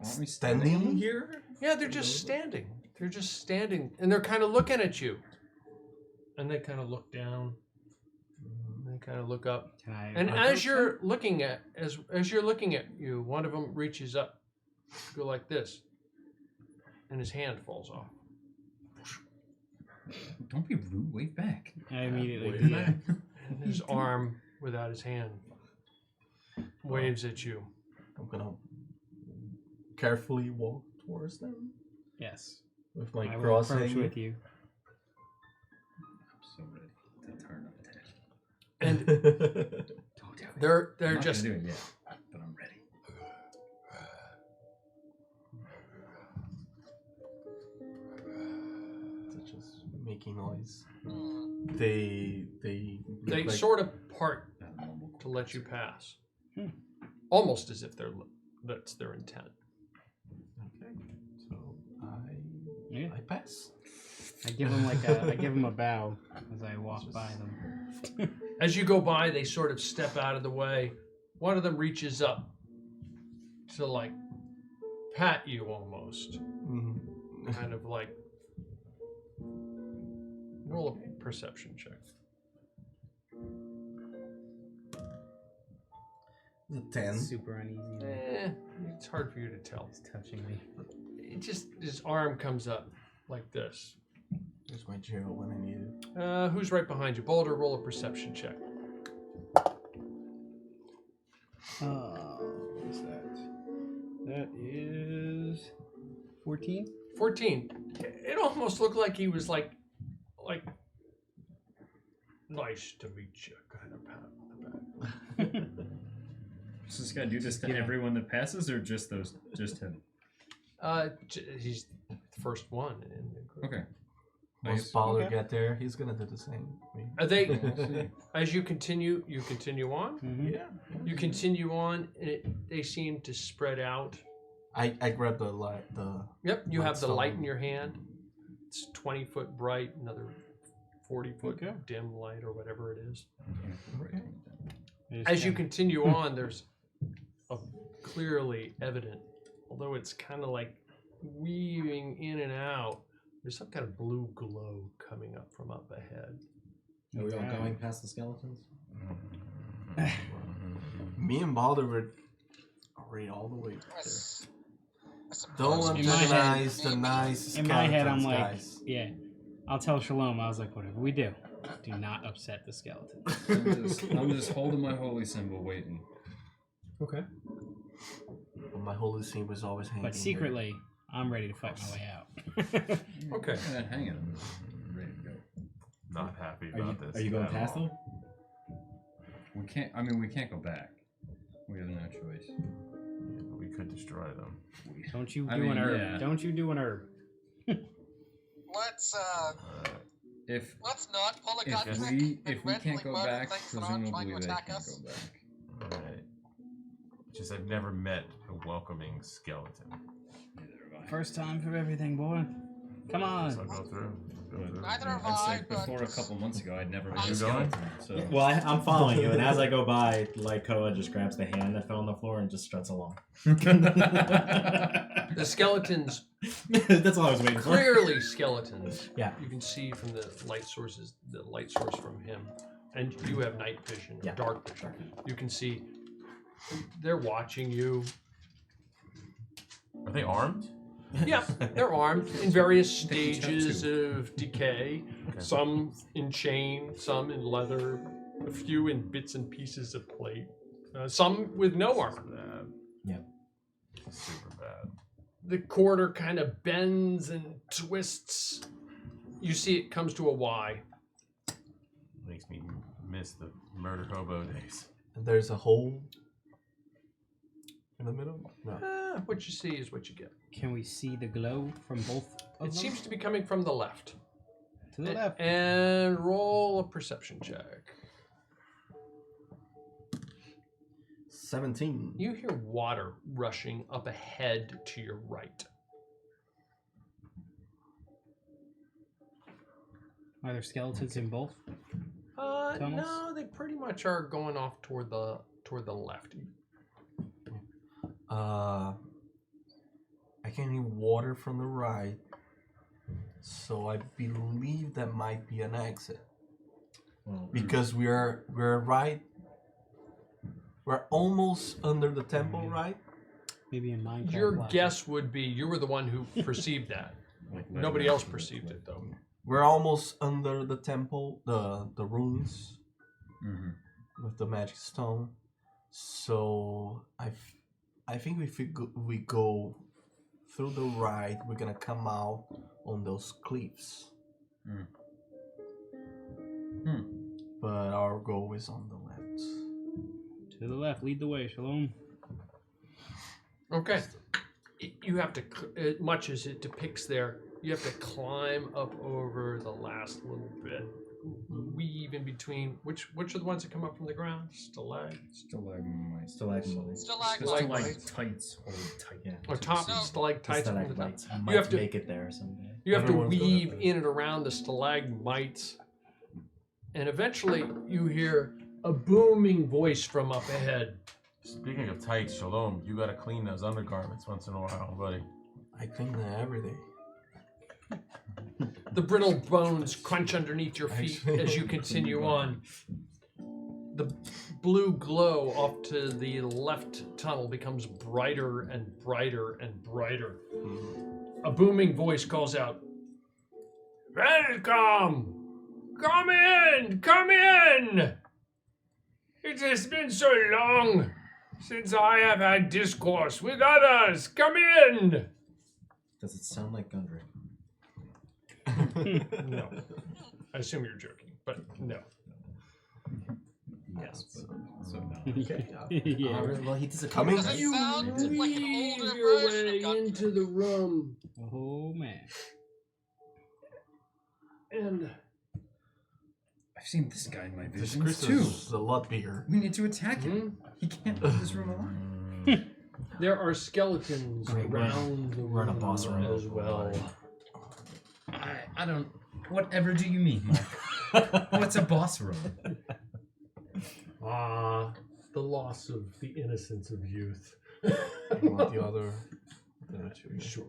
Aren't we Standing here? Yeah, they're just standing. They're just standing, and they're kind of looking at you. And they kind of look down. And they kind of look up. Can I? And approach as you're looking at you're looking at you, one of them reaches up, go like this, and his hand falls off. Don't be rude. Wave back. them? I immediately Wait. do that. And his arm, without his hand, waves at you. I'm gonna carefully walk towards them Yes. with my I will crossing. approach with you. I'm so ready to turn up attack. And Don't do it. they're I'm not just gonna do it yet, but I'm ready. Such as making noise. Hmm. They they look like- sort of part Normal. to let you pass, Hmm. almost as if that's their intent. Okay, so Yeah. I pass. I give them I give them a bow as I walk by them. As you go by, they sort of step out of the way. One of them reaches up to like pat you almost, Mm-hmm. kind of like roll a perception check. 10. Super uneasy. It's hard for you to tell. He's touching me. It just his arm comes up like this. Here's my jail when I need it. Who's right behind you? Boulder, roll a perception check. What's that? That is 14. 14. It almost looked like he was like, nice to meet you, kind of pat on the back. Does this guy do this to everyone that passes, or just him? He's the first one in the group. Okay. Once Balder get there, he's gonna do the same. Are they? As you continue on. Yeah. You continue on, and they seem to spread out. I grab the light. Yep, you have the stone. light in your hand. It's 20-foot bright, another 40-foot dim light, or whatever it is. As you continue on, there's a clearly evident, although it's kind of like weaving in and out, there's some kind of blue glow coming up from up ahead. Are we all going past the skeletons? Me and Balder were already all the way there. Don't In my head- antagonize the nice In my head, I'm skeletons, like, guys. yeah. I'll tell Shalom. I was like, whatever we do not upset the skeleton. I'm just holding my holy symbol, waiting. Okay. But my holy symbol was always hanging. But secretly, I'm ready to fight my way out. Okay. I'm hanging. I'm ready to go. Not happy Are you, about this. are you going at past all. them? We can't. I mean, we can't go back. We have no choice. Yeah, but we could destroy them. Don't you do I mean, an herb. yeah. Don't you do an herb. Let's not pull a If gun we and can't randomly go murder back, things that aren't trying presumably to they attack can't us. go back. Alright. Just I've never met a welcoming skeleton. First time for everything, boy. Come on. So I'll go through. Neither have I'd say I, but before a couple months ago, I'd never met You a going? skeleton. So. Well, I'm following you, and as I go by, Koa just grabs the hand that fell on the floor and just struts along. The skeletons, That's all I was waiting for. clearly skeletons. Yeah. You can see from the light source from him, and you have night vision, or Yeah. dark vision. You can see they're watching you. Are they armed? Yeah, they're armed in various They can stages tattoo. of decay. Okay. Some in chain, some in leather, a few in bits and pieces of plate, some with no armor. Bad. Yep. Super bad. The corridor kind of bends and twists. You see it comes to a Y. Makes me miss the murder hobo days. And there's a hole in the middle? No. What you see is what you get. Can we see the glow from both of them? It seems to be coming from the left. To the left. And roll a perception check. 17. You hear water rushing up ahead to your right. Are there skeletons in both? Tunnels? No, they pretty much are going off toward the left. I can hear water from the right, so I believe that might be an exit. Because we're right. We're almost under the temple, right? Maybe in Minecraft. Your logic. guess would be you were the one who perceived that. Nobody else perceived it though. We're almost under the temple, the ruins with the magic stone. So I think if we go through the right, we're gonna come out on those cliffs. But our goal is on the left. To the left. Lead the way, Shalom. Okay. You have to, much as it depicts there, you have to climb up over the last little bit. Weave in between. Which are the ones that come up from the ground? Stalagmites. Stalagmites. Stalagmites. Tights. Hold tight. Yeah. Or top No. stalactites from the top. Stalagmites. I You might have to make it there someday. You have to Everyone's going weave up in and around the stalagmites, and eventually you hear a booming voice from up ahead. Speaking of tights, Shalom, you gotta clean those undergarments once in a while, buddy. I clean that every day. The brittle bones crunch underneath your feet as you continue on. The blue glow off to the left tunnel becomes brighter and brighter and brighter. A booming voice calls out, "Welcome! Come in! Come in! It has been so long since I have had discourse with others. Come in!" Does it sound like Gundry? No. I assume you're joking, but no. Yes, but so no. Yeah. Well, he disappeared. Coming? Does it You sound like an weave older your version way of Gundry? into the room. Oh man. And I've seen this guy in my This visions Chris too. is a lot bigger. We need to attack him. He can't leave this room alive. there are skeletons Great, around the run a room boss around. as well. I don't. Whatever do you mean, Mark? What's a boss room? The loss of the innocence of youth. You want the other two? Sure,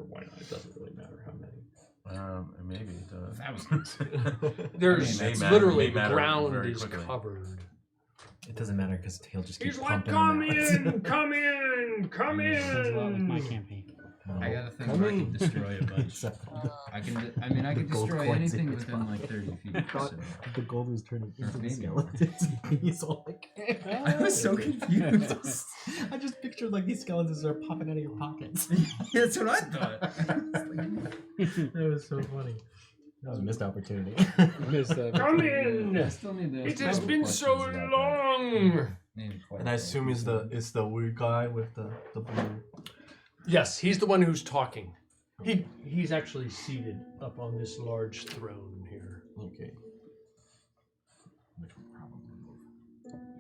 why not? It doesn't really matter how many. Maybe it does. Thousands. There's may it's matter- literally may the matter ground very is quickly. covered. It doesn't matter because he'll just keep He's like, pumping come them out. in, come in, come Sounds a lot like my in. campaign. I got a thing where I can destroy a bunch. I can Gold destroy coins in anything his within like 30 feet. So. The gold was turning into the maybe. skeletons. He's all like, I was so confused. I just pictured like these skeletons are popping out of your pockets. That's what I thought. That was so funny. That was a missed opportunity. Come in. I still need to It ask a has couple been questions so about that. long. And I assume it's the weird guy with the blue. Yes, he's the one who's talking. He's actually seated up on this large throne here. Okay.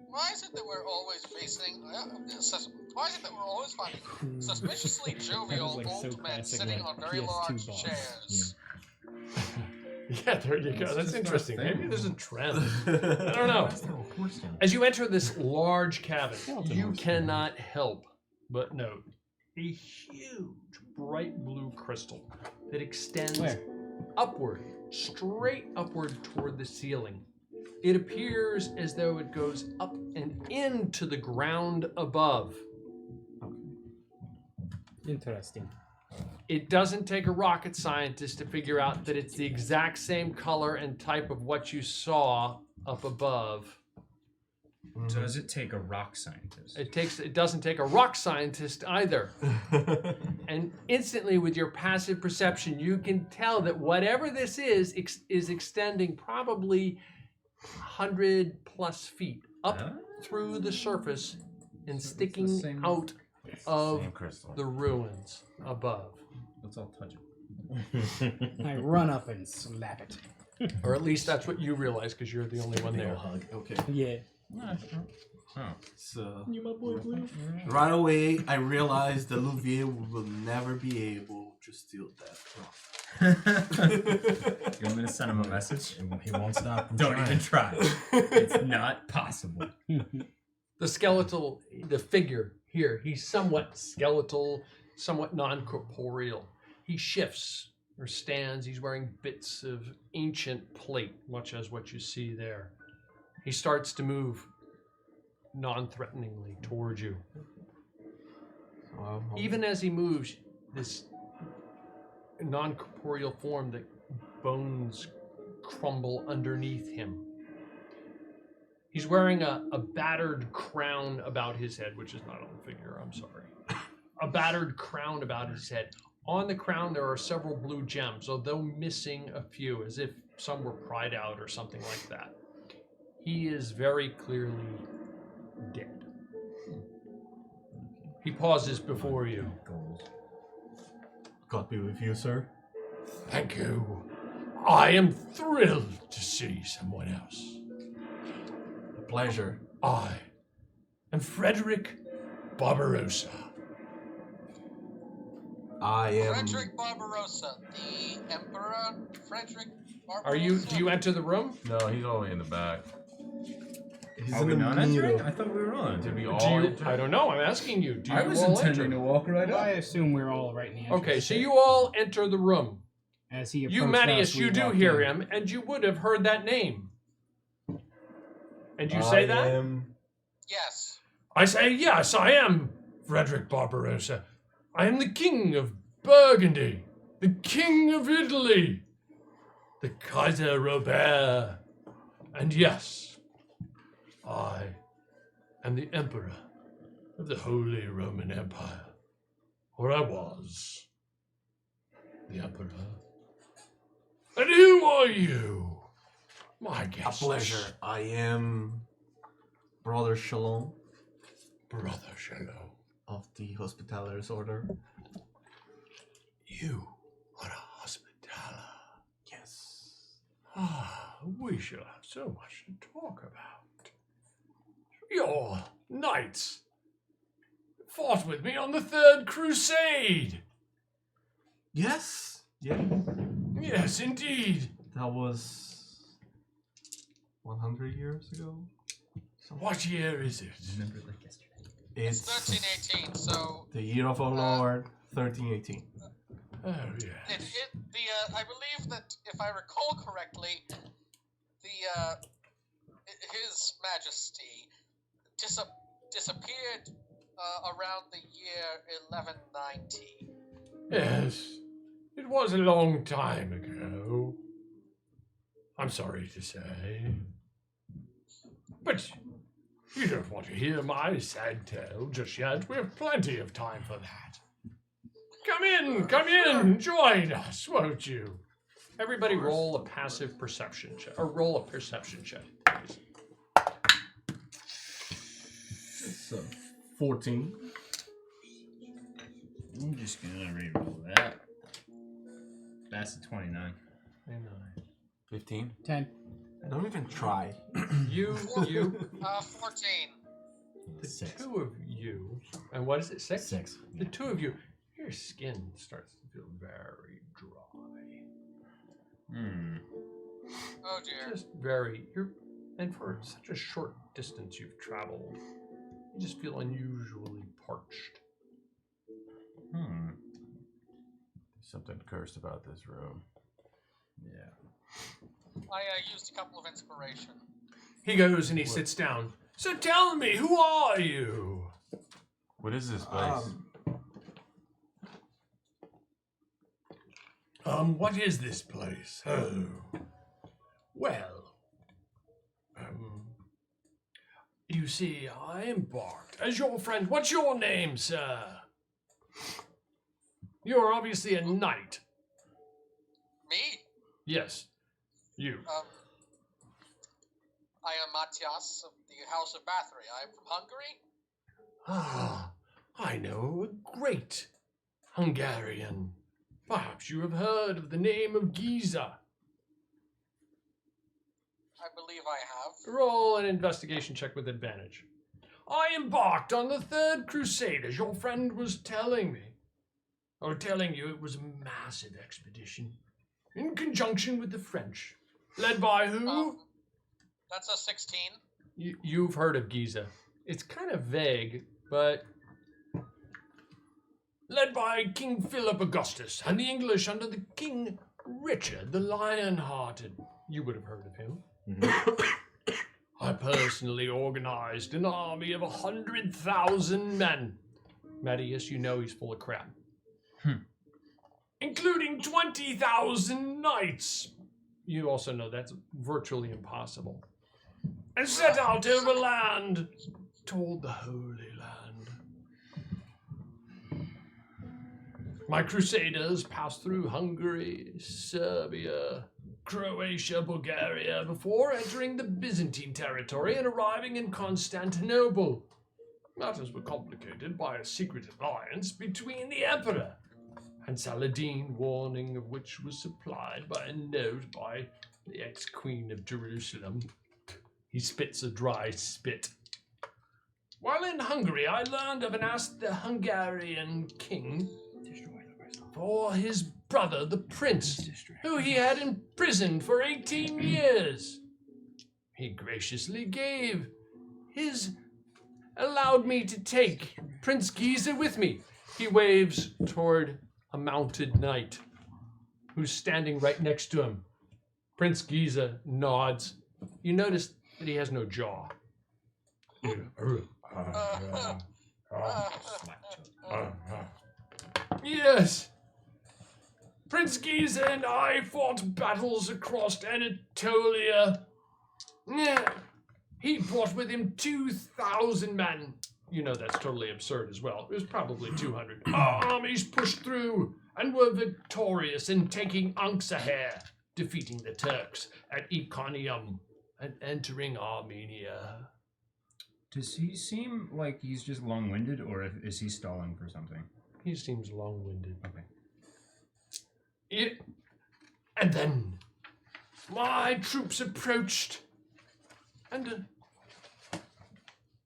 Why is it that we're always facing? Why is it that we're always finding suspiciously jovial like so old men classic, sitting like, on very PS2 large boss. chairs? Yeah, there you go. It's That's just interesting. not a thing. Maybe there's a trend. I don't know. As you enter this large cabin, you cannot help but note a huge bright blue crystal that extends Where? upward, straight upward toward the ceiling. It appears as though it goes up and into the ground above. Interesting. It doesn't take a rocket scientist to figure out that it's the exact same color and type of what you saw up above. Does it take a rock scientist? It doesn't take a rock scientist either. And instantly with your passive perception, you can tell that whatever this is extending probably 100 plus feet up through the surface and sticking same- out of Same crystal. the ruins above. Let's all touch it. I run up and slap it. Or at least that's what you realize because you're the only one there. hug. Okay. Yeah. So You my boy, Blue. right away, I realized that Louvier will never be able to steal that rock. You want me to send him a message? He won't stop. from Don't trying. even try. It's not possible. The figure here, he's somewhat skeletal, somewhat non-corporeal. He shifts or stands. He's wearing bits of ancient plate, much as what you see there. He starts to move non-threateningly towards you. Even as he moves, this non-corporeal form, that bones crumble underneath him. He's wearing a battered crown about his head, which is not on the figure, I'm sorry. A battered crown about his head. On the crown, there are several blue gems, although missing a few, as if some were pried out or something like that. He is very clearly dead. He pauses before you. God be with you, sir. Thank you. I am thrilled to see someone else. A pleasure. I am Frederick Barbarossa. I am. Frederick Barbarossa, the Emperor Frederick Barbarossa. Do you enter the room? No, he's all the way in the back. He's Are in we the not middle. entering? I thought we were on. Did we Do all you, enter? I don't know. I'm asking you. Do you I was all intending enter? to walk right I up. assume we're all right in the entrance. Okay, so you all enter the room. As he You, approached Manius, us, we you do walked hear in. him, and you would have heard that name. And you say that? Yes. I say, yes, I am Frederick Barbarossa. I am the king of Burgundy, the king of Italy, the Kaiser Robert. And yes, I am the emperor of the Holy Roman Empire. Or I was the emperor. And who are you, my A guest? pleasure. I am Brother Shalom Brother Shalom. of the Hospitallers Order. You are a hospitaller. Yes. we shall have so much to talk about. Your knights fought with me on the Third Crusade. Yes. Yeah. Yes, indeed. That was 100 years ago. What year is it? Remember it like yesterday. It's 1318, so the year of our Lord, 1318. Oh, yes. I believe that if I recall correctly, His Majesty disappeared around the year 1190. Yes, it was a long time ago. I'm sorry to say. But you don't want to hear my sad tale just yet. We have plenty of time for that. Come in, join us, won't you? Everybody roll a passive perception check, or roll a perception check, please. So, 14. I'm just gonna re-roll that. That's a 29. 15. 10. Don't even try. You, 14. the two of you, and what is it, 6? 6. The two of you, your skin starts to feel very dry. Oh dear. Just and for such a short distance you've traveled, you just feel unusually parched. Something cursed about this room. Yeah. I used a couple of inspiration. He goes and he sits down. So tell me, who are you? What is this place? What is this place? Oh. Well. You see, I embarked as your friend. What's your name, sir? You're obviously a knight. Me? Yes. You. I am Matthias of the House of Bathory. I am from Hungary. Ah, I know a great Hungarian. Perhaps you have heard of the name of Giza. I believe I have. Roll an investigation check with advantage. I embarked on the Third Crusade, as your friend was telling me. Or telling you it was a massive expedition. In conjunction with the French. Led by who? That's a 16. You've heard of Giza. It's kind of vague, but... Led by King Philip Augustus and the English under the King Richard the Lion-Hearted. You would have heard of him. I personally organized an army of 100,000 men. Matthias, you know he's full of crap. Including 20,000 knights. You also know that's virtually impossible. And set out over land toward the Holy Land. My crusaders passed through Hungary, Serbia, Croatia, Bulgaria, before entering the Byzantine territory and arriving in Constantinople. Matters were complicated by a secret alliance between the Emperor and Saladin, warning of which was supplied by a note by the ex-Queen of Jerusalem. He spits a dry spit. While in Hungary, I learned of and asked the Hungarian king for his brother, the prince, who he had imprisoned for 18 years. He graciously allowed me to take Prince Giza with me. He waves toward a mounted knight who's standing right next to him. Prince Giza nods. You notice that he has no jaw. Yes. Prince Giza and I fought battles across Anatolia. He brought with him 2,000 men. You know that's totally absurd as well. It was probably 200. Our armies pushed through and were victorious in taking Anksaher, defeating the Turks at Iconium and entering Armenia. Does he seem like he's just long-winded, or is he stalling for something? He seems long-winded. Okay. And then my troops approached, and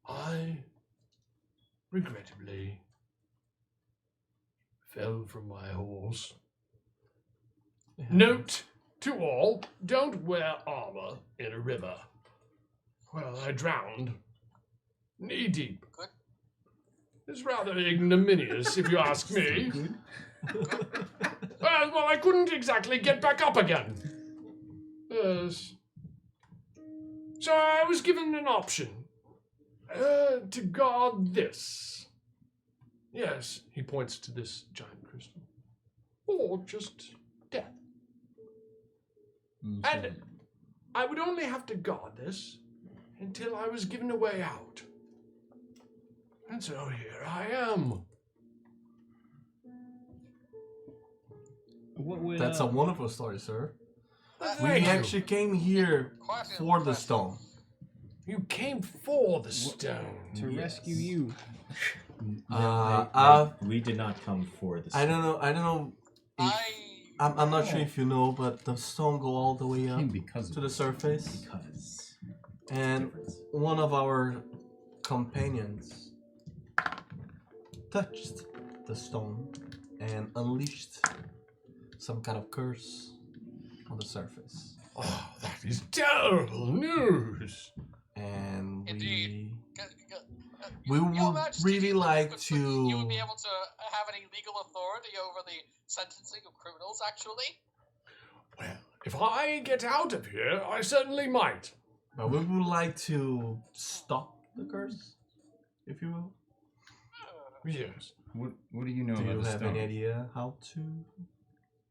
I regrettably fell from my horse. Note to all, don't wear armor in a river. Well, I drowned knee deep. Good. It's rather ignominious, if you ask me. Well, I couldn't exactly get back up again. Yes. So I was given an option. To guard this. Yes, he points to this giant crystal. Or just death. And I would only have to guard this until I was given a way out. And so here I am. What would, That's a wonderful story, sir. We Thank you. actually came here Quite for the impressive. stone. You came for the stone. to rescue you? We did not come for this. I don't know. If, I'm not sure Oh. if you know, but the stone go all the way up Came because to of the surface. Because. And one of our companions touched the stone and unleashed some kind of curse on the surface. Oh, that is terrible news. And Indeed. we Your would Majesty, really do you think like you would be to. able to have any legal authority over the sentencing of criminals, actually? Well, if I get out of here, I certainly might. But we would like to stop the curse, if you will. Yes. What do you know Do about you the have stone? any idea how to?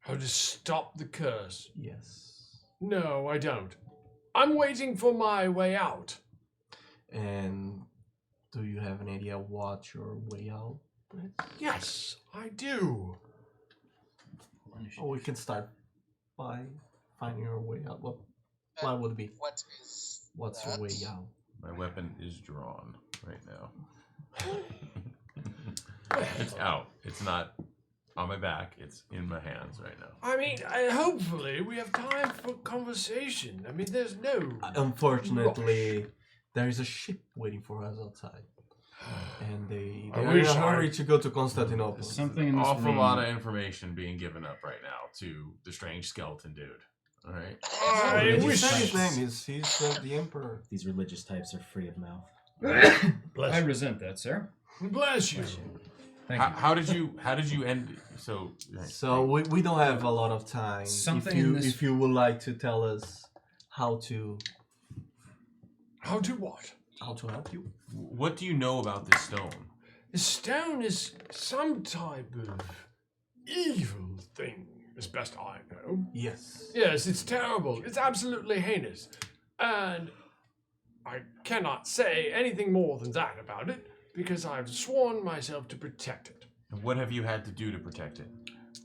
How to stop the curse? Yes. No, I don't. I'm waiting for my way out. And do you have an idea what your way out is? Yes, I do. Or we can start by finding your way out. What would it be? What is What's that? your way out? My weapon is drawn right now. It's out. It's not on my back. It's in my hands right now. I mean, hopefully we have time for conversation. I mean, there's no... Unfortunately, there is a ship waiting for us outside. And they I are in wish a I- hurry to go to Constantinople. There's something in this Awful room. lot of information being given up right now to the strange skeleton dude. All right. I He wish said I... his name is he's the emperor. These religious types are free of mouth. I resent that, sir. Bless you. Thank you. How did you end? So So we don't have a lot of time. Something if you in this- if you would like to tell us how to what? how to help you. what do you know about this stone? The stone is some type of evil thing, as best I know. Yes. Yes, it's terrible. It's absolutely heinous. And I cannot say anything more than that about it, because I've sworn myself to protect it. And what have you had to do to protect it?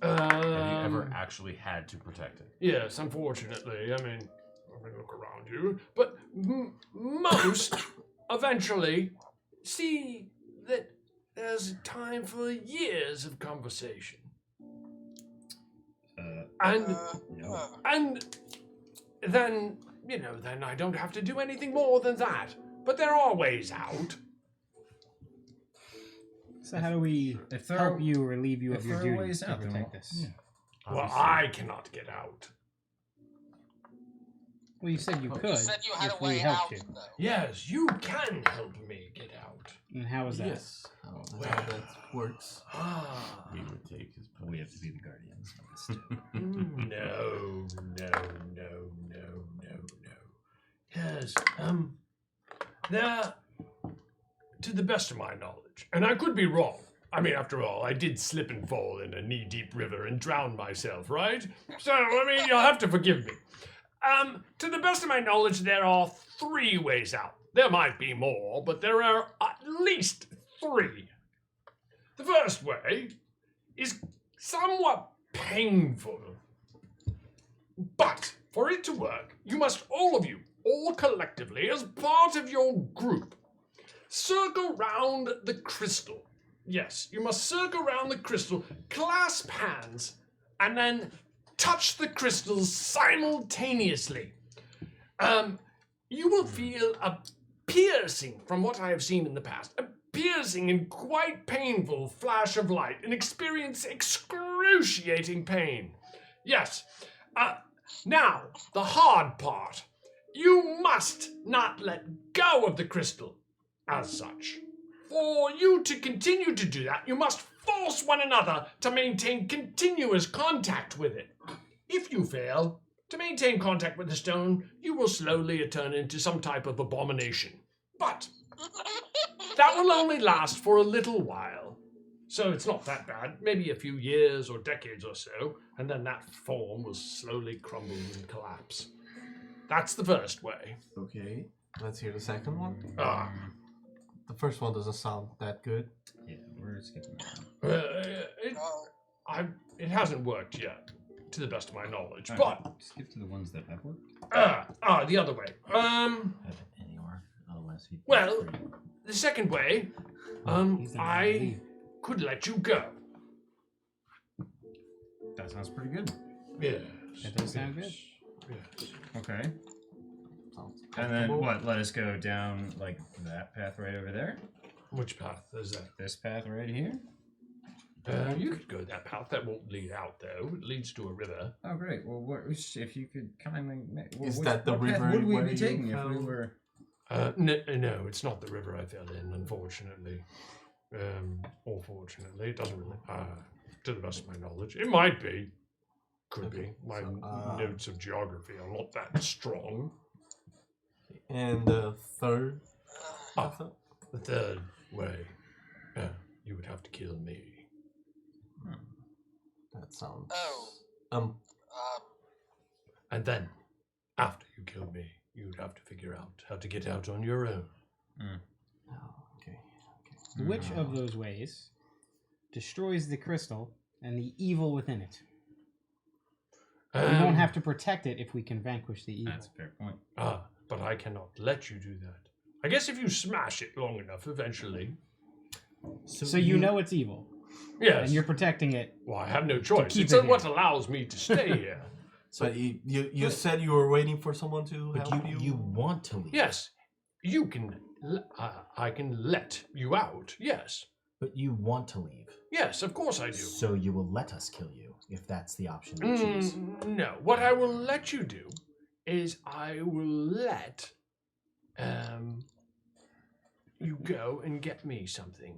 Have you ever Um, actually had to protect it? Yes, unfortunately. I mean look around you. But most eventually see that there's time for years of conversation. And and then, then I don't have to do anything more than that. But there are ways out. So how do we If there help are- you, relieve you if of your there are duties ways to out, then protect we'll- us? Well, I cannot get out. Well, you said you could. You said you had if a we way helped out, you. though. Yes, you can help me get out. And how is that? Yes. How that works. Ah. We would take his place. We have to be the guardians of this stone. No. Yes, there, to the best of my knowledge, and I could be wrong. I mean, after all, I did slip and fall in a knee-deep river and drown myself, right? So, I mean, you'll have to forgive me. To the best of my knowledge, there are 3 ways out. There might be more, but there are at least 3. The first way is somewhat painful. But for it to work, you must all collectively, as part of your group, circle round the crystal. Yes, you must circle round the crystal, clasp hands, and then touch the crystals simultaneously. You will feel a piercing, from what I have seen in the past, a piercing and quite painful flash of light, and experience excruciating pain. Yes. Now, the hard part. You must not let go of the crystal as such. For you to continue to do that, you must force one another to maintain continuous contact with it. If you fail to maintain contact with the stone, you will slowly turn into some type of abomination. But that will only last for a little while. So it's not that bad, maybe a few years or decades or so, and then that form will slowly crumble and collapse. That's the first way. Okay, let's hear the second one. The first one doesn't sound that good. Yeah, we're skipping that. It hasn't worked yet, to the best of my knowledge, All but... right, skip to the ones that have worked. The other way. Well, the second way, I could let you go. That sounds pretty good. Yes. That does sound good. Yes. Okay. And then what? Let us go down like that path right over there. Which path is that? This path right here. You could go that path. That won't lead out though. It leads to a river. Oh great. Well, if you could kindly. Is that the river What would we where be you taking if we found- were? No, it's not the river I fell in, unfortunately. Or fortunately, it doesn't really. To the best of my knowledge, it might be. Could be. My notes of geography are not that strong. And the third? The third way. You would have to kill me. That sounds. And then, after you kill me, you'd have to figure out how to get out on your own. Okay. Which of those ways destroys the crystal and the evil within it? We won't have to protect it if we can vanquish the evil. That's a fair point. But I cannot let you do that. I guess if you smash it long enough, eventually. So you know it's evil. Yes. And you're protecting it. Well, I have no choice. keep It's it what here. allows me to stay here. So you said you were waiting for someone to help you? You want to leave. Yes. You can. I can let you out. Yes. But you want to leave. Yes, of course I do. So you will let us kill you, if that's the option you choose. No. What I will let you do is I will let you go and get me something.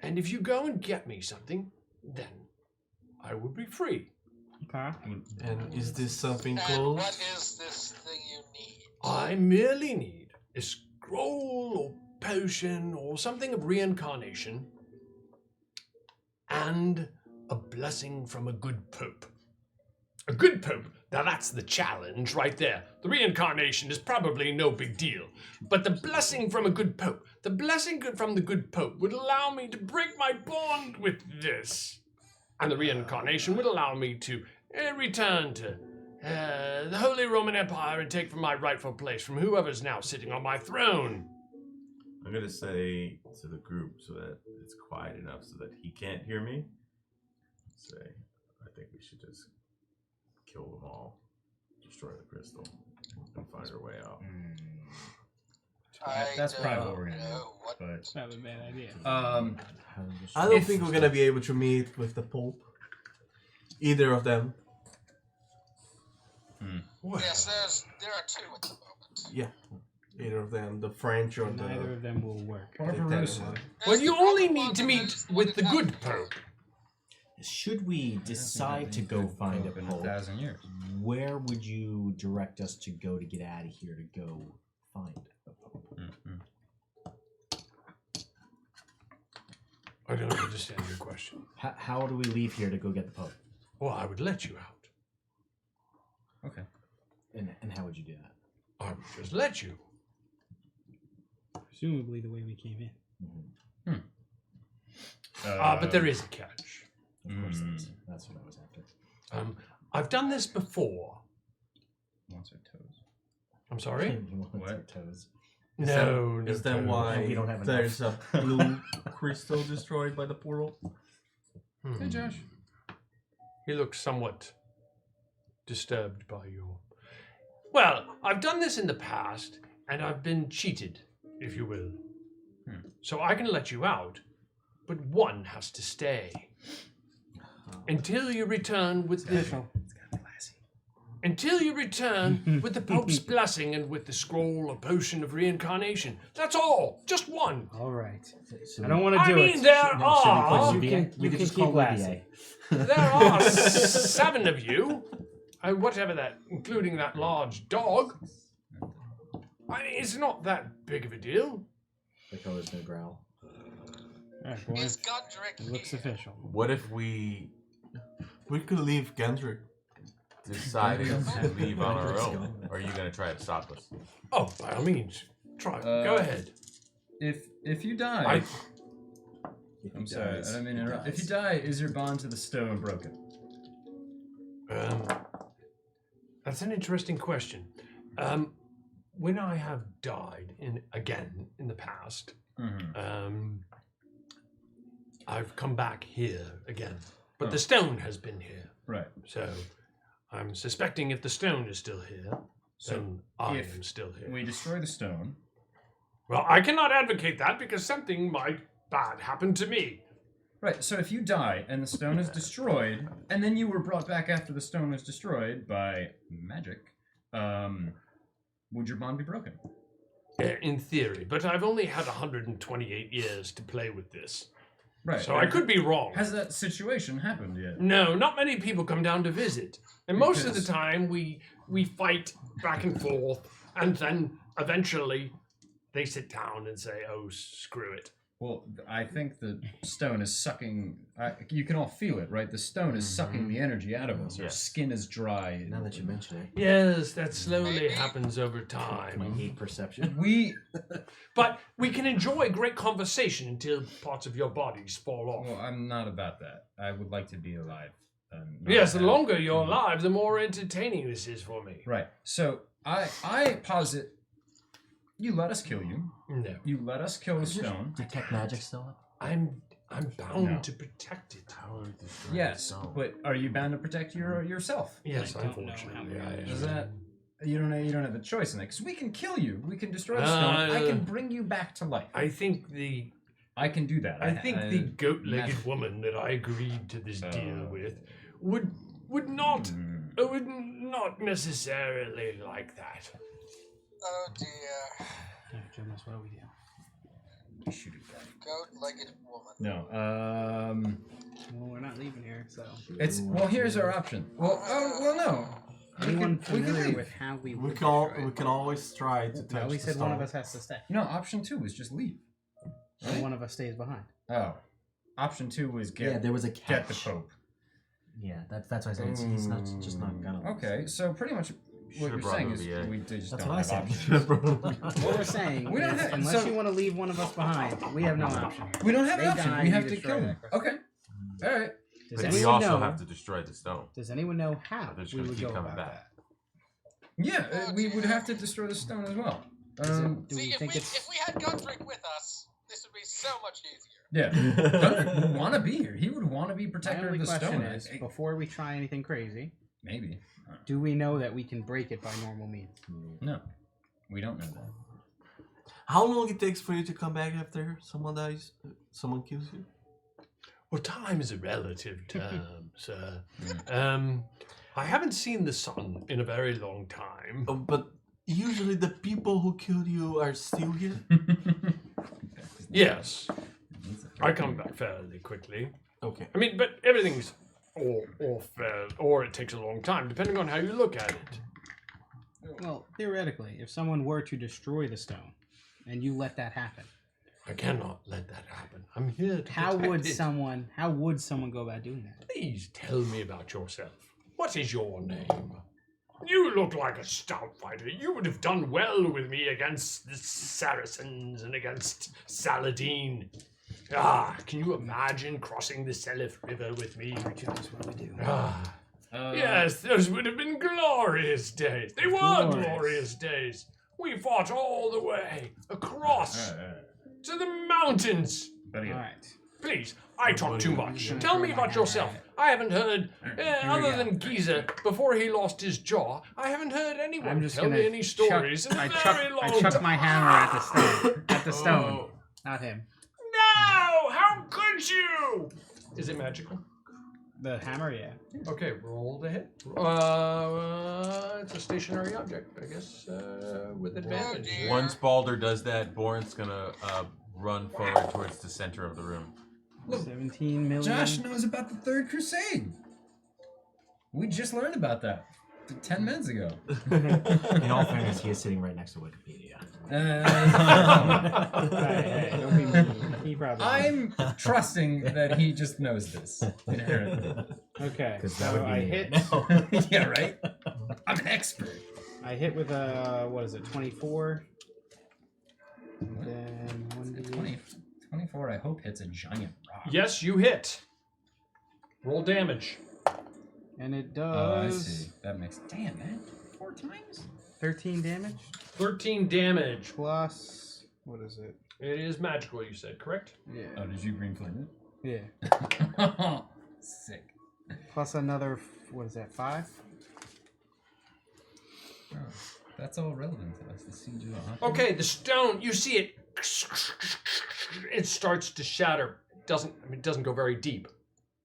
And if you go and get me something, then I will be free. Okay. And is this something And close? what is this thing you need? I merely need a scroll or potion or something of reincarnation and a blessing from a good pope. A good pope? Now that's the challenge right there. The reincarnation is probably no big deal. But the blessing from a good pope, the blessing from the good pope would allow me to break my bond with this. And the reincarnation would allow me to return to the Holy Roman Empire and take from my rightful place from whoever's now sitting on my throne. I'm gonna say to the group so that it's quiet enough so that he can't hear me. Say, I think we should just kill them all, destroy the crystal, and find our way out. That's probably what we're gonna do. But It's not a bad idea. I don't think we're gonna be able to meet with the Pope. Either of them. Yes, there are two at the moment. Yeah. Either of them, the French or Neither the of them will work. Barbarossa. Well, you only need to meet with the good pope. Should we decide to go find a in pope, 1,000 years. where would you direct us to go to get out of here to go find a pope? I don't understand your question. How do we leave here to go get the pope? Well, I would let you out. Okay. And how would you do that? I would just let you. Presumably the way we came in. But there is a catch. Of course, that's what I was after. I've done this before. Wants our toes. I'm sorry? He wants What? our toes. No, Is that toes. why We don't have there's a blue crystal destroyed by the portal? Hey, Josh. He looks somewhat disturbed by you. Well, I've done this in the past, and I've been cheated, if you will. So I can let you out, but one has to stay. Until you return with the... Until you return with the Pope's blessing and with the scroll or potion of reincarnation. That's all. Just one. All right. So I don't want to do I it. mean, there are... You can keep Lassie. There are 7 of you. Whatever that, including that large dog. I mean, it's not that big of a deal. The color's gonna growl. Alright, Is boys. Gundrick It looks here? official. What if we We could leave Gendrick. decided to leave on our own? Are you going to try to stop us? Oh, by all means. Try. Go ahead. If you die, I'm sorry, dies, I don't mean to he interrupt. If you dies. die, is your bond to the stone broken? That's an interesting question. When I have died again in the past, I've come back here again, but the stone has been here. Right. So I'm suspecting if the stone is still here, then I am still here. We destroy the stone. Well, I cannot advocate that because something might bad happen to me. Right, so if you die and the stone is destroyed, and then you were brought back after the stone was destroyed by magic, would your bond be broken? In theory, but I've only had 128 years to play with this. Right. So I could be wrong. Has that situation happened yet? No, not many people come down to visit. And most of the Because- time we fight back and forth, and then eventually they sit down and say, oh, screw it. Well, I think the stone is sucking. You can all feel it, right? The stone is sucking the energy out of us. Our Yes. skin is dry. Now that you mention it, Yes, that slowly happens over time. my hate perception. But we can enjoy great conversation until parts of your bodies fall off. Well, I'm not about that. I would like to be alive. Yes, the longer you're alive, the more entertaining this is for me. Right. So I posit you let us kill you. No. You let us kill the stone. Detect magic still up? I'm bound No. to protect it. Yes, but are you bound to protect yourself? Yes, unfortunately, I am. Is that you don't have the choice in that? Because we can kill you. We can destroy the stone. I can bring you back to life. I think I can do that. I think the goat-legged woman that I agreed to this deal with would not necessarily like that. Oh dear. Jonas, what do we do? Goat-legged woman. No. Well, we're not leaving here, so. It's here's our option. Well, no. Anyone we can familiar leave. with how we We would can all, destroy it? we can always try to touch No, we the said one of stone. us has to stay. No, option 2 is just leave. So one of us stays behind. Oh, option 2 was get. Yeah, there was a get the catch. Pope. Yeah, that's why I said he's not just not gonna. Okay, so pretty much what you're saying is we just That's don't what I have said. options. What we're saying We don't is, have- unless so- you want to leave one of us behind, we have no option. We don't have They an option. die, We you have to destroy kill that them. person. Okay. All right. Does But we anyone also know? have to destroy the stone. Does anyone know how They're just we gonna would keep go coming about back. Yeah, we would have to destroy the stone as well. Do See, we if think it's? we had Gundrick with us, this would be so much easier. Yeah. Gundrick would want to be here. He would want to be My protector only of the question stone. is, before we try anything crazy, Maybe. do we know that we can break it by normal means? No. We don't know that. How long it takes for you to come back after someone dies? Someone kills you? Well, time is a relative term, sir. I haven't seen the sun in a very long time. Oh, but usually the people who killed you are still here. Yes, I come back fairly quickly. Okay. I mean, but everything's or fair, or it takes a long time, depending on how you look at it. Well, theoretically, if someone were to destroy the stone, and you let that happen, I cannot let that happen. I'm here to how protect would it. someone go about doing that? Please tell me about yourself. What is your name? You look like a stout fighter. You would have done well with me against the Saracens and against Saladin. Ah, can you imagine crossing the Selif River with me? Yes, those would have been glorious days. They were glorious days. We fought all the way across to the mountains. All right. Please, I talk too much. Tell me about yourself. I haven't heard, other than Giza, before he lost his jaw, I haven't heard anyone I'm just tell gonna me any stories in a I very long chuck time. my hammer at the stone. At the stone. Not him. No! How could you? Is it magical? The hammer, yeah. Okay, roll to hit. It's a stationary object, I guess, with advantage. Once Balder does that, Boren's gonna run forward towards the center of the room. 17 million. Josh knows about the Third Crusade. We just learned about that 10 minutes ago. In all fairness, he is sitting right next to Wikipedia. Hey, don't be mean. He probably. I'm trusting that he just knows this inherently. Okay, 'Cause that so would be I me. hit. Yeah, right? I'm an expert. I hit with a, what is it, 24? And then 1d8. 24, I hope, hits a giant rock. Yes, you hit. Roll damage. And it Oh, I does see. That makes... Damn, man. 4 times? 13 damage 13 damage. plus, what is it? It is magical, you said, correct? Yeah. Oh, did you green flame Yeah. it? Sick. Plus another, what is that, 5? Oh, that's all relevant to us. The siege of the Hunt. Okay, the stone, you see it. It starts to shatter. It doesn't go very deep.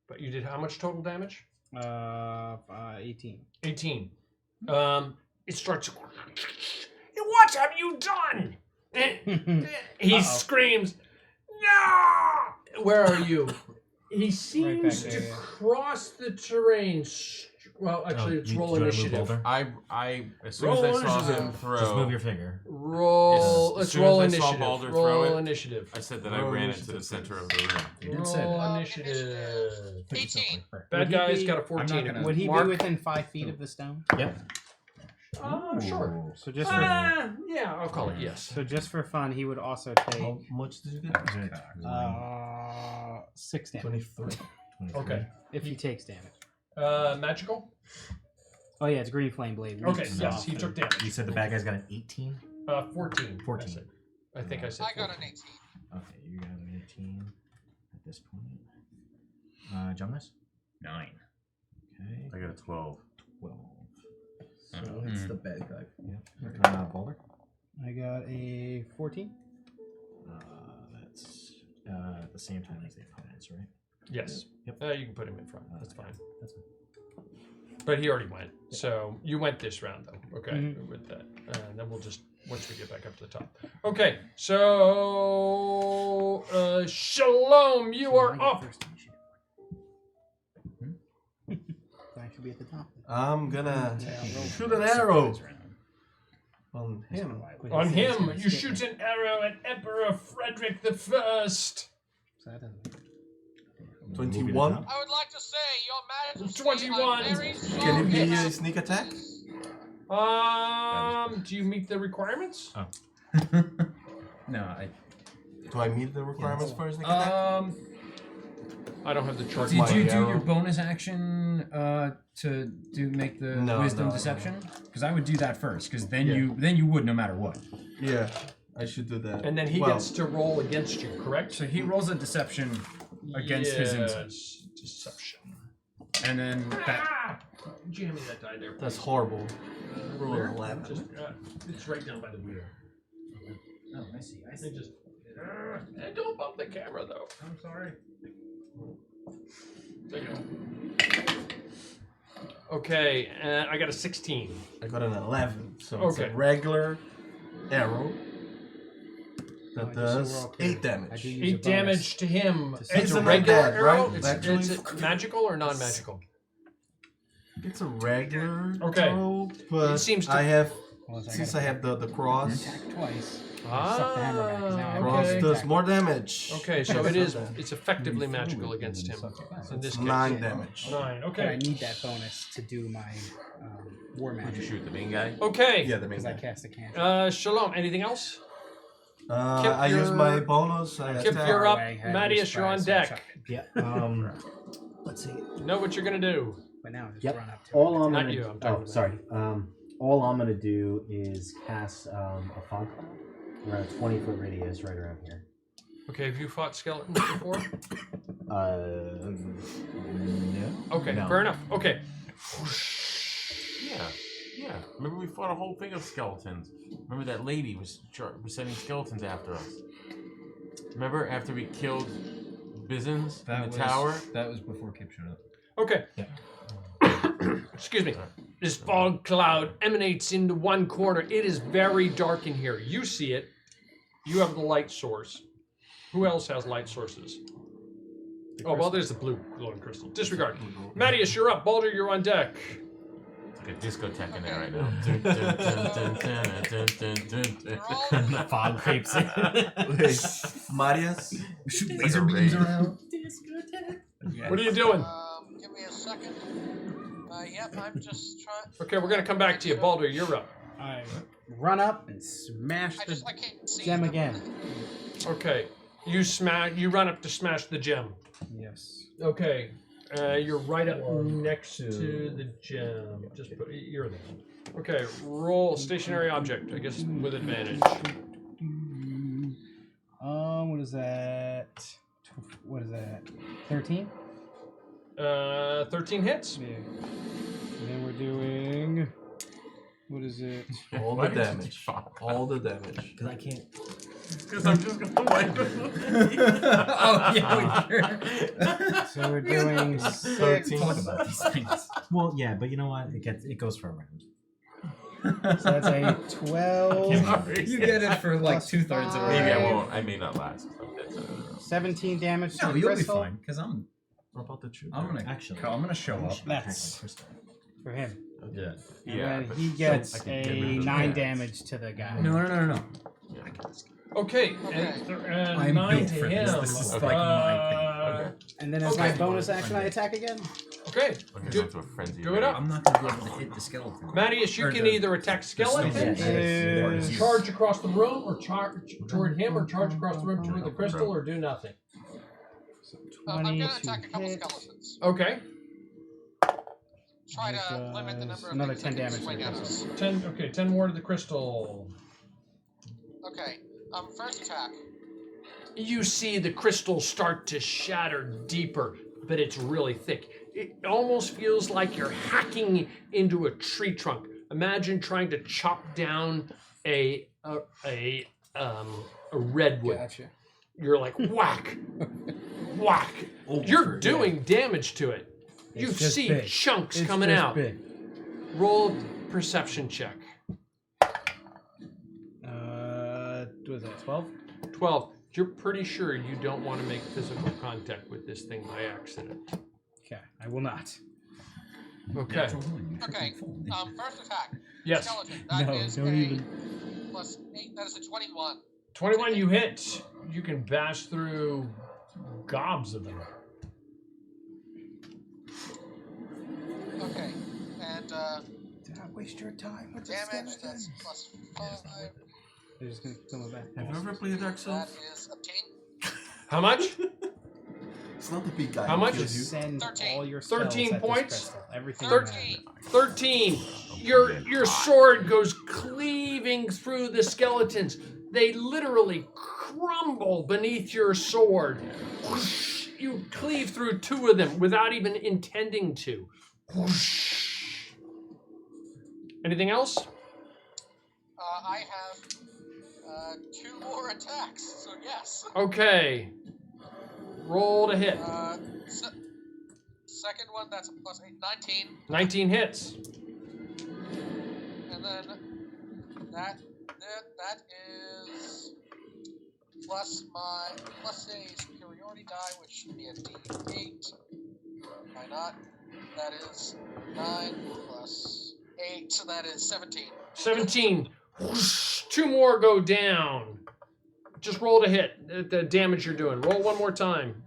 But you did how much total damage? 18. 18. It starts. What have you done? He screams, "No!" Where are you? He seems there, to yeah. cross the terrain. Well, actually, it's roll initiative. I as soon as I saw him throw, Just move your finger. Roll. As Let's soon roll as I saw initiative. Balder throw Roll it, initiative. I said that I ran into the center of the room. You did say that. Roll initiative. 18. Bad guy's got a 14. I'm not gonna- Would he Mark? be within 5 feet of the stone? Yep. Sure. So just for Yeah, I'll call it yes. so just for fun, he would also take How much did you get? 6 damage 23. Okay. if he takes damage. Magical? Oh yeah, it's green flame blade. Okay, Leaps yes, off he and- took damage. You said the bad guy's got an 18? 14. 14. I said. I think I said I got 14. an 18. Okay, you got an 18 at this point. Jonas? 9. Okay. I got a 12. 12. So it's the bad guy. Boulder? I got a 14. That's at the same time as the opponents, right? Yes. Yep. You can put him in front. That's fine. That's fine. But he already went. So you went this round, though. Okay, with that. And then we'll just, once we get back up to the top. Okay, so Shalom, you are up. I should be at the top. I'm gonna shoot an arrow on him. On him, you shoot an arrow at Emperor Frederick the First. So that doesn't. 21. I would like to say, Your Majesty, 21. I'm very sorry. Can it be a sneak attack? Do you meet the requirements? Oh. No, I... Do I meet the requirements for a sneak attack? I don't have the chart. Did you do arrow. your bonus action to make the wisdom no. deception? Because I would do that first, because then you would no matter what. Yeah, I should do that. And then he gets to roll against you, correct? So he rolls a deception against his insight. Deception. And then that, Jammy that die there. That's horrible. Roll Where? an 11. Just, it's right down by the wheel. oh, I see. They just. And don't bump the camera though. I'm sorry. There you go. Okay, I got a 16. I got an 11, so it's Okay. a regular arrow that just so we're does all clear. 8 I damage. do use 8 a bonus. damage to him. To It's a Undead, regular arrow. right? It's Actually, it magical or non-magical? It's a regular Okay. arrow, but seems to- I have Well, so since gotta I have the cross. attack twice. Suck the hammer back, 'cause now I have Cross okay. does more damage. Okay, so it is. It's effectively magical against him. In this case, 9 damage. 9. But I Okay. need that bonus to do my war Would you magic shoot the main guy? Okay. Yeah, the main because I guy. cast a cantrip. Shalom. Anything else? Kip, I use my you're- bonus. I Kip, attack. you're up. I had Mattias, you're on surprise, so deck. Yeah. Let's see. Mm-hmm. Know what you're gonna do. But now just Yep. run up to All it. I'm Not gonna you, I'm talking oh, about- sorry. All I'm gonna do is cast a fog cloud around a 20-foot radius right around here. Okay, have you fought skeletons before? No. Okay, No. fair enough. Okay. Yeah. Remember we fought a whole thing of skeletons. Remember that lady was sending skeletons after us. Remember after we killed Bizons in the tower? That was before Kip showed up. Okay. Excuse me. This fog cloud emanates into one corner. It is very dark in here. You see it. You have the light source. Who else has light sources? Oh, well, there's the blue glowing crystal. Disregard. Mattias, you're up. Baldur, you're on deck. It's like a discotheque in there right now. The fog creeps in. Marius, Shoot laser beams around. What are you doing? Give me a second. Yep, I'm just trying. Okay, we're going to come back to you. Baldur, you're up. I run up and smash I the can't see gem them. again. Okay. You run up to smash the gem. Yes. Okay. You're right up next to the gem. Just put you're there. Okay, roll stationary object, I guess with advantage. What is that? What is that? 13? 13 hits. Yeah. And then we're doing. What is it? all the damage. All the damage. Because I can't. Because I'm just going to wipe it. Oh, yeah, we sure. So we're doing 13. Talk about these things. Well, yeah, but you know what? It goes for a round. So that's a 12. You get it for like 2/3 of a Maybe I round. won't. I may not last. 17 damage to No, the you'll be crystal. fine. Because I'm About the truth. Actually, I'm gonna show up. That's for him. Yeah. Yeah. And but he so gets I can get a rid of 9 that. damage to the guy. No. Okay, I'm 9 built to for him. this. This is like my thing. And then as my bonus action, I attack again. Okay, I'm gonna do, go into a frenzy. do it up. I'm not going to be able to hit the skeleton. Mattias, you Or can the- either attack skeletons, Is- charge across the room, or charge toward him, or charge across the room toward the crystal, or do nothing. I'm 20 gonna to attack a couple hit. skeletons. Okay, Try to limit the number of another things 10 that can damage to swing the at crystal. us. 10 more to the crystal. Okay. First attack. You see the crystal start to shatter deeper, but it's really thick. It almost feels like you're hacking into a tree trunk. Imagine trying to chop down a redwood. Gotcha. You're like whack, whack. You're doing damage to it. You It's just see big. chunks It's coming just out. big. Roll a perception check. What is that? 12? 12. You're pretty sure you don't want to make physical contact with this thing by accident. Okay, I will not. Okay. Okay. First attack. Yes. Skeleton. That No, is don't a even. plus 8. That is a 21. 21 you hit. You can bash through gobs of them. Okay. And Did I waste your time with the damage. skeleton? That's plus 5. They're just gonna kill me back. Have you ever played Dark That Souls? is a 10. How much? It's not the big guy. How who much? kills you. Send 13. all your spells 13 at this points? crystal. Everything. 13. 13. Your sword goes cleaving through the skeletons. They literally crumble beneath your sword. Whoosh. You cleave through 2 of them without even intending to. Whoosh. Anything else? I have 2 more attacks, so yes. Okay. Roll to hit. Second one, that's a plus 8, 19. 19 hits. And then that is plus a superiority die, which should be a D8. Why not? That is 9 plus 8, so that is 17. 17. Whoosh. 2 more go down. Just roll to hit the damage you're doing. Roll one more time.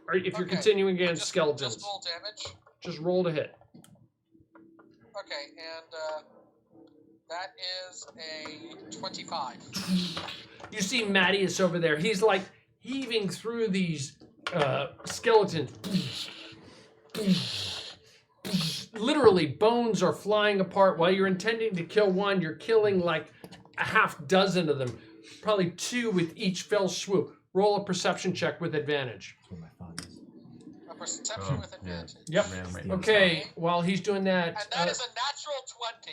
Or if you're Okay. continuing against skeletons, Just roll damage. just roll to hit. Okay, and that is a 25. You see Mattias over there. He's like heaving through these skeletons. Literally, bones are flying apart. While you're intending to kill one, you're killing like a half dozen of them. probably 2 with each fell swoop. Roll a perception check with advantage. That's what my thought is. A perception with advantage. Yep. Okay, while he's doing that, And that is a natural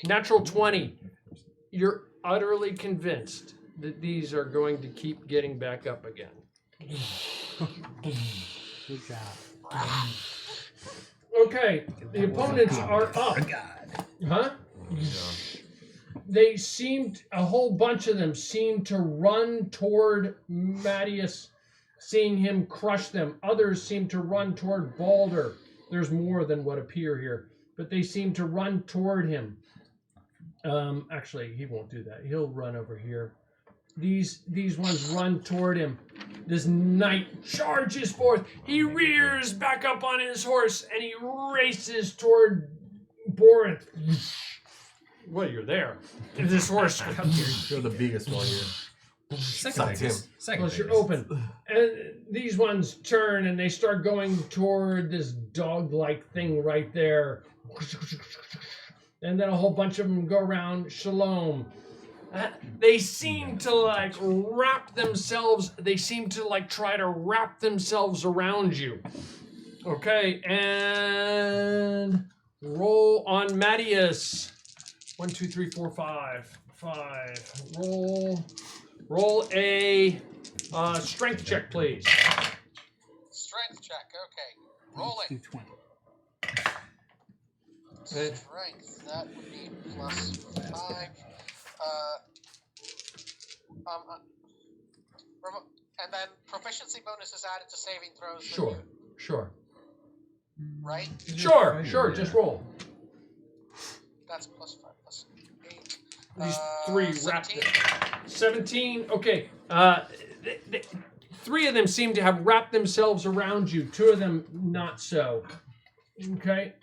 20. natural 20. You're utterly convinced that these are going to keep getting back up again. Good job. Okay, the opponents are up. Huh? They seemed, a whole bunch of them seemed to run toward Mattias, seeing him crush them. Others seem to run toward Balder. There's more than what appear here, but they seem to run toward him. Actually, he won't do that. He'll run over here. These ones run toward him. This knight charges forth. He rears back up on his horse and he races toward Borinth. Well, you're there. This horse comes here. You're the biggest one here. Second biggest. Second Plus you're biggest. open. And these ones turn and they start going toward this dog-like thing right there. And then a whole bunch of them go around Shalom. They seem to like wrap themselves, they seem to like try to wrap themselves around you. Okay, and roll on Mattias. 1, 2, 3, 4, 5. 5. Roll a strength check, please. Strength check, okay. Rolling. 220. Strength, that would be plus 5. And then proficiency bonus is added to saving throws. Sure. Right? Sure, just roll. That's plus 5, plus 8. These 3 wrapped 17. 17. Okay. 3 of them seem to have wrapped themselves around you. 2 of them not so. Okay.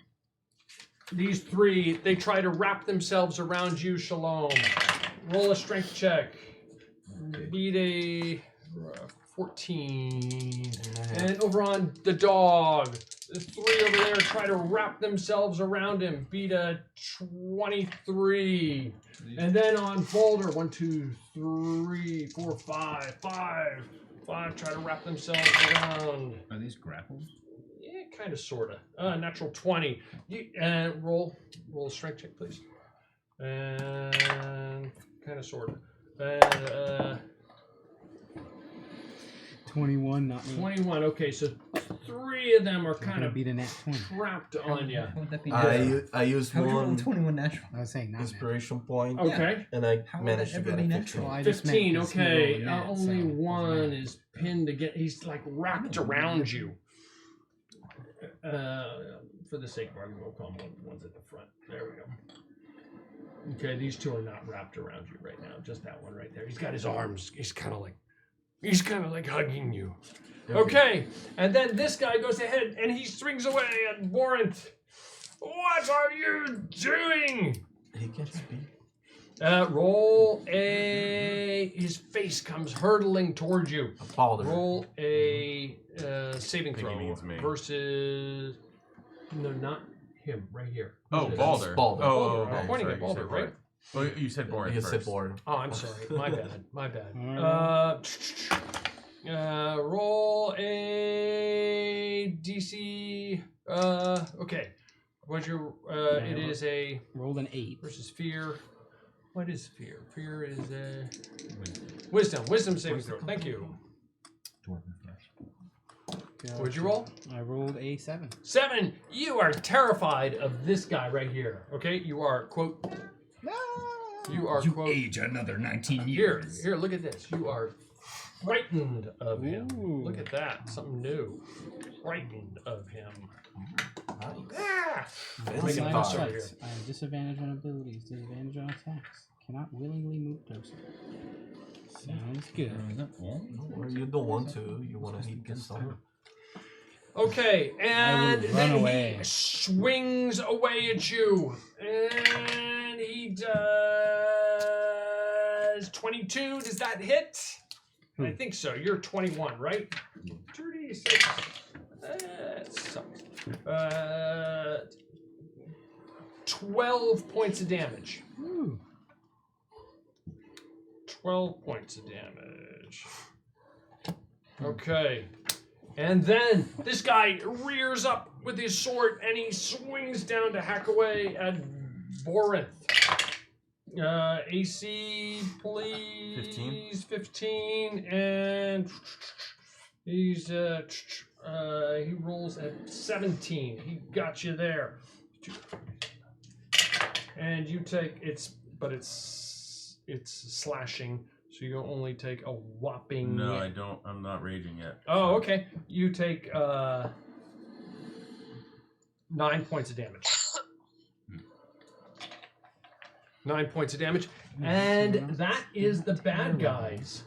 These 3, they try to wrap themselves around you, Shalom. Roll a strength check. Beat a 14. And over on the dog, the 3 over there try to wrap themselves around him. Beat a 23. And then on Boulder, 1, 2, 3, 4, 5. 5 try to wrap themselves around. Are these grappled? Yeah, kind of, sort of. Natural 20. And roll a strength check, please. And kind of, sort of. 21, not me. 21. Okay, so 3 of them are I'm kind gonna of beat a nat 20. trapped on you. How would that be? I used How would you roll one 21 natural? I was saying not inspiration point, Okay. and I How would managed that to ever get be a natural? 15. Well, I just meant 15. 'cause he Okay. rolled a nat, Only so it doesn't one matter. is pinned again. He's like wrapped around you. For the sake of argument, we'll call them ones at the front. There we go. Okay, these 2 are not wrapped around you right now. Just that one right there. He's got his arms. He's kind of like hugging you. Okay, and then this guy goes ahead and he swings away at Borinth. What are you doing? He can speak. Roll a. His face comes hurtling towards you. Balder. Roll a saving I think he throw means me. versus. No, not him. Right here. Oh, Who's it? Balder. Balder. Oh, I'm pointing sorry, at you Balder, said right? Well, you said Borin He first. said bored. Oh, I'm sorry. My bad. My bad. Alright. Roll a DC. Okay. What's your? It is a Rolled an 8. versus fear. What is fear? Fear is a wisdom. Wisdom saving throw. Thank you. What'd you roll? I rolled a 7. 7. You are terrified of this guy right here. Okay, you are quote. You are You quote. age another 19 Here, years. here. Look at this. You are frightened of him. Ooh. Look at that. Something new. Frightened of him. Ah! Making a Line of fuss over sight. here. I have disadvantage on abilities, disadvantage on attacks. Cannot willingly move closer. Sounds good. Or you don't want to. You want to hit against someone. Okay, and run then away. he swings away at you, and he does 22. Does that hit? I think so. You're 21, right? 36. That sucks. 12 points of damage. Ooh. 12 points of damage. Okay. And then this guy rears up with his sword and he swings down to hack away at Borinth. AC, please. 15. And he's he rolls at 17. He got you there. And you take it's slashing, so you only take a whopping. No, I don't. I'm not raging yet. Oh, okay. You take 9 points of damage. 9 points of damage, and that is the bad guys.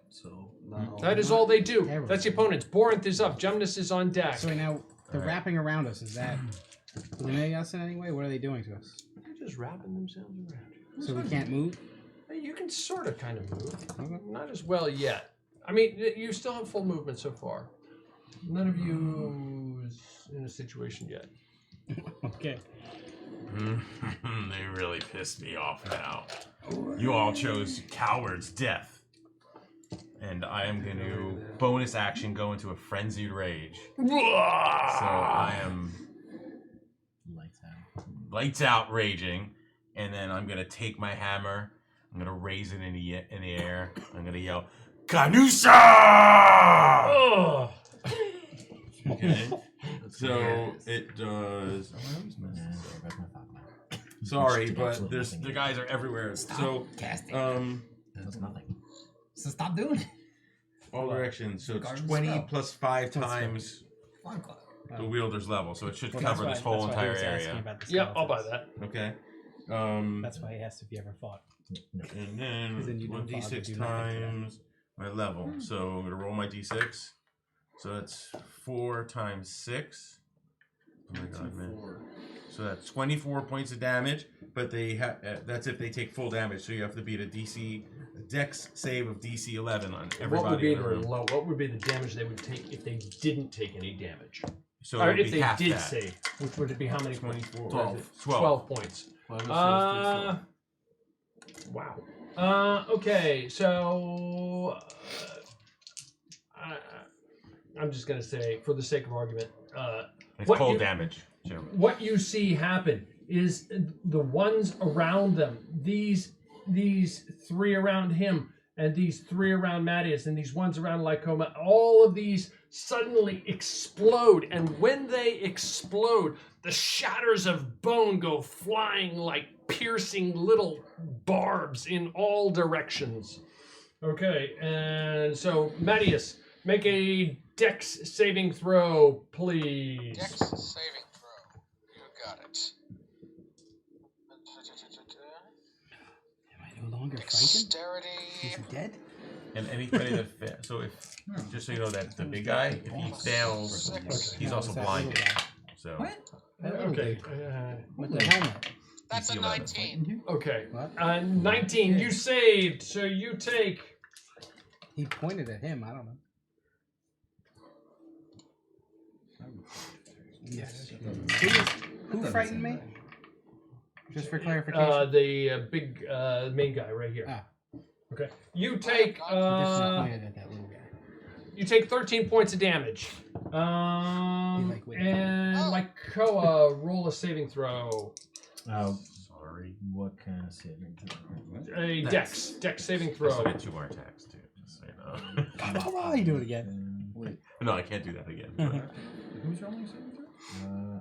So now That is all they do. That's the opponents. Borinth is up. Jumnus is on deck. So now the wrapping around us, is that limiting us in any way? What are they doing to us? They're just wrapping themselves around you. So we can't move? You can sort of kind of move. Not as well yet. I mean, you still have full movement so far. None of you is in a situation yet. Okay. They really pissed me off now. You all chose coward's death. And I am going to bonus action go into a frenzied rage. So I am lights out raging, and then I'm going to take my hammer. I'm going to raise it in the air. I'm going to yell, Kanusa! Okay. So it does. Sorry, but the guys are everywhere. So casting. That's nothing. So stop doing it. All directions. So it's Garden 20 spell. plus 5 times the wielder's level. So it should cover this whole entire area. Yep, I'll buy that. Okay. That's why he asked if you ever fought. And then then you don't bother to 1d6 do nothing to them. times my level. So I'm gonna roll my d6. So that's 4 times 6. Oh my god, man. So that's 24 points of damage, but they that's if they take full damage. So you have to beat a dex save of DC 11 on everybody. What would be in the room. what would be the damage they would take if they didn't take any damage? So Or it would if be they half did that. save, which would it be? How many points? 12. 12 points. Wow. Okay, so I'm just gonna say, for the sake of argument, It's cold damage, gentlemen. what you see happen is the ones around them, these 3 around him, and these 3 around Mattias, and these ones around Lycoma, all of these suddenly explode, and when they explode, the shatters of bone go flying like piercing little barbs in all directions. Okay, and so Mattias, make a dex saving throw, please. Dex saving throw. You got it. Am I no longer frightened? Dexterity. Is he dead? And anybody that so if just so you know that the big guy, if he fails, he's also blinded. So Okay. With the helmet. That's a 19. Okay. What? 19. You saved, so you take. He pointed at him. I don't know. Yes. Who frightened me? Just for clarification. The big main guy right here. Ah. Okay. You take. He definitely pointed at that little guy. You take 13 points of damage. And Lycoa, roll a saving throw. Oh, sorry. What kind of saving throw? A dex saving I throw. still get 2 more attacks too. Just so you know. Oh, you do it again. Wait. No, I can't do that again. Who's rolling saving throw?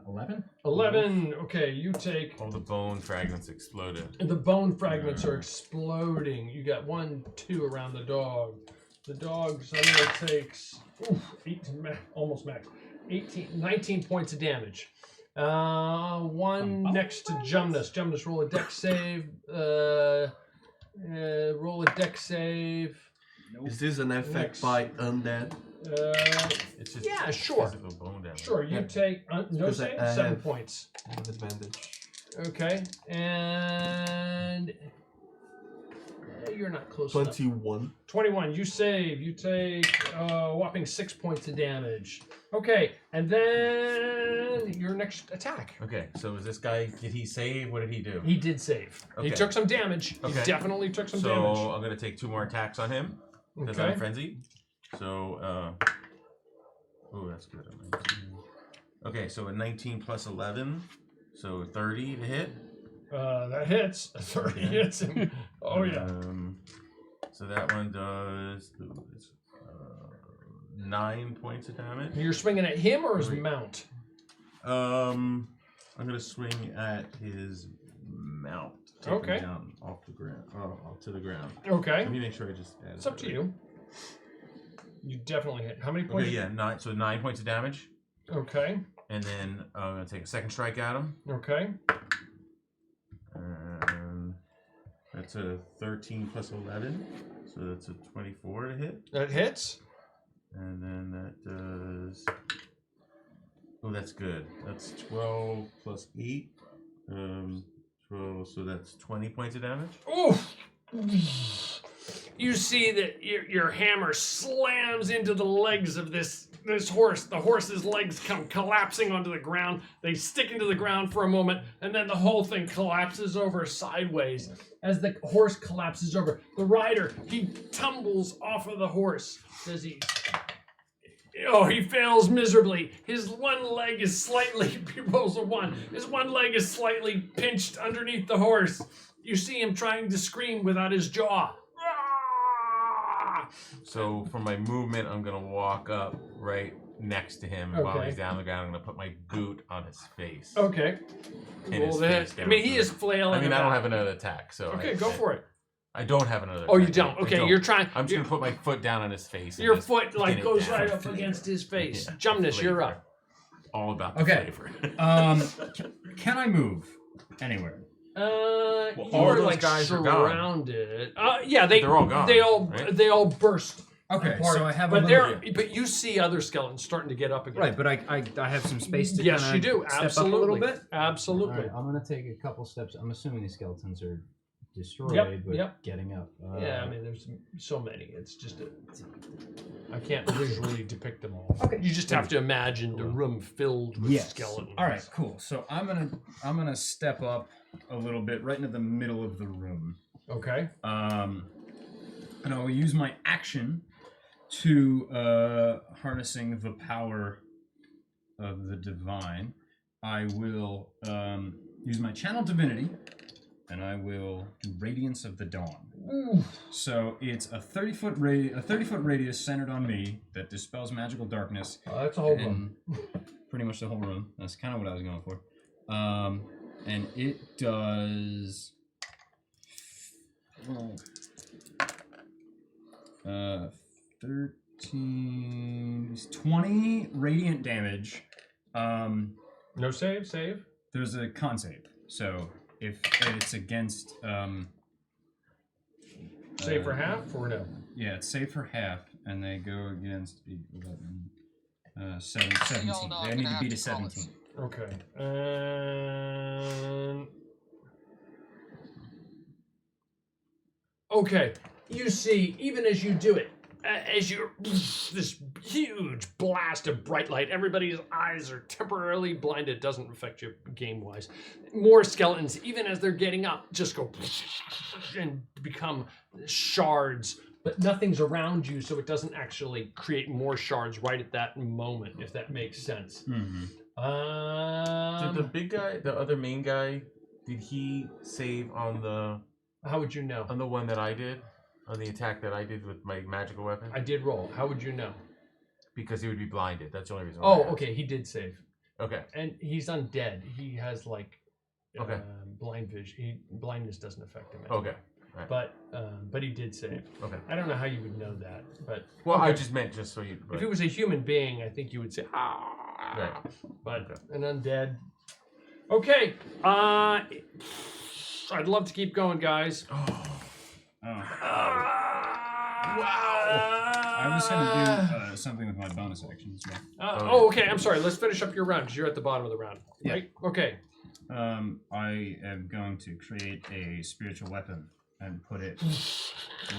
11? 11. Okay, you take. All the bone fragments exploded. The bone fragments are exploding. You got 1, 2 around the dog. The dog suddenly takes almost max. 19 points of damage. One next to Jumnus. Jumnus, roll a dex save. Roll a dex save. Is this an effect by undead? It's just Yeah, sure. physical bone damage. Sure, you take no Because save, I 7 have- points. I have advantage. Okay, and you're not close enough. 21. 21. You save. You take a whopping 6 points of damage. Okay, and then your next attack. Okay, so is this guy, did he save? What did he do? He did save. He Okay. took some damage. Okay. He definitely took some so damage. I'm going to take 2 more attacks on him because Okay. I'm frenzied. So, oh, that's good. Okay, so a 19 plus 11, so 30 to hit. That hits. 30 hits him. Oh, yeah. So that one does 9 points of damage. You're swinging at him or his mount? I'm gonna swing at his mount. Take Okay. him down off the ground, off to the ground. Okay. Let me make sure I just add. It's up to you. You definitely hit. How many points? Okay, yeah, 9. So 9 points of damage. Okay. And then I'm gonna take a second strike at him. Okay. And that's a 13 plus 11, so that's a 24 to hit. That hits. And then that does. Oh, that's good. That's 12 plus 8. 12, so that's 20 points of damage. Oof! You see that your hammer slams into the legs of this horse. The horse's legs come collapsing onto the ground. They stick into the ground for a moment, and then the whole thing collapses over sideways. As the horse collapses over, the rider, he tumbles off of the horse. Does he? Oh, he fails miserably. His one leg is slightly, he rolls a 1. His one leg is slightly pinched underneath the horse. You see him trying to scream without his jaw. So for my movement, I'm gonna walk up right next to him, and while Okay. he's down on the ground, I'm gonna put my boot on his face. Okay. In Roll his that. face I mean, down he to is the- flailing I mean, I don't about. have another attack, so. Okay, go for it. I don't have another. Oh, you attack. don't? I Okay, don't. you're trying. I'm just gonna put my foot down on his face. and Your just foot pin like it goes down. right up against his face. Yeah, Jumnus, you're flavor. up. All about the Okay. flavor. Can I move anywhere? You all are those like guys are gone. surrounded. Yeah, they're all gone, right? They all burst. Okay, apart. so I have a but little- but you see other skeletons starting to get up again. Right, but I have some space to Yes, kinda you do. step Absolutely. up a little bit. Absolutely. Alright, I'm gonna take a couple steps. I'm assuming these skeletons are destroyed, Yep, but yep. getting up. Yeah, I mean, there's so many. It's just I can't visually depict them all. Okay. You just have to imagine the room filled with skeletons. All right, cool. So I'm gonna step up a little bit right into the middle of the room. Okay. And I will use my action to harnessing the power of the divine. I will use my channel divinity, and I will do Radiance of the Dawn. Ooh. So it's a 30-foot radius centered on me that dispels magical darkness. Oh, that's a whole room. Pretty much the whole room. That's kind of what I was going for. And it does 13, 20 radiant damage. No save. There's a con save. So if it's against Save for half or no? Yeah, it's save for half, and they go against 8, 11, 17. They need to beat a 17. Okay. Okay. You see, even as you do it, as you're this huge blast of bright light, everybody's eyes are temporarily blinded. It doesn't affect you game-wise. More skeletons, even as they're getting up, just go and become shards. But nothing's around you, so it doesn't actually create more shards right at that moment, if that makes sense. Did the big guy, the other main guy, did he save on the? How would you know? On the one that I did, on the attack that I did with my magical weapon. I did roll. How would you know? Because he would be blinded. That's the only reason. Oh, okay. He did save. Okay. And he's undead. He has like Okay. blind vision. Blindness doesn't affect him. Okay. Right. But he did save. Okay. I don't know how you would know that, but Well, I okay. just meant just so you. If it was a human being, I think you would say ah. Right. But an undead. Okay. I'd love to keep going, guys. I was going to do something with my bonus action as well. Okay. I'm sorry. Let's finish up your round because you're at the bottom of the round, right? Okay. I am going to create a spiritual weapon and put it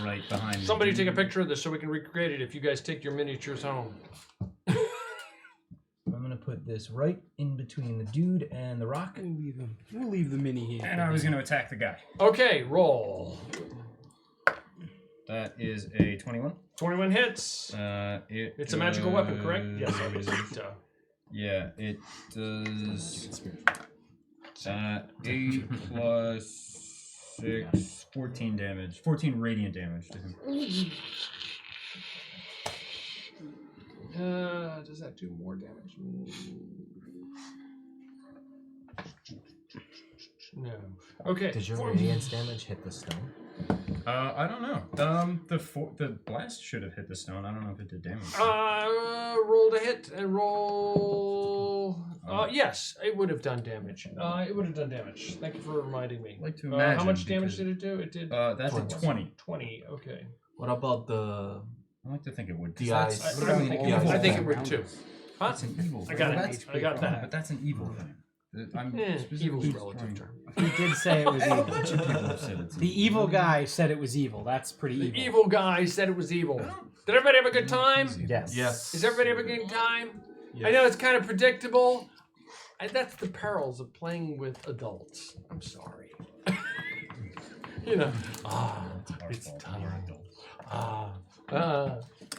right behind. Somebody the take a dude. picture of this so we can recreate it if you guys take your miniatures home. I'm gonna put this right in between the dude and the rock. We'll leave the mini here. And I was gonna attack the guy. Okay, roll. That is a 21. 21 hits. It's a magical weapon, correct? Yes, it is. So. Yeah, it does 8 plus 6, 14 damage. 14 radiant damage to him. Does that do more damage? No. Okay. Does your radiance damage hit the stone? I don't know. The blast should have hit the stone. I don't know if it did damage. Roll to hit and roll. Yes, it would have done damage. It would have done damage. Thank you for reminding me. I'd like to imagine. How much damage did it do? It did. That's a 20. 20. Okay. What about the I like to think it would. the eyes? I think it would too. Huh? That's an evil I thing. got That's it. I got that. But that's an evil thing. I'm Evil's specifically a relative term. He did say it was A evil. bunch of people have said it's The evil guy said it was evil. That's pretty The evil. evil guy said it was evil. Did everybody have a good time? Yes. Yes. Is everybody having a good time? Yes. I know it's kind of predictable. That's the perils of playing with adults. I'm sorry. You know. It's time.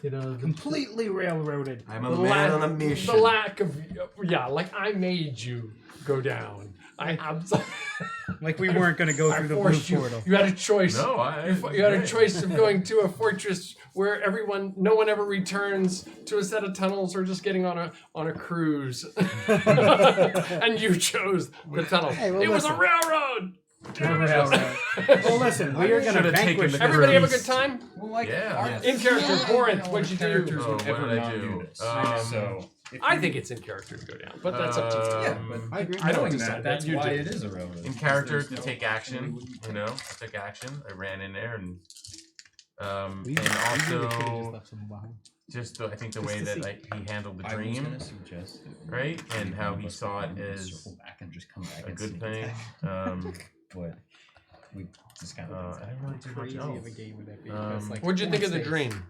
You know, Completely railroaded. I'm a man on a mission. The lack of, like I made you go down. I'm sorry. Like we weren't going to go I through the blue forced you. portal. You had a choice. No, You had a choice of going to a fortress where no one ever returns, to a set of tunnels, or just getting on a cruise. And you chose the tunnel. Hey, well, it was a listen. railroad. Well, listen, we are going to Should've taken vanquish the Everybody have a cruise. good time? Well, like, Yeah. In character, Corinth, what'd you do? Characters Oh, would what ever did I not do? this. So, if I you- think it's in character to go down, but that's up to you. Yeah, but I agree. I don't knowing decide that, that, that's you why do. it is a railroad. in character There's to no- take action, I took action. I ran in there and We and really could've just also left someone behind. I think the way that he handled the I was dream, gonna suggest that right, and maybe how one of he us saw it would as circle back and just come back a and good sneak thing. attack. But we just kind I of. didn't really do much Crazy else. of a game would that be? That's like What'd you think of the stays. dream?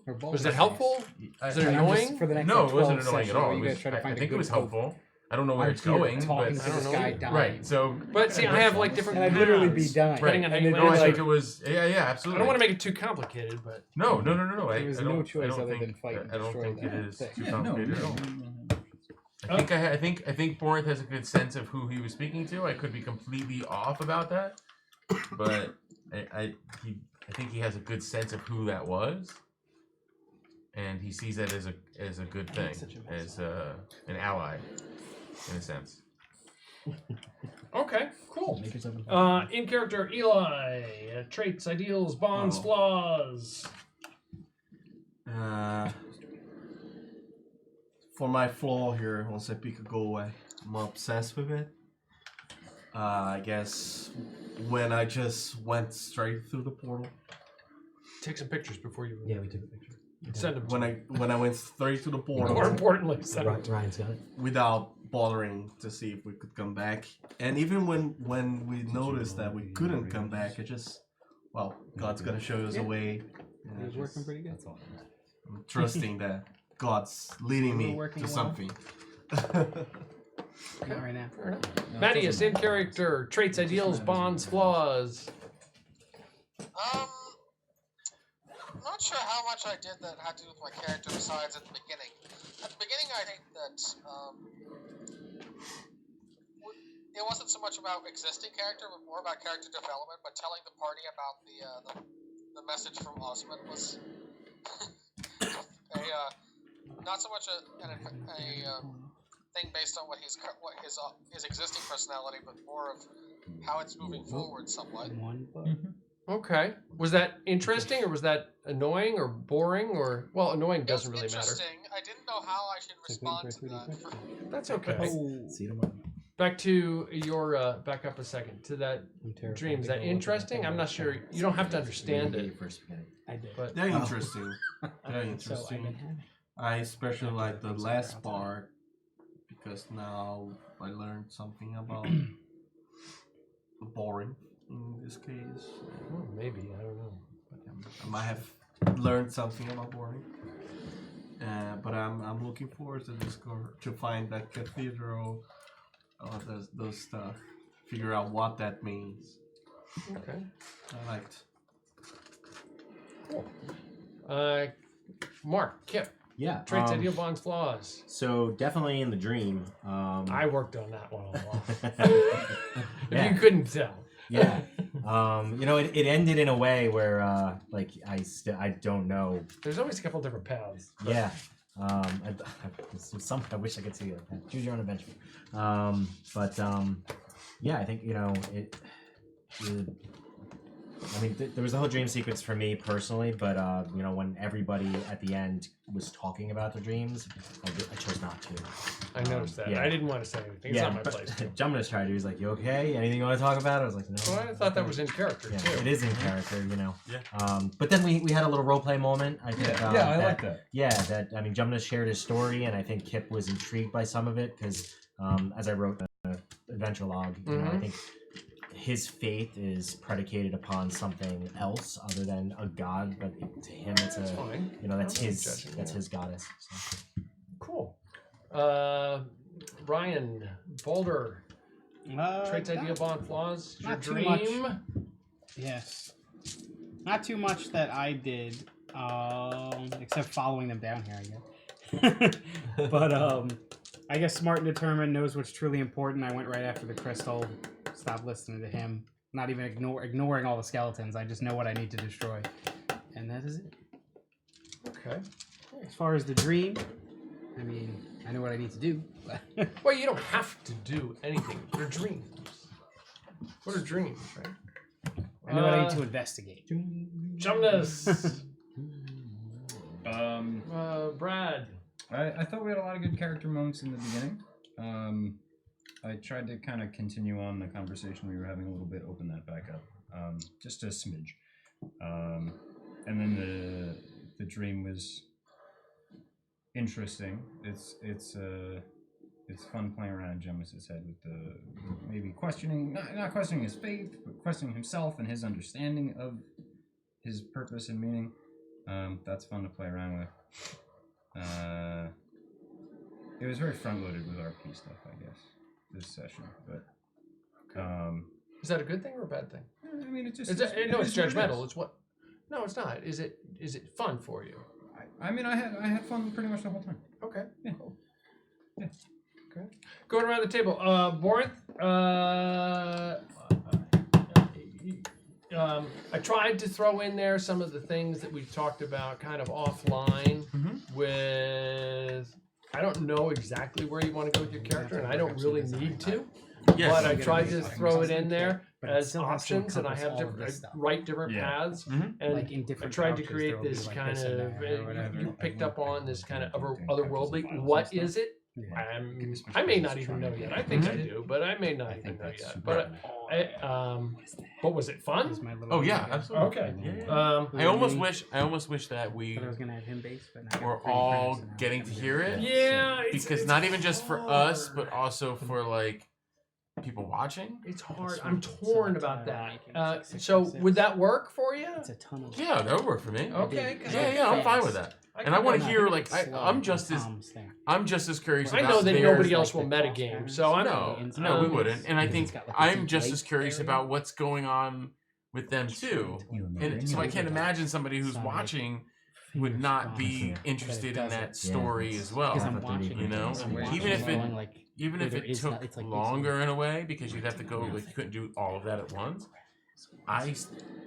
Or both Was it stays. helpful? Was it I'm just- annoying? For the next, No, like, it wasn't 12 annoying at sessions, all. you It guys was, try to I find a think it good was hope. helpful. I don't know where I'm it's here going, talking but to this guy dying. right. So, But see, I have like different. And I'd literally be paths, dying. depending on how And you it'd no, be I land. think like- it was. Yeah, I absolutely. don't want to make it too complicated, but No. I There was no don't. choice I don't other think, than fight and I don't destroy think it that is thing. too Yeah, no, complicated at all. I think Borinth has a good sense of who he was speaking to. I could be completely off about that, but I think he has a good sense of who that was, and he sees that as a good thing, as an ally, in a sense. okay, cool. Make yourself In character, Eli. Traits, ideals, bonds, Oh. flaws. For my flaw here, once I pick a goal, I'm obsessed with it. I guess when I just went straight through the portal, Take some pictures before you. Yeah, we took a picture. Send them. when I went straight to the More portal importantly, send them. Ryan's got it. without bothering to see if we could come back, and even when we noticed that we couldn't come back, it just God's gonna show us a way. It was working pretty good. I'm trusting that God's leading me working to well. something. Not right now. Fair enough. Mattias, in character, traits, ideals, bonds, flaws. I'm not sure how much I did that had to do with my character besides at the beginning. At the beginning, I think that it wasn't so much about existing character, but more about character development. But telling the party about the message from Osman was not so much a thing based on what his existing personality, but more of how it's moving forward somewhat. Okay. Was that interesting, or was that annoying, or boring, or annoying doesn't really matter. Interesting. I didn't know how I should respond to that. That's okay. See you tomorrow. Back to your back up a second to that dream. Is that interesting? I'm not sure. You don't have to understand it. I did. But They're interesting. They're interesting. I especially like the last part because now I learned something about the boring. in this case. Oh, maybe, I don't know. I might have learned something about boarding. But I'm looking forward to to find that cathedral, those stuff, figure out what that means. Okay. I liked. Cool. Mark, Kip. Yeah. Traits, ideal, bonds, flaws. So definitely in the dream. I worked on that one a lot. If Yeah. you couldn't tell. Yeah. You know, it ended in a way where, like, I don't know. There's always a couple different paths. But Yeah. I wish I could see it. Choose your own adventure. Yeah, I think, you know, I mean, there was the whole dream sequence for me personally, but you know, when everybody at the end was talking about their dreams, I chose not to. I noticed that. Yeah. I didn't want to say anything. It's Yeah, not my but place. Jumnus tried to. He was like, "You okay? Anything you want to talk about?" I was like, "No." Well, I thought that was in character Yeah, too. it is in character, you know. Yeah. But then we had a little role play moment. I think. Yeah, I like that. Yeah, that I mean, Jumnus shared his story, and I think Kip was intrigued by some of it because, as I wrote the adventure log, you know, I think his faith is predicated upon something else other than a god, but to him, it's fine. you know, that's I'm not his judging, that's yeah. his goddess. So. Cool. Ryan, Boulder. Traits, ideal, bond, flaws. Your not too dream. much. Yes. Not too much that I did, except following them down here, I guess. But I guess smart and determined, knows what's truly important. I went right after the crystal. Stopped listening to him. Not even ignoring all the skeletons. I just know what I need to destroy, and that is it. Okay. As far as the dream, I mean, I know what I need to do. But Well, you don't have to do anything. They're dreams. What are dreams, right? I know what I need to investigate. Jumnus. Brad. I thought we had a lot of good character moments in the beginning. I tried to kind of continue on the conversation we were having a little bit, open that back up, just a smidge. And then the dream was interesting. It's fun playing around Jemmis's head with the maybe questioning, not questioning his faith, but questioning himself and his understanding of his purpose and meaning. That's fun to play around with. It was very front-loaded with RP stuff, I guess, this session. But Is that a good thing or a bad thing? I mean, it just Is that, no, it's is what it judgmental. is. It's what? No, it's not. Is it fun for you? I mean, I had fun pretty much the whole time. Okay. Yeah. Cool. Yeah. Okay. Going around the table. Borinth. I tried to throw in there some of the things that we talked about kind of offline with, I don't know exactly where you want to go with your character, and I don't really need to. Yes. But I tried to throw it in there But it as still has to options, and I encompass have all of different, this stuff. write different Yeah. paths, Mhm. and Like in I different tried to couches, create there will be this like kind this in there or whatever. you picked up on this kind of otherworldly. files What and is it? Yeah. I may not even know yet. I think I do, but I may not even think know that's yet. super But was it fun? Here's my little Oh yeah, thing. absolutely. Okay. Yeah. I almost wish that we Thought I was gonna have him base, but now I got were 3D all printers, so now I getting have to do hear it. Yeah, Because not even just for us, but also for like people watching. it's hard. That's I'm right. torn So about that's that. why I'm making So 666. would that work for you? It's a ton of. Yeah, that would work for me. Okay. 'cause Yeah, I'm fine with that. And I want to hear like I'm just as curious I about know that theirs. nobody else will metagame, so I'm No, we wouldn't. And I think It's got, like, I'm deep just light as curious area. about what's going on with them too. And so I can't imagine somebody who's Sonic watching would not be interested in that story as well. Because I'm watching, You know, I'm watching even if it going, like, even where if there it is took not- it's like longer in a way because you'd have to go like you couldn't do all of that at once.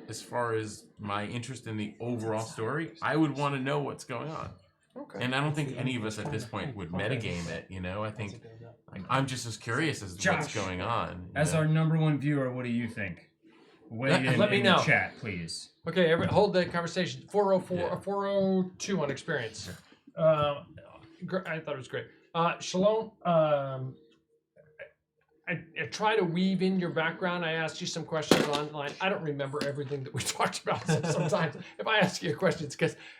As far as my interest in the overall story, I would want to know what's going on. Okay. And I don't think any of us at this point would metagame it. You know, I think I'm just as curious as to what's Josh, going on. you As know? our number one viewer, what do you think? Weigh in Let me in know. the chat, please. Okay, hold the conversation. 404 Yeah. 402 on experience. I thought it was great. Shalom. I try to weave in your background. I asked you some questions online. I don't remember everything that we talked about. So sometimes if I ask you a question,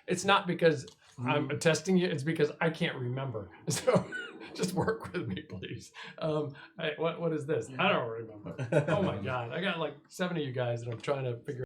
it's not because I'm testing you. It's because I can't remember. So just work with me, please. What is this? I don't remember. Oh my God. I got like 7 of you guys that I'm trying to figure